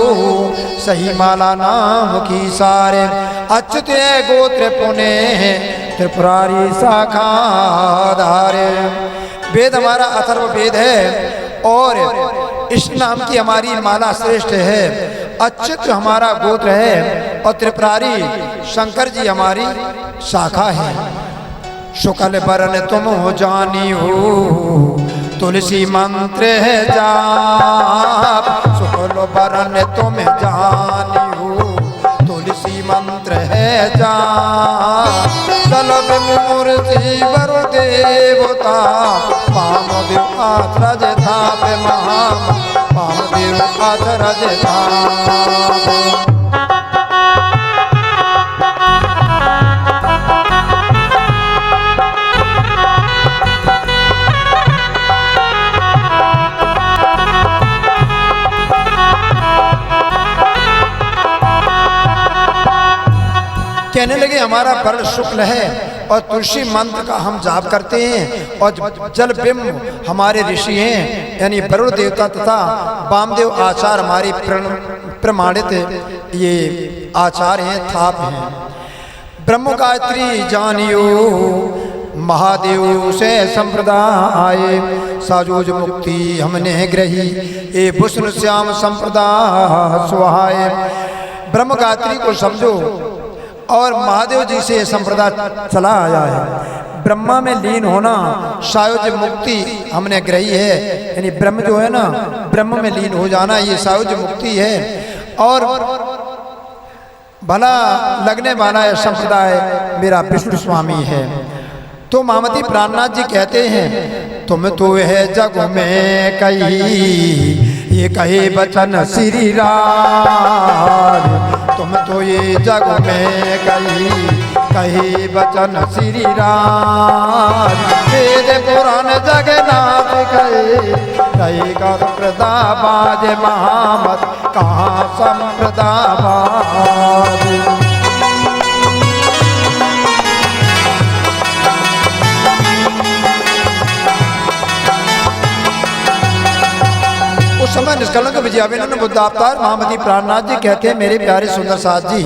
सही माला नाम की सारे, अच्युत गोत्र पुणे त्रिपुरारी शाखा धारे। वेद हमारा अथर्व वेद है और इस नाम की हमारी माला श्रेष्ठ है। अच्युत हमारा गोत्र है और त्रिपुरारी शंकर जी हमारी शाखा है। शुक्ल बरन तुम हो जानी हो तुलसी मंत्र है जाप, शुक्ल बरन तुम जानी हो तुलसी मंत्र है जाप। दलब मूर्ति वरु देवता पाम देव आचरज थाप महाम, पाम देव आचरज थाप। कहने लगे हमारा वर्ण शुक्ल है और तुलसी मंत्र का हम जाप करते हैं और जल बिंब हमारे ऋषि हैं यानी वरुण देवता तथा वामदेव आचार हमारी प्रमाणित ये आचार हैं, थाप हैं। ब्रह्म गायत्री जानियो महादेव से संप्रदाय, साजोज मुक्ति हमने ग्रही ए भूषण श्याम संप्रदाय सुहाय। ब्रह्म गायत्री को समझो और महादेव जी से संप्रदाय चला आया है। ब्रह्मा में लीन होना सायुज मुक्ति हमने ग्रही है, यानी ब्रह्म जो है ना, ब्रह्म में लीन हो जाना ये सायुज मुक्ति है। और भला लगने वाला यह संप्रदाय मेरा विष्णु स्वामी है। तो महामती प्राणनाथ जी कहते हैं तुम तो है जग में कही ये कहे बचन श्री राम, तुम तो ये जग में कही बचन श्री राम। वेद पुराण जगन्नाथ कही कर प्रदाबाज महामत कहाँ संप्रदाबाज। उस समय निष्कलंक विजयाविनम्र बुद्धावतार महामती प्राणनाथ जी कहते हैं मेरे प्यारे सुंदर साथ जी,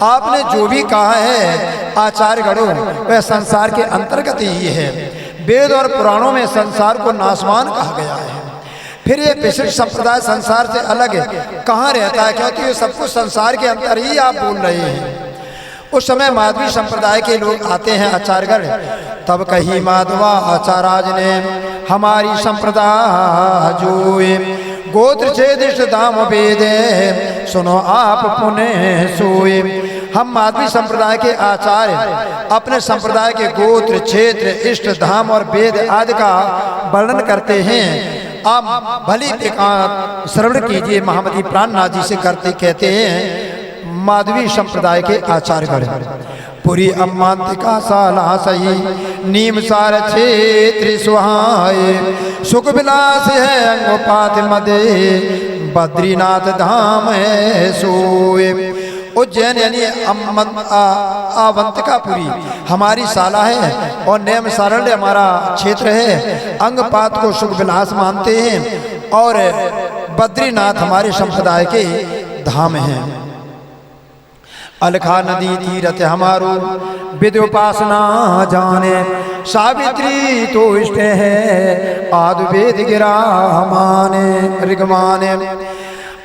आपने जो भी कहा है आचार्य गणों वह संसार के अंतर्गत ही है। वेद और पुराणों में संसार को नासवान कहा गया है। फिर ये विशिष्ट संप्रदाय संसार से अलग कहाँ रहता है, क्योंकि ये सब कुछ संसार के अंदर ही आप बोल रहे हैं। उस समय माधवी संप्रदाय के लोग आते हैं आचार्यगण, तब कही माधवा आचार्य ने हमारी संप्रदाय जो गोत्र छेदिष्ट धाम वेद सुनो आप पुण्य सोए। हम माधवी संप्रदाय के आचार्य अपने संप्रदाय के गोत्र क्षेत्र इष्ट धाम और वेद आदि का वर्णन करते हैं। आप भली श्रवण कीजिए, महामती प्राणनाथ जी से करते कहते हैं माधवी संप्रदाय के आचार्यगण। पुरी अम्मांतिका साला सही नीम सार क्षेत्र सुहाए, सुख विलास है अंगोपात मदे बद्रीनाथ धाम है सोए। उज्जैन यानी अवंतिकापुरी हमारी शाला है और नेम सारण्य हमारा क्षेत्र है। अंगपात को सुख विलास मानते हैं और बद्रीनाथ हमारे संप्रदाय के धाम हैं। अलखा नदी तीरथ हमारो विद्योपासना जाने, सावित्री तो इष्ट है आदि वेद गिरा माने ऋग माने।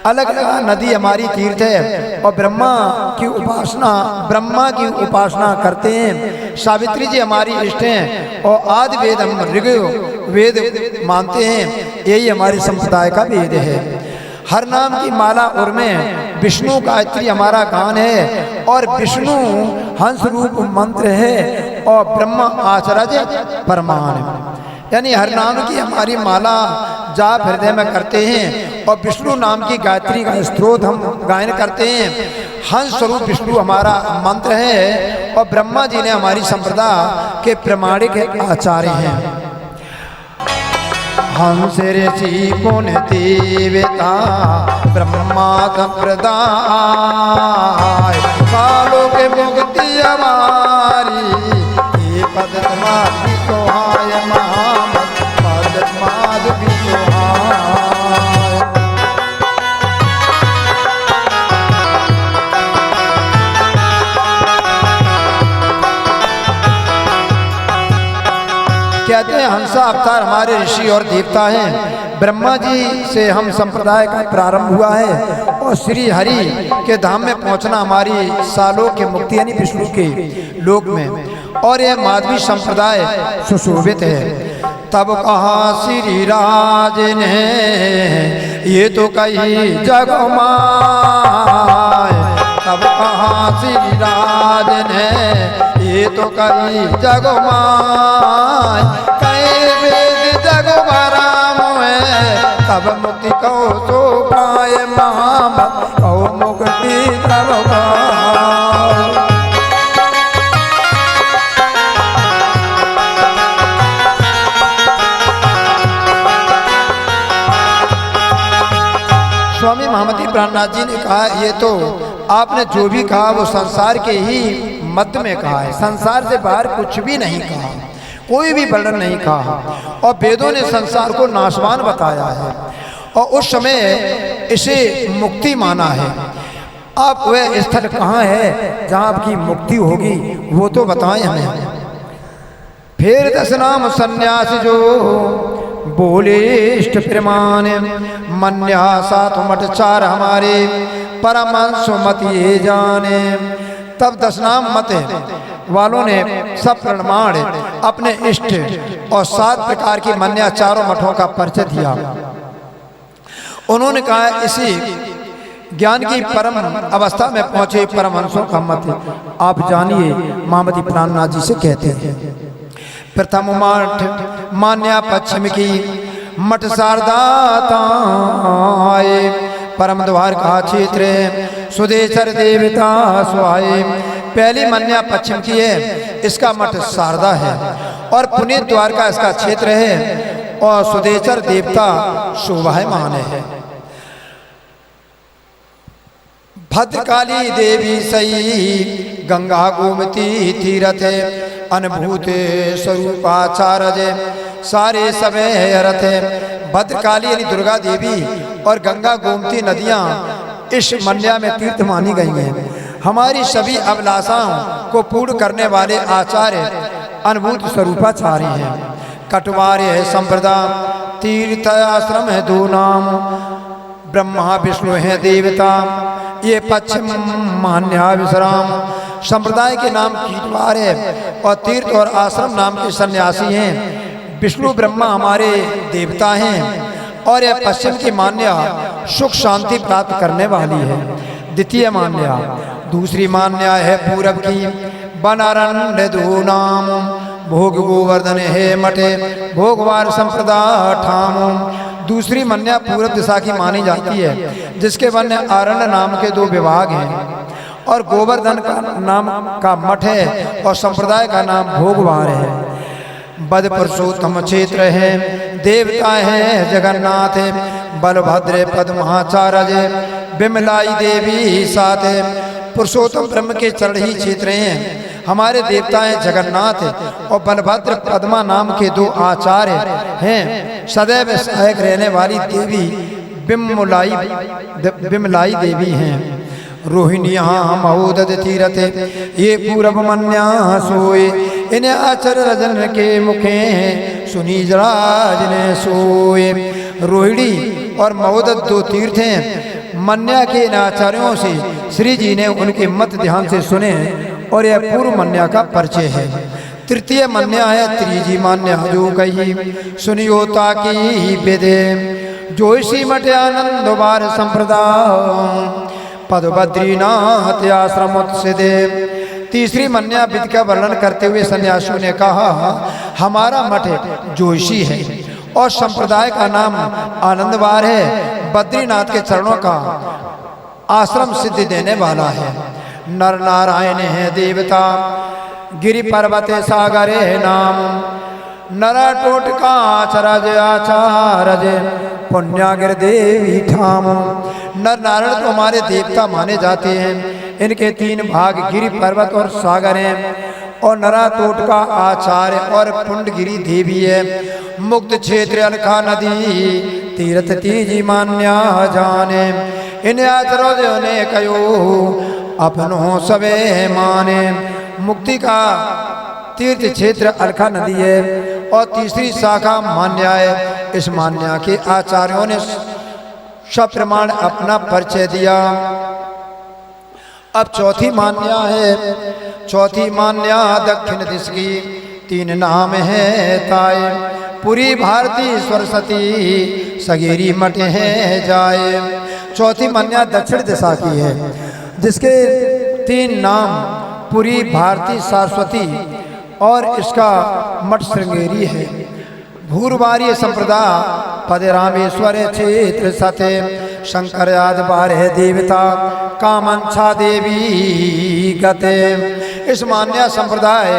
अलग अलग नदी हमारी तीर्थ है और ब्रह्मा की उपासना करते हैं। सावित्री जी हमारी इष्ट हैं और आदि वेद हम ऋग वेद मानते हैं, यही हमारी संप्रदाय का वेद है। हर नाम की माला उर में विष्णु गायत्री हमारा गान है और विष्णु हंस रूप मंत्र है और ब्रह्मा आचार्य परमान है। यानी हर नाम की हमारी माला जाप हृदय में करते हैं और विष्णु नाम की गायत्री का स्तोत्र हम गायन करते हैं। हंस स्वरूप विष्णु हमारा मंत्र है और ब्रह्मा जी ने हमारी संप्रदाय के प्रमाणिक आचार्य हैं। हंस ऋषि पुण्य देवता ब्रह्मा संप्रदाय, कालों के मुक्ति हमारी ये पद तुम्हारी सोहाय महामत पद माधवी सोहाय। कहते हैं हंसा अवतार हमारे ऋषि और देवता हैं। ब्रह्मा जी से हम संप्रदाय का प्रारंभ हुआ है और श्री हरि के धाम में पहुंचना हमारी सालों के मुक्ति यानी विष्णु के लोक में, और यह माधवी संप्रदाय सुशोभित है। तब कहा श्री राज ने ये तो कही जग माय, तब कहा श्री राज ने ये तो कही जग माय, कई वेद जग राम है तब मुक्ति कहो सो पाए महामत कहो मुक्ति तब पाए। स्वामी महामती प्राणनाथ जी ने कहा ये तो आपने जो भी कहा वो संसार के ही मध्य में कहा है, संसार से बाहर कुछ भी नहीं कहा, कोई भी वर्णन नहीं कहा। और वेदों ने संसार को नाशवान बताया है और उस समय इसे मुक्ति माना है। आप वह स्थल कहाँ है जहाँ आपकी मुक्ति होगी वो तो बताएं हमें। फिर 10 नाम सन्यास जो बोले इष्ट प्रमाण, मन्या सात मठ 4 हमारे परमहंस मत ये जाने। तब 10 नाम मत वालों ने सब प्रमाण अपने इष्ट और 7 प्रकार की मन्या 4 मठों का परिचय दिया। उन्होंने कहा इसी ज्ञान की परम अवस्था में पहुंचे परमहंसों का मत आप जानिए। महामती प्राणनाथ जी से कहते हैं प्रथम मठ मान्या पश्चिम की मठ शारदाताए, परम द्वार का क्षेत्र सुदेशर देवता स्वाए। पहली मन्या पश्चिम की है, इसका मठ शारदा है और पुनीत द्वार का इसका क्षेत्र है और सुदेशर देवता शोभायमान है। भद्रकाली देवी सई गंगा गोमती तीरथ अनुभूत स्वरूपाचार्य सारे सबे रथ। भद्रकाली यानी दुर्गा देवी और गंगा गोमती नदियाँ इस मन्या में तीर्थ मानी गई हैं। हमारी सभी अभिलाषाओं को पूर्ण करने वाले आचार्य अनुभूत स्वरूपाचार्य हैं। कटवार्य है संप्रदाय, तीर्थ आश्रम है 2 नाम, ब्रह्मा विष्णु है देवता। ये पश्चिम मान्या विश्राम संप्रदाय के नाम कीटवार है और तीर्थ और आश्रम नाम के सन्यासी हैं। विष्णु ब्रह्मा हमारे देवता हैं और यह पश्चिम की मान्या सुख शांति प्राप्त करने वाली है। द्वितीय मान्या। दूसरी मान्या है पूरब की बनारण्य 2 नाम, भोग गोवर्धन है मठे भोगवार संप्रदाय ठाम। दूसरी मन्या पूर्व दिशा की मानी जाती है जिसके वन आरण्य नाम के 2 विभाग हैं और गोवर्धन का नाम का मठ है और संप्रदाय का नाम भोगवार है। बद पुरुषोत्तम क्षेत्र है, देवता है जगन्नाथ है, बलभद्र पद्माचार्य बिमलाई देवी साथ है। पुरुषोत्तम ब्रह्म के चरण ही क्षेत्र हैं। हमारे देवता हैं जगन्नाथ और बलभद्र पद्मा नाम के 2 आचार्य हैं। सदैव सहायक रहने वाली देवी बिमलाई देवी हैं। रोहिणिया महोदध तीरथ ये पूरब मन्या सोए, इन्हें आचर रजन के मुखे सुनी जराज ने सोए। रोहिणी और महोदध 2 तीर्थ हैं मन्या के इन आचार्यों से श्री जी ने उनके मत ध्यान से सुने और यह पूर्व मन्या का परिचय है। तृतीय मन्या है त्रिजी मान्या जो कही सुनियो ताकी वेदे जोशी मठ आनंद बार संप्रदाय पद बद्रीनाथ आश्रम उत्सिदे। तीसरी मन्या विधि का वर्णन करते हुए सन्यासियों ने कहा हमारा मठ जोशी है और संप्रदाय का नाम आनंदवार है, बद्रीनाथ के चरणों का आश्रम सिद्धि देने वाला है। नर नारायण है देवता गिरि पर्वते सागरे नाम नर टोटका आचरज आचारज पुण्यागिर देवी ठाम। नर नारायण तो हमारे देवता माने जाते हैं। इनके 3 भाग गिरि पर्वत और सागर हैं और नरा टोटका आचार्य और पुंडगिरी देवी है। मुक्त क्षेत्र अलखा नदी तीर्थ तीजी मान्या जाने इन आचरों ने कयो अपनों सवे माने। मुक्ति का तीर्थ क्षेत्र अलखा नदी है और तीसरी शाखा मान्या है। इस मान्या के आचार्यों ने सप्रमाण अपना परिचय दिया। अब चौथी मान्या है। चौथी मान्या दक्षिण दिश की 3 नाम है ताय पुरी भारती सरस्वती सगेरी मठ है जाए। चौथी मान्या दक्षिण दिशा की है जिसके 3 नाम पुरी भारती सरस्वती और इसका मठ श्रृंगेरी है। भूरवारी संप्रदाय पद रामेश्वर क्षेत्र सते शंकर आद बार है देवता कामंछा देवी गते। इस मान्या संप्रदाय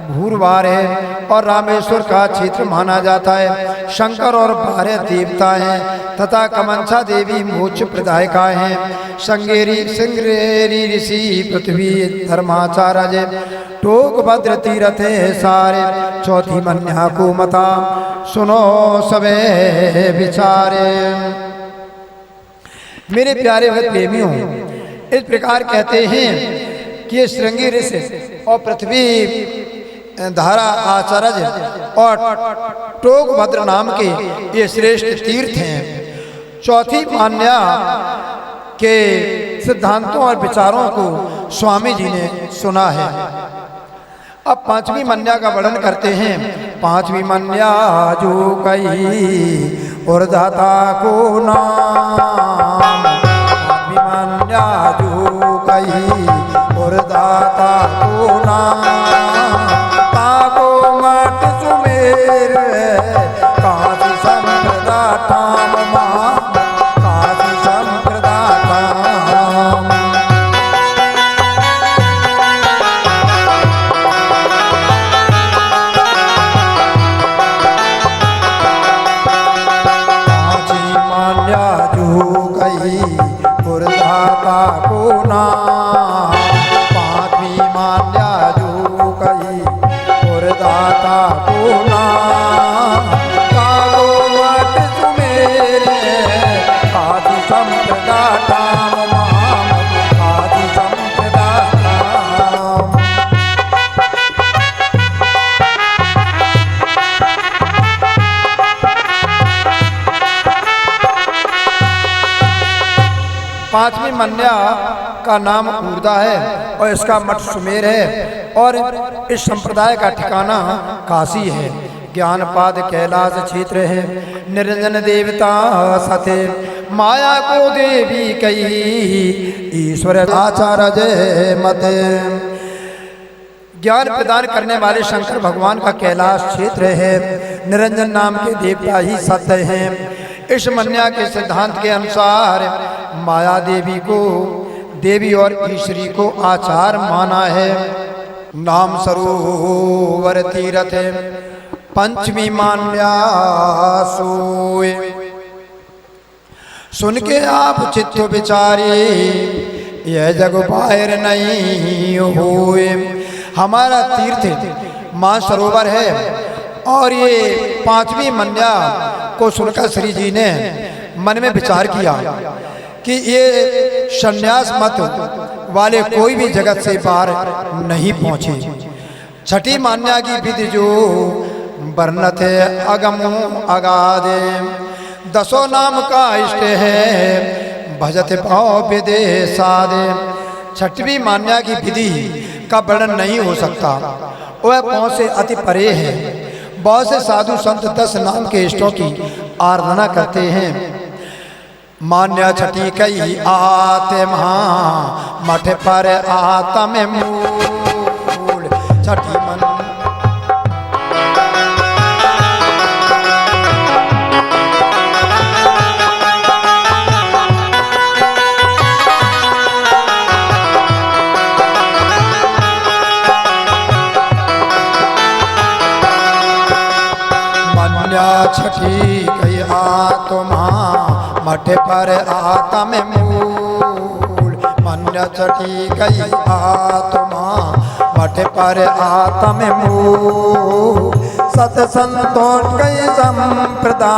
भूरवार है और रामेश्वर का क्षेत्र माना जाता है। शंकर और 12 देवता हैं तथा कमंछा देवी मोक्ष प्रदायिका हैं। संगेरी सिंगरेरी ऋषि पृथ्वी धर्माचार्य टोक भद्र तीरथ सारे। चौथी मन्या को मता सुनो सबे विचारे। मेरे प्यारे भक्त प्रेमियों, इस प्रकार कहते हैं कि ये श्रृंगी ऋषि और पृथ्वी धारा आचार्य और टोक भद्र नाम के ये श्रेष्ठ तीर्थ हैं। चौथी मान्या के सिद्धांतों और विचारों को स्वामी जी ने सुना है। अब 5वीं मन्या का वर्णन करते हैं। 5वीं मन्या जो कही और दाता को नाम। 5वीं मन्या जो कही और दाता को नाम ताको मठ सुमेर काशी संप्रदाय ठाम माम काशी संप्रदाय ठाम। पांचवी मन्या का नाम ऊर्दा है और इसका मठ सुमेर है और इस संप्रदाय का ठिकाना काशी है। ज्ञानपाद कैलाश क्षेत्र है। निरंजन देवता सते माया को देवी कही ईश्वर आचार्य मत। ज्ञान प्रदान करने वाले शंकर भगवान का कैलाश क्षेत्र है। निरंजन नाम के देवता ही सत्य हैं। इस मन्या के सिद्धांत के अनुसार माया देवी को देवी और ईश्वरी को आचार माना है। नाम सरोवर तीरथ पंचमी मान्या सोए। सुन के आप चित्त विचारे यह जग बाहर नहीं होए। हमारा तीर्थ मां सरोवर है और ये पांचवी मन्या को सुनकर श्री जी ने मन में विचार किया कि ये संन्यास मत वाले कोई भी जगत से पार नहीं पहुंचे। छठी मान्या की विधि जो वर्णत अगम अगाधे 10 नाम का इष्ट है भजत भाव विदेशादे। छठवीं मान्या की विधि का वर्णन नहीं हो सकता, वह पाँव से अति परे है। बहुत से साधु संत 10 नाम के इष्टों की आराधना करते हैं। मान्या छठी कई आते महा मठ पर आतम मूल। छठी मन छठी कई आत्मा मठ पर आत्म मूल। मन्य छठी कई आत्मा मठ पर आत्म मूल। सतसंतोष कई संप्रदा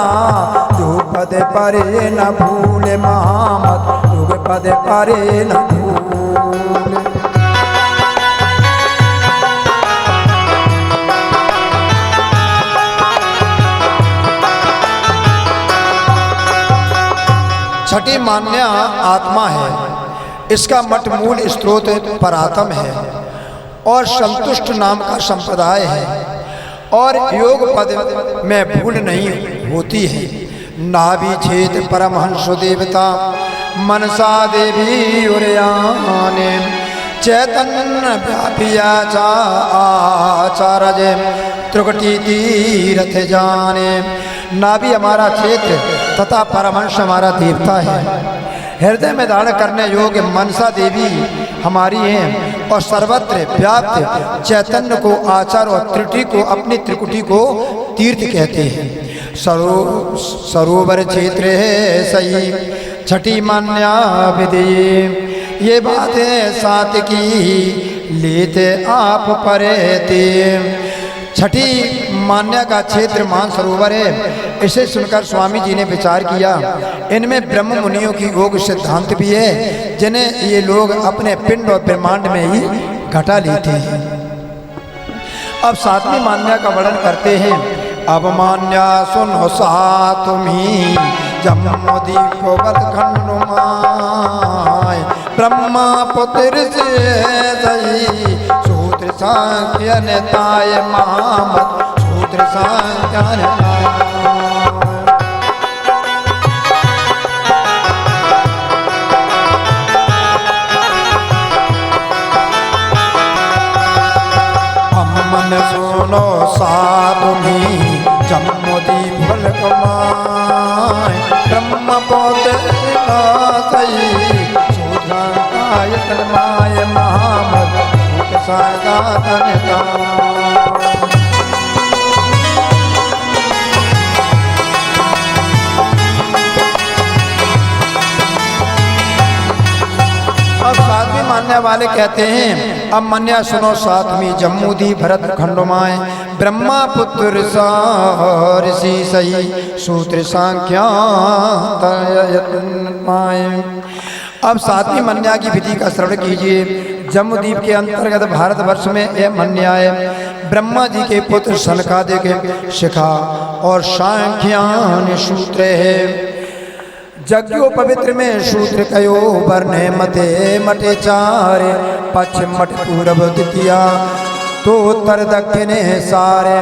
युग पद परे न भूले महामत युग पद परे न भूले। छठी मान्या आत्मा है, इसका मठ मूल स्रोत परातम है और संतुष्ट नाम का संप्रदाय है और योग पद में भूल नहीं होती है। नाभि छेद परमहंस देवता मनसा देवी उरयाने चैतन्य व्यापिया आचार्य त्रिकटी तीर्थ जाने। नाभि हमारा क्षेत्र तथा परमहंस हमारा देवता है। हृदय में धारण करने योग्य मनसा देवी हमारी हैं और सर्वत्र व्याप्त चैतन्य को आचार और त्रिकुटी को अपनी त्रिकुटी को तीर्थ कहते हैं। सरोवर क्षेत्र है सही छठी मान्या विधि। ये बातें सात की लेते आप परे थे। छठी मान्या का क्षेत्र मानसरोवर है। इसे सुनकर स्वामी जी ने विचार किया, इनमें ब्रह्म मुनियों की योग सिद्धांत भी है जिन्हें ये लोग अपने पिंड और ब्रह्मांड में ही घटा लेते हैं। अब सातवीं मान्या का वर्णन करते हैं। अब मान्या सुनो सातुमी जम्मोदीप खंडुमाय ब्रह्मा पुत्र से सही सूत्र सांख्य नेताय महामत सूत्र सांख्य मन सुनो साधुनी जम्मोदीप फलकमाय ब्रह्म पुत्र सही सूत्राय तन्माय महामत सूत्र सांख्य अब सातवीं मानने वाले कहते हैं, अब मन्या सुनो सातवीं जम्मूदी भरत खंडोमाय ब्रह्मा पुत्र ऋषि सही सूत्र सांख्या। अब सातवीं मन्या की विधि का श्रवण कीजिए। जम्मूद्वीप के अंतर्गत भारतवर्ष में यह मन्या है। ब्रह्मा जी के पुत्र सनकादिक शिखा और सांख्यान सूत्र है। जग्यो पवित्र में सूत्र कयो वर्णे मते मटे चारे पश्चिम मठ पूर्व द्वितीया तो उत्तर दक्षिणे सारे।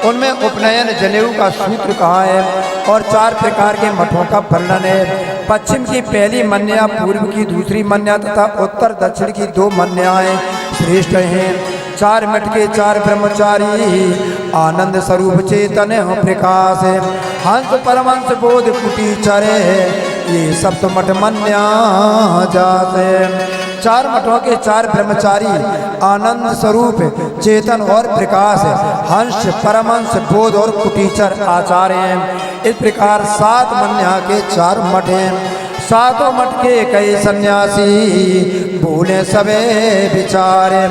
उनमें उपनयन जनेऊ का सूत्र कहा है और 4 प्रकार के मठों का वर्णन है। पश्चिम की पहली मन्या, पूर्व की दूसरी मन्या तथा उत्तर दक्षिण की 2 मन्याएं श्रेष्ठ हैं। 4 मठ के 4 ब्रह्मचारी आनंद स्वरूप चेतन प्रकाश है। हंस परमहंस बोध कुटी चरे ये सप्त मठ मन्या जाते। 4 मठों के 4 ब्रह्मचारी आनंद स्वरूप चेतन और प्रकाश हंस परमहंस बोध और कुटीचर आचार्य हैं। इस प्रकार 7 मन्या के 4 मठ हैं। 7 मठ के कई सन्यासी भूले सबे विचारे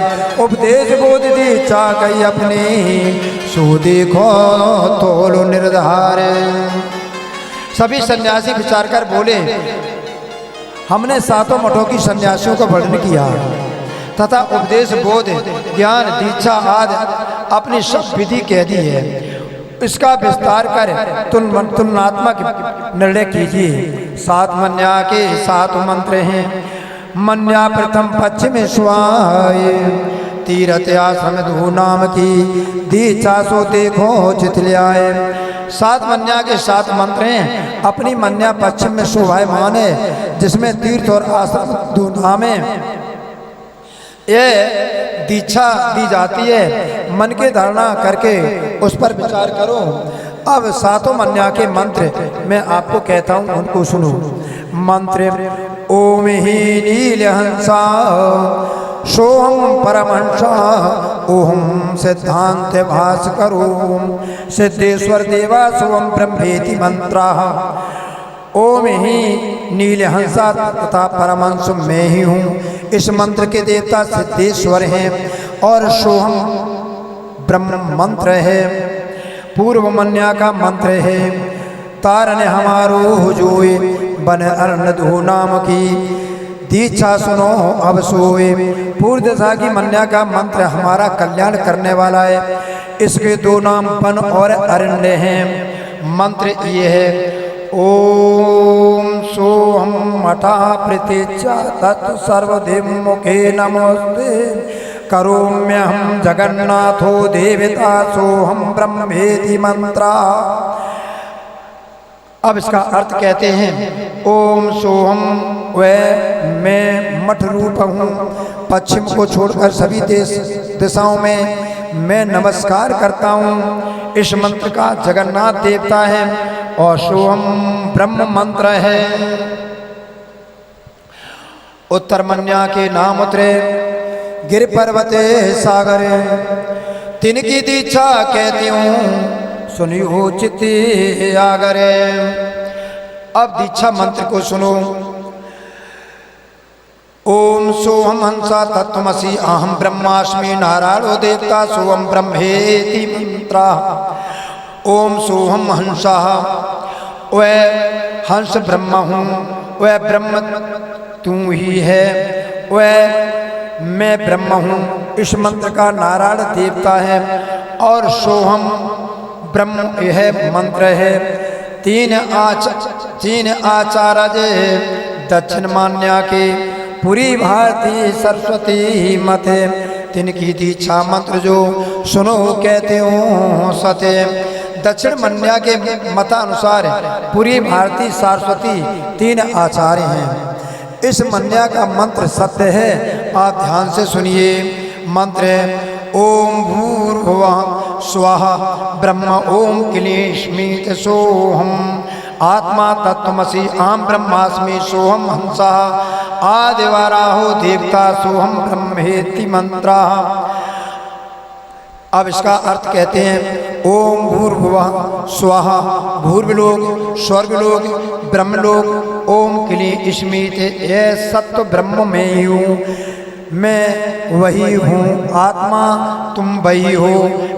उपदेश बोध दीक्षा कई अपनी सो देखो तोलो निर्धारे। सभी सन्यासी विचार कर बोले, हमने 7 मठों की सन्यासियों का वर्णन किया तथा उपदेश बोध ज्ञान दीक्षा आदि अपनी सब विधि कह दी है। इसका विस्तार कर तुलनात्मक निर्णय कीजिए। 7 मन्या के 7 मंत्र हैं। मन्या प्रथम पश्चिम स्वाय तीरथ आश्रम धू नाम की दीक्षा सो देखो चितल्याए। 7 मन्या के 7 मंत्र हैं। अपनी मन्या पश्चिम में शोभायमान है, जिसमें तीर्थ और आश्रम धू नाम है। ये दीक्षा दी जाती है। मन की धारणा करके उस पर विचार करो। अब 7 मन्या के मंत्र मैं आपको कहता हूँ, उनको सुनो। मंत्र ओम ही नीलहंसा सोहम परमहंसा ओम सिद्धांत भास्करो सिद्धेश्वर देवा सोम ब्रह्मेति मंत्रा। ओम ही नीलहंसा तथा परमहंस मैं ही हूँ। इस मंत्र के देवता सिद्धेश्वर हैं और सोहम ब्रह्म मंत्र है। पूर्व मन्या का मंत्र है तारन हमारो हुजोए बन अर्णधो नाम की दीक्षा सुनो अब सोए। पूर्व दशा की मन्या का मंत्र हमारा कल्याण करने वाला है। इसके 2 नाम वन और अरण्य हैं। मंत्र ये है ओम सोहम मठा प्रतीक्षा तत् सर्वदेव मुखे नमोस्ते करोम्यहम जगन्नाथो देवता सोहम ब्रह्मेति मंत्रा। अब इसका अर्थ कहते हैं ओम सोहम मैं मठ रूप हूँ। पश्चिम को छोड़कर सभी दिशाओं में मैं नमस्कार करता हूँ। इस मंत्र का जगन्नाथ देवता है और सोहम ब्रह्म मंत्र है। उत्तर मन्या के नाम उतरे गिर पर्वते सागर तिनकी दीक्षा कहती हूँ सुनियो चित्ते आगरे। अब दीक्षा मंत्र को सुनो। ओम सोहम हंसा तत्वमसि अहम ब्रह्मास्मि नारायणो देवता सोहम ब्रह्मेति मंत्रा। ओम सोहम हंसा वह हंस ब्रह्म हूँ, वह ब्रह्म तू ही है, वह मैं ब्रह्म हूँ। इस मंत्र का नारायण देवता है और सोहम ब्रह्म यह मंत्र है। 3 आचार्य दक्षिण मान्या के पूरी भारती सरस्वती मत तिनकी दीक्षा मंत्र जो सुनो कहते हो सत्य। दक्षिण मन्या के मतानुसार पूरी भारती सरस्वती 3 आचार्य हैं। इस मन्या का मंत्र सत्य है। आप ध्यान से सुनिए। मंत्र है ओम भूर्भुवः स्वाहा ब्रह्म ओम क्लीष्मीत सोहम आत्मा तत्वमसि अहम ब्रह्मास्मि सोहम हंसा आदिवाराहो देवता सोहम ब्रह्मेति मंत्रा। अब इसका अर्थ कहते हैं ओम भूर्भुवः स्वाहा भूर्वलोक स्वर्गलोक ब्रह्मलोक ओम क्लीष्मीत यह सत्व ब्रह्म में ही हूँ। मैं वही हूँ। आत्मा तुम वही हो।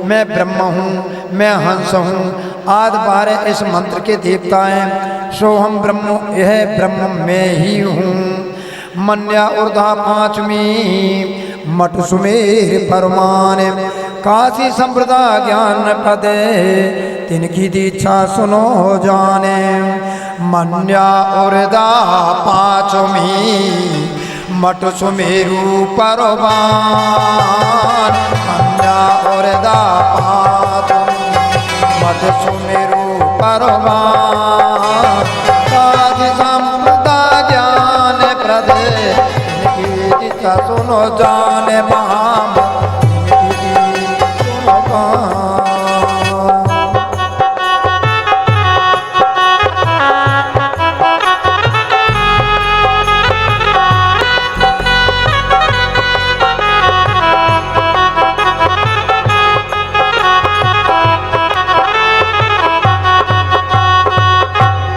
मैं ब्रह्म हूँ, मैं हंस हूँ। आदि 12 इस मंत्र के देवता हैं। सोहम ब्रह्म यह ब्रह्म मैं ही हूँ। मन्या ऊर्धा 5वीं मठ सुमेर परमान काशी संप्रदाय ज्ञान पदे तिनकी दीक्षा सुनो जाने। मन्या ऊर्धा 5वीं मठ सुमेरु परमान मन्या ऊर्धा 5वीं मठ सुमेरु परमान काशी संप्रदाय ज्ञान प्रदे तिनकी दीक्षा सुनो जाने। महामत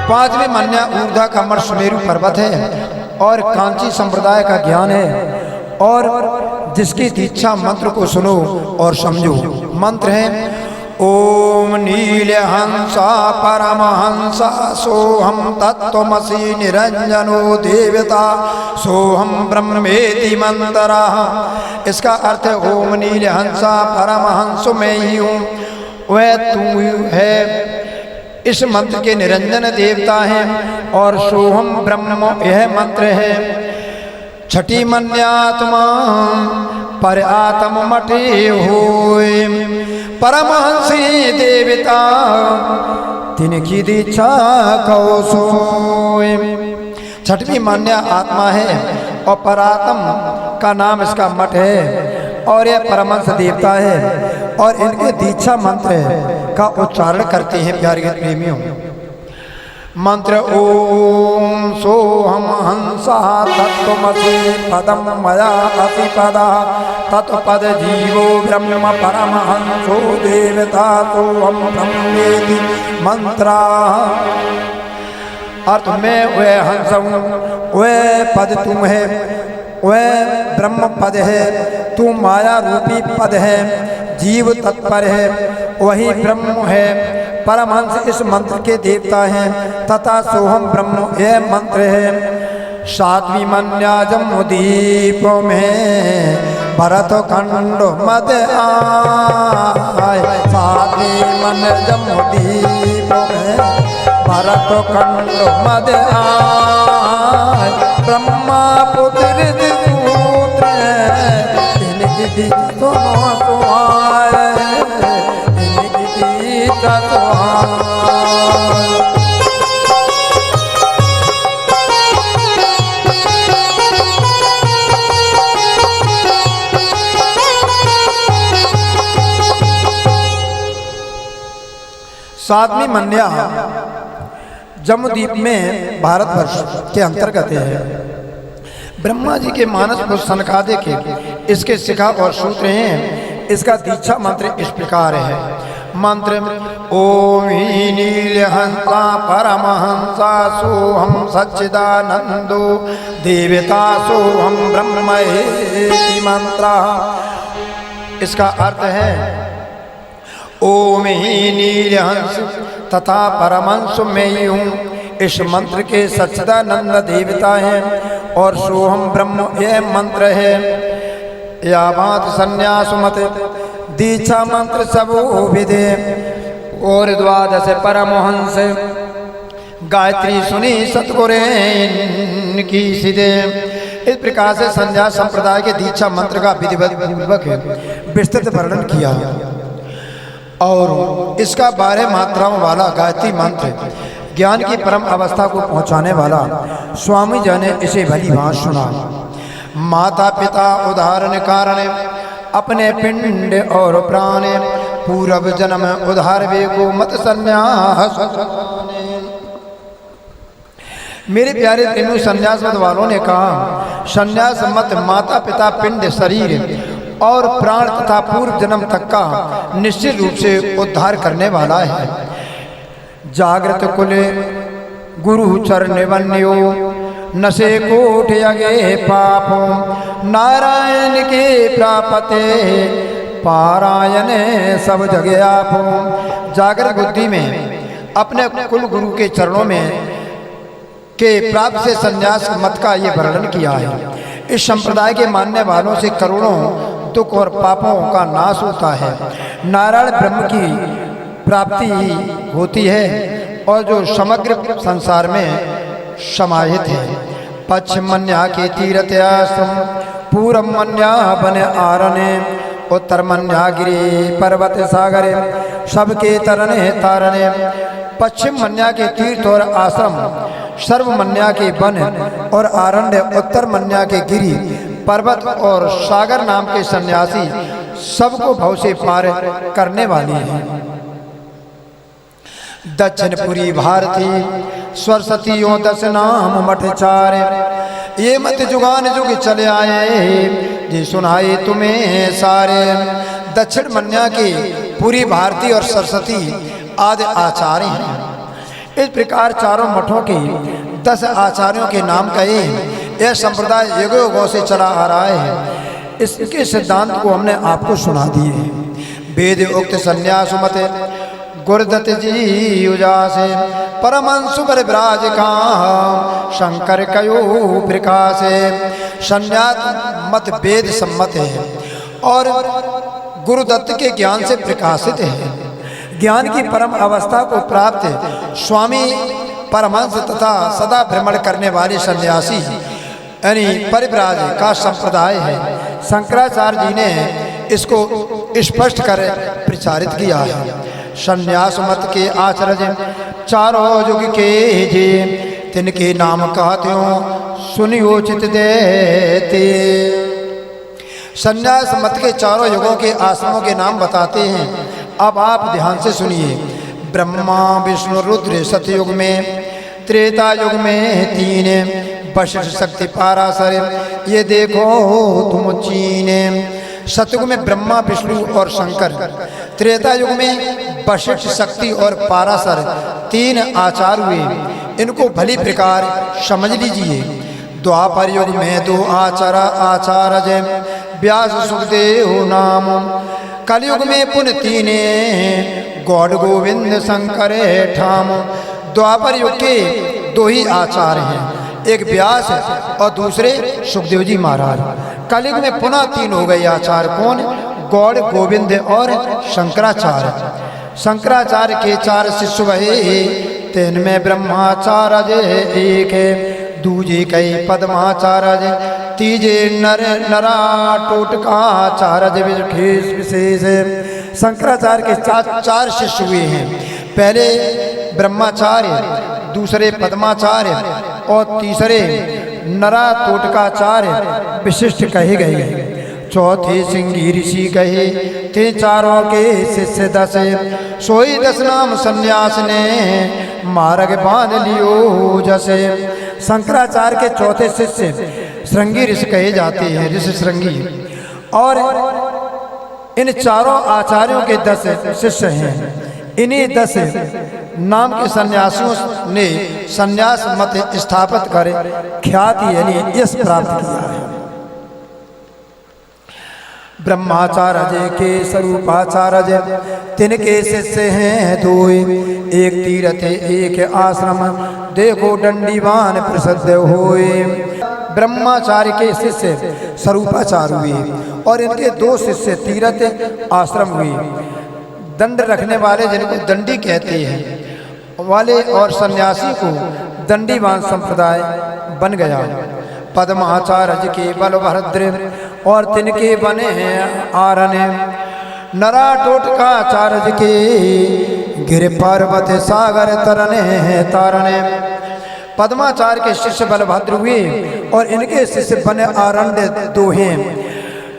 पांचवी मन्या ऊर्धा का मठ सुमेरु पर्वत है और कांची संप्रदाय का ज्ञान है और जिसकी दीक्षा मंत्र को सुनो और समझो। मंत्र है ओम नीलहंसा परमहंसा सोहम तत्वमसि निरंजनो देवता सोहम ब्रह्मेति मंत्रा। इसका अर्थ है ओम नीलहंसा परमहंस मैं ही हूँ वह तू है। इस मंत्र के निरंजन देवता हैं और सोहम ब्रह्म यह मंत्र है। छठी मन्यात्मा पर आत्म मठे होए, परमहंसी देवता तिनकी दीक्षा कहो सोए। छठवीं मान्य आत्मा है और परात्म का नाम इसका मठ है और यह परमहंस देवता है और इनके दीक्षा मंत्र का उच्चारण करते हैं प्यारे प्रेमियों। मंत्र ओम सोहम हंसा तत्त्वमसि पदम मया असि पदा तत्पद जीवो ब्रह्म परमहंसो देवता सोहम ब्रह्मेति मंत्रा। अर्थ में वह हंस हूँ, वह पद तुम है, वह ब्रह्म पद है, तू माया रूपी पद है, जीव तत्पर है, वही ब्रह्म है। परमहंस इस मंत्र के देवता हैं तथा सोहम ब्रह्म यह मंत्र है। सातवीं मन्या जम्बूद्वीप में भरत खंड मद आय, सातवीं मन जम्बूद्वीप में भरत खंड मद आय, ब्रह्मा पुत्र पुत्र तिनकी सुनो सुहाय, तिनकी सातवीं मन्या जम्बूद्वीप में भारतवर्ष के अंतर्गत है। ब्रह्मा जी के मानस पुरुष सनकादि के इसके शिखा और सूत्र हैं। इसका दीक्षा मंत्र इस प्रकार है। मंत्र ओम ही नीलहंसा परमहंसा सोहम सच्चिदानंदो देवता सोहम ब्रह्मेति मंत्र। इसका अर्थ है ओम ही नीलहंस तथा परमहंस में ही हूँ। इस मंत्र के सच्चिदानंद देवता हैं और सोहम ब्रह्म यह मंत्र है। या बात संन्यास मत दीक्षा मंत्र सबो विदे और द्वादश परमहंस गायत्री सुनी सतगुरे की सिदे। इस प्रकार से संन्यास संप्रदाय के दीक्षा मंत्र का विधिवत पूर्वक विस्तृत वर्णन किया और इसका 12 मात्राओं वाला गायत्री मंत्र ज्ञान की परम अवस्था को पहुंचाने वाला स्वामी जी ने इसे भली भांत सुना। माता पिता उदाहरण कारण अपने पिंड और प्राण पूर्व जन्म उधार वे को मत संन्यास। मेरे प्यारे प्रेमी संन्यास मत वालों ने कहा संन्यास मत माता पिता पिंड शरीर और प्राण तथा पूर्व जन्म तक का निश्चित रूप से उद्धार करने वाला है। जागृत कुल गुरु चरण वन्यो नशे कोट यगे पापों नारायण के प्रापते पारायण सब जगह आपो। जागृत बुद्धि में अपने कुल गुरु के चरणों में के प्राप्त से संन्यास मत का ये वर्णन किया है। इस संप्रदाय के मानने वालों से करोड़ों दुख और पापों का नाश होता है। नारायण ब्रह्म की प्राप्ति होती है और जो समग्र संसार में समाहित है। पश्चिम मन्या के तीर्थ आश्रम पूर्व मन्या बन आरने उत्तर मन्या गिरी पर्वत सागरे सबके तरने तारने। पश्चिम मन्या के तीर्थ और आश्रम, सर्व मन्या के वन और आरण्य, उत्तर मन्या के गिरी पर्वत और सागर नाम के सन्यासी सबको भव से पार करने वाली है। दक्षिणपुरी भारती सरस्वतियों 10 नाम मठ चार ये मत जुगान जुग चले आए जी सुनाए तुम्हें सारे। दक्षिण मन्या के पूरी भारती और सरस्वती आदि आचार्य हैं। इस प्रकार चारों मठों के 10 आचार्यों के नाम कहे। यह संप्रदाय युगों युगों से चला आ रहा है। इसके सिद्धांत को हमने आपको सुना दिए। वेद उक्त संन्यास मत गुरुदत्त जी उजासे परमहंस पर विराज का शंकर कयो प्रकाश। संन्यास मत वेद सम्मत है और गुरुदत्त के ज्ञान से प्रकाशित है। ज्ञान की परम अवस्था को प्राप्त स्वामी परमहंस तथा सदा भ्रमण करने वाले सन्यासी यानी परिव्राज का संप्रदाय है। शंकराचार्य जी ने इसको स्पष्ट कर प्रचारित किया है। सन्यास मत के आचार्य चारों युग के जे तिनके नाम कहत्यों सुनियो चित देते। सन्यास मत के चारों युगों के आश्रमों के नाम बताते हैं। अब आप ध्यान से सुनिए। ब्रह्मा विष्णु रुद्र सतयुग में, त्रेता युग में 3, वशिष्ठ शक्ति पाराशर ये देखो तुम चीने। सतयुग में ब्रह्मा विष्णु और शंकर, त्रेता युग में वशिष्ठ शक्ति और पाराशर 3 आचार्य हुए। इनको भली प्रकार समझ लीजिए। द्वापर युग में 2 आचार्य व्यास सुखदेव नाम। कलयुग में पुन 3 गौड़ गोविंद शंकर ठाम। द्वापर युग के 2 ही आचार्य हैं, एक व्यास और दूसरे सुखदेव जी महाराज। कलयुग में पुनः 3 हो गए आचार्य। कौन? गौड़ गोविंद और शंकराचार्य। शंकराचार्य के 4 शिष्य भये, 3 में ब्रह्माचार्य एक, दूजे कई पद्माचार्य, तीजे नर नरा टोटकाचार्य विशेष। शंकराचार्य के 4 शिष्य हुए हैं। पहले ब्रह्माचार्य, दूसरे पद्माचार्य और तीसरे नरा टोटकाचार्य विशिष्ट कहे गए। चौथे सिंगी ऋषि कहे। ते चारों के शिष्य 10, सोई 10 नाम सन्यास ने मार्ग बांध लियो जैसे। शंकराचार्य के चौथे शिष्य श्रृंगी ऋषि कहे जाते हैं, ऋषि श्रृंगी। और इन चारों आचार्यों के 10 शिष्य हैं। इन्हीं 10 नाम के सन्यासियों ने सन्यास मत स्थापित कर ख्याति यानी यश प्राप्त किया है। ब्रह्माचार्य के स्वरूपाचार्य, तिनके शिष्य हैं 2, एक तीर्थ एक आश्रम, देखो दंडीवान प्रसिद्ध होए। ब्रह्माचार्य के शिष्य स्वरूपाचार्य हुए और इनके 2 शिष्य तीर्थ आश्रम हुए। दंड रखने वाले जिनको दंडी कहते हैं वाले और सन्यासी को दंडीवान संप्रदाय बन गया। पद्माचार्य के बलभद्र और तिनके बने हैं आरण्य। नरा टोटकाचार्य के गिर पर्वत सागर तरने हैं तारने। पद्माचार्य के शिष्य बलभद्र हुए और इनके शिष्य बने आरण्य 2 हैं।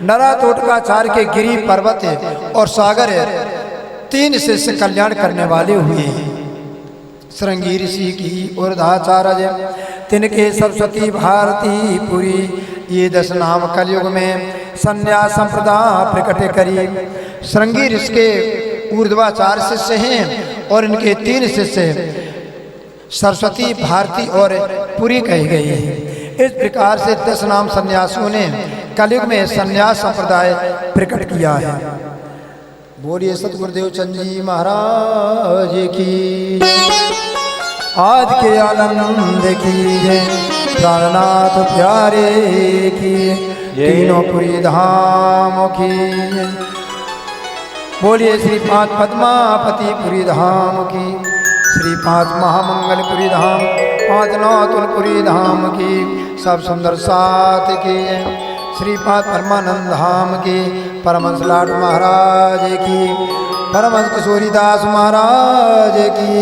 नरा टोटकाचार्य के गिरी पर्वत और सागर 3 शिष्य कल्याण करने वाले हुए हैं। श्रृंगी ऋषि की ऊर्ध्वाचार्य, तिनके सरस्वती भारती पुरी, ये 10 नाम कलयुग में संन्यास संप्रदाय प्रकट करी। श्रृंगी ऋषि के ऊर्ध्वाचार्य शिष्य हैं और इनके 3 शिष्य सरस्वती भारती और पुरी कहे गए हैं। इस प्रकार से 10 नाम सन्यासियों ने कलयुग में संन्यास संप्रदाय प्रकट किया है। बोलिए सतगुरुदेव चंद जी महाराज की। आज के आनंद की जय, प्राणनाथ प्यारे की, तीनों पुरी धाम की। बोलिए श्री 5 पद्मापति पुरी धाम की, श्री 5 महामंगलपुरी धाम, 5 नौतुलपुरी धाम की, सब सुंदर साथ की। श्री 5 परमानंद धाम की, परमहंस लाड महाराज की, परमहंस किशोरीदास महाराज की।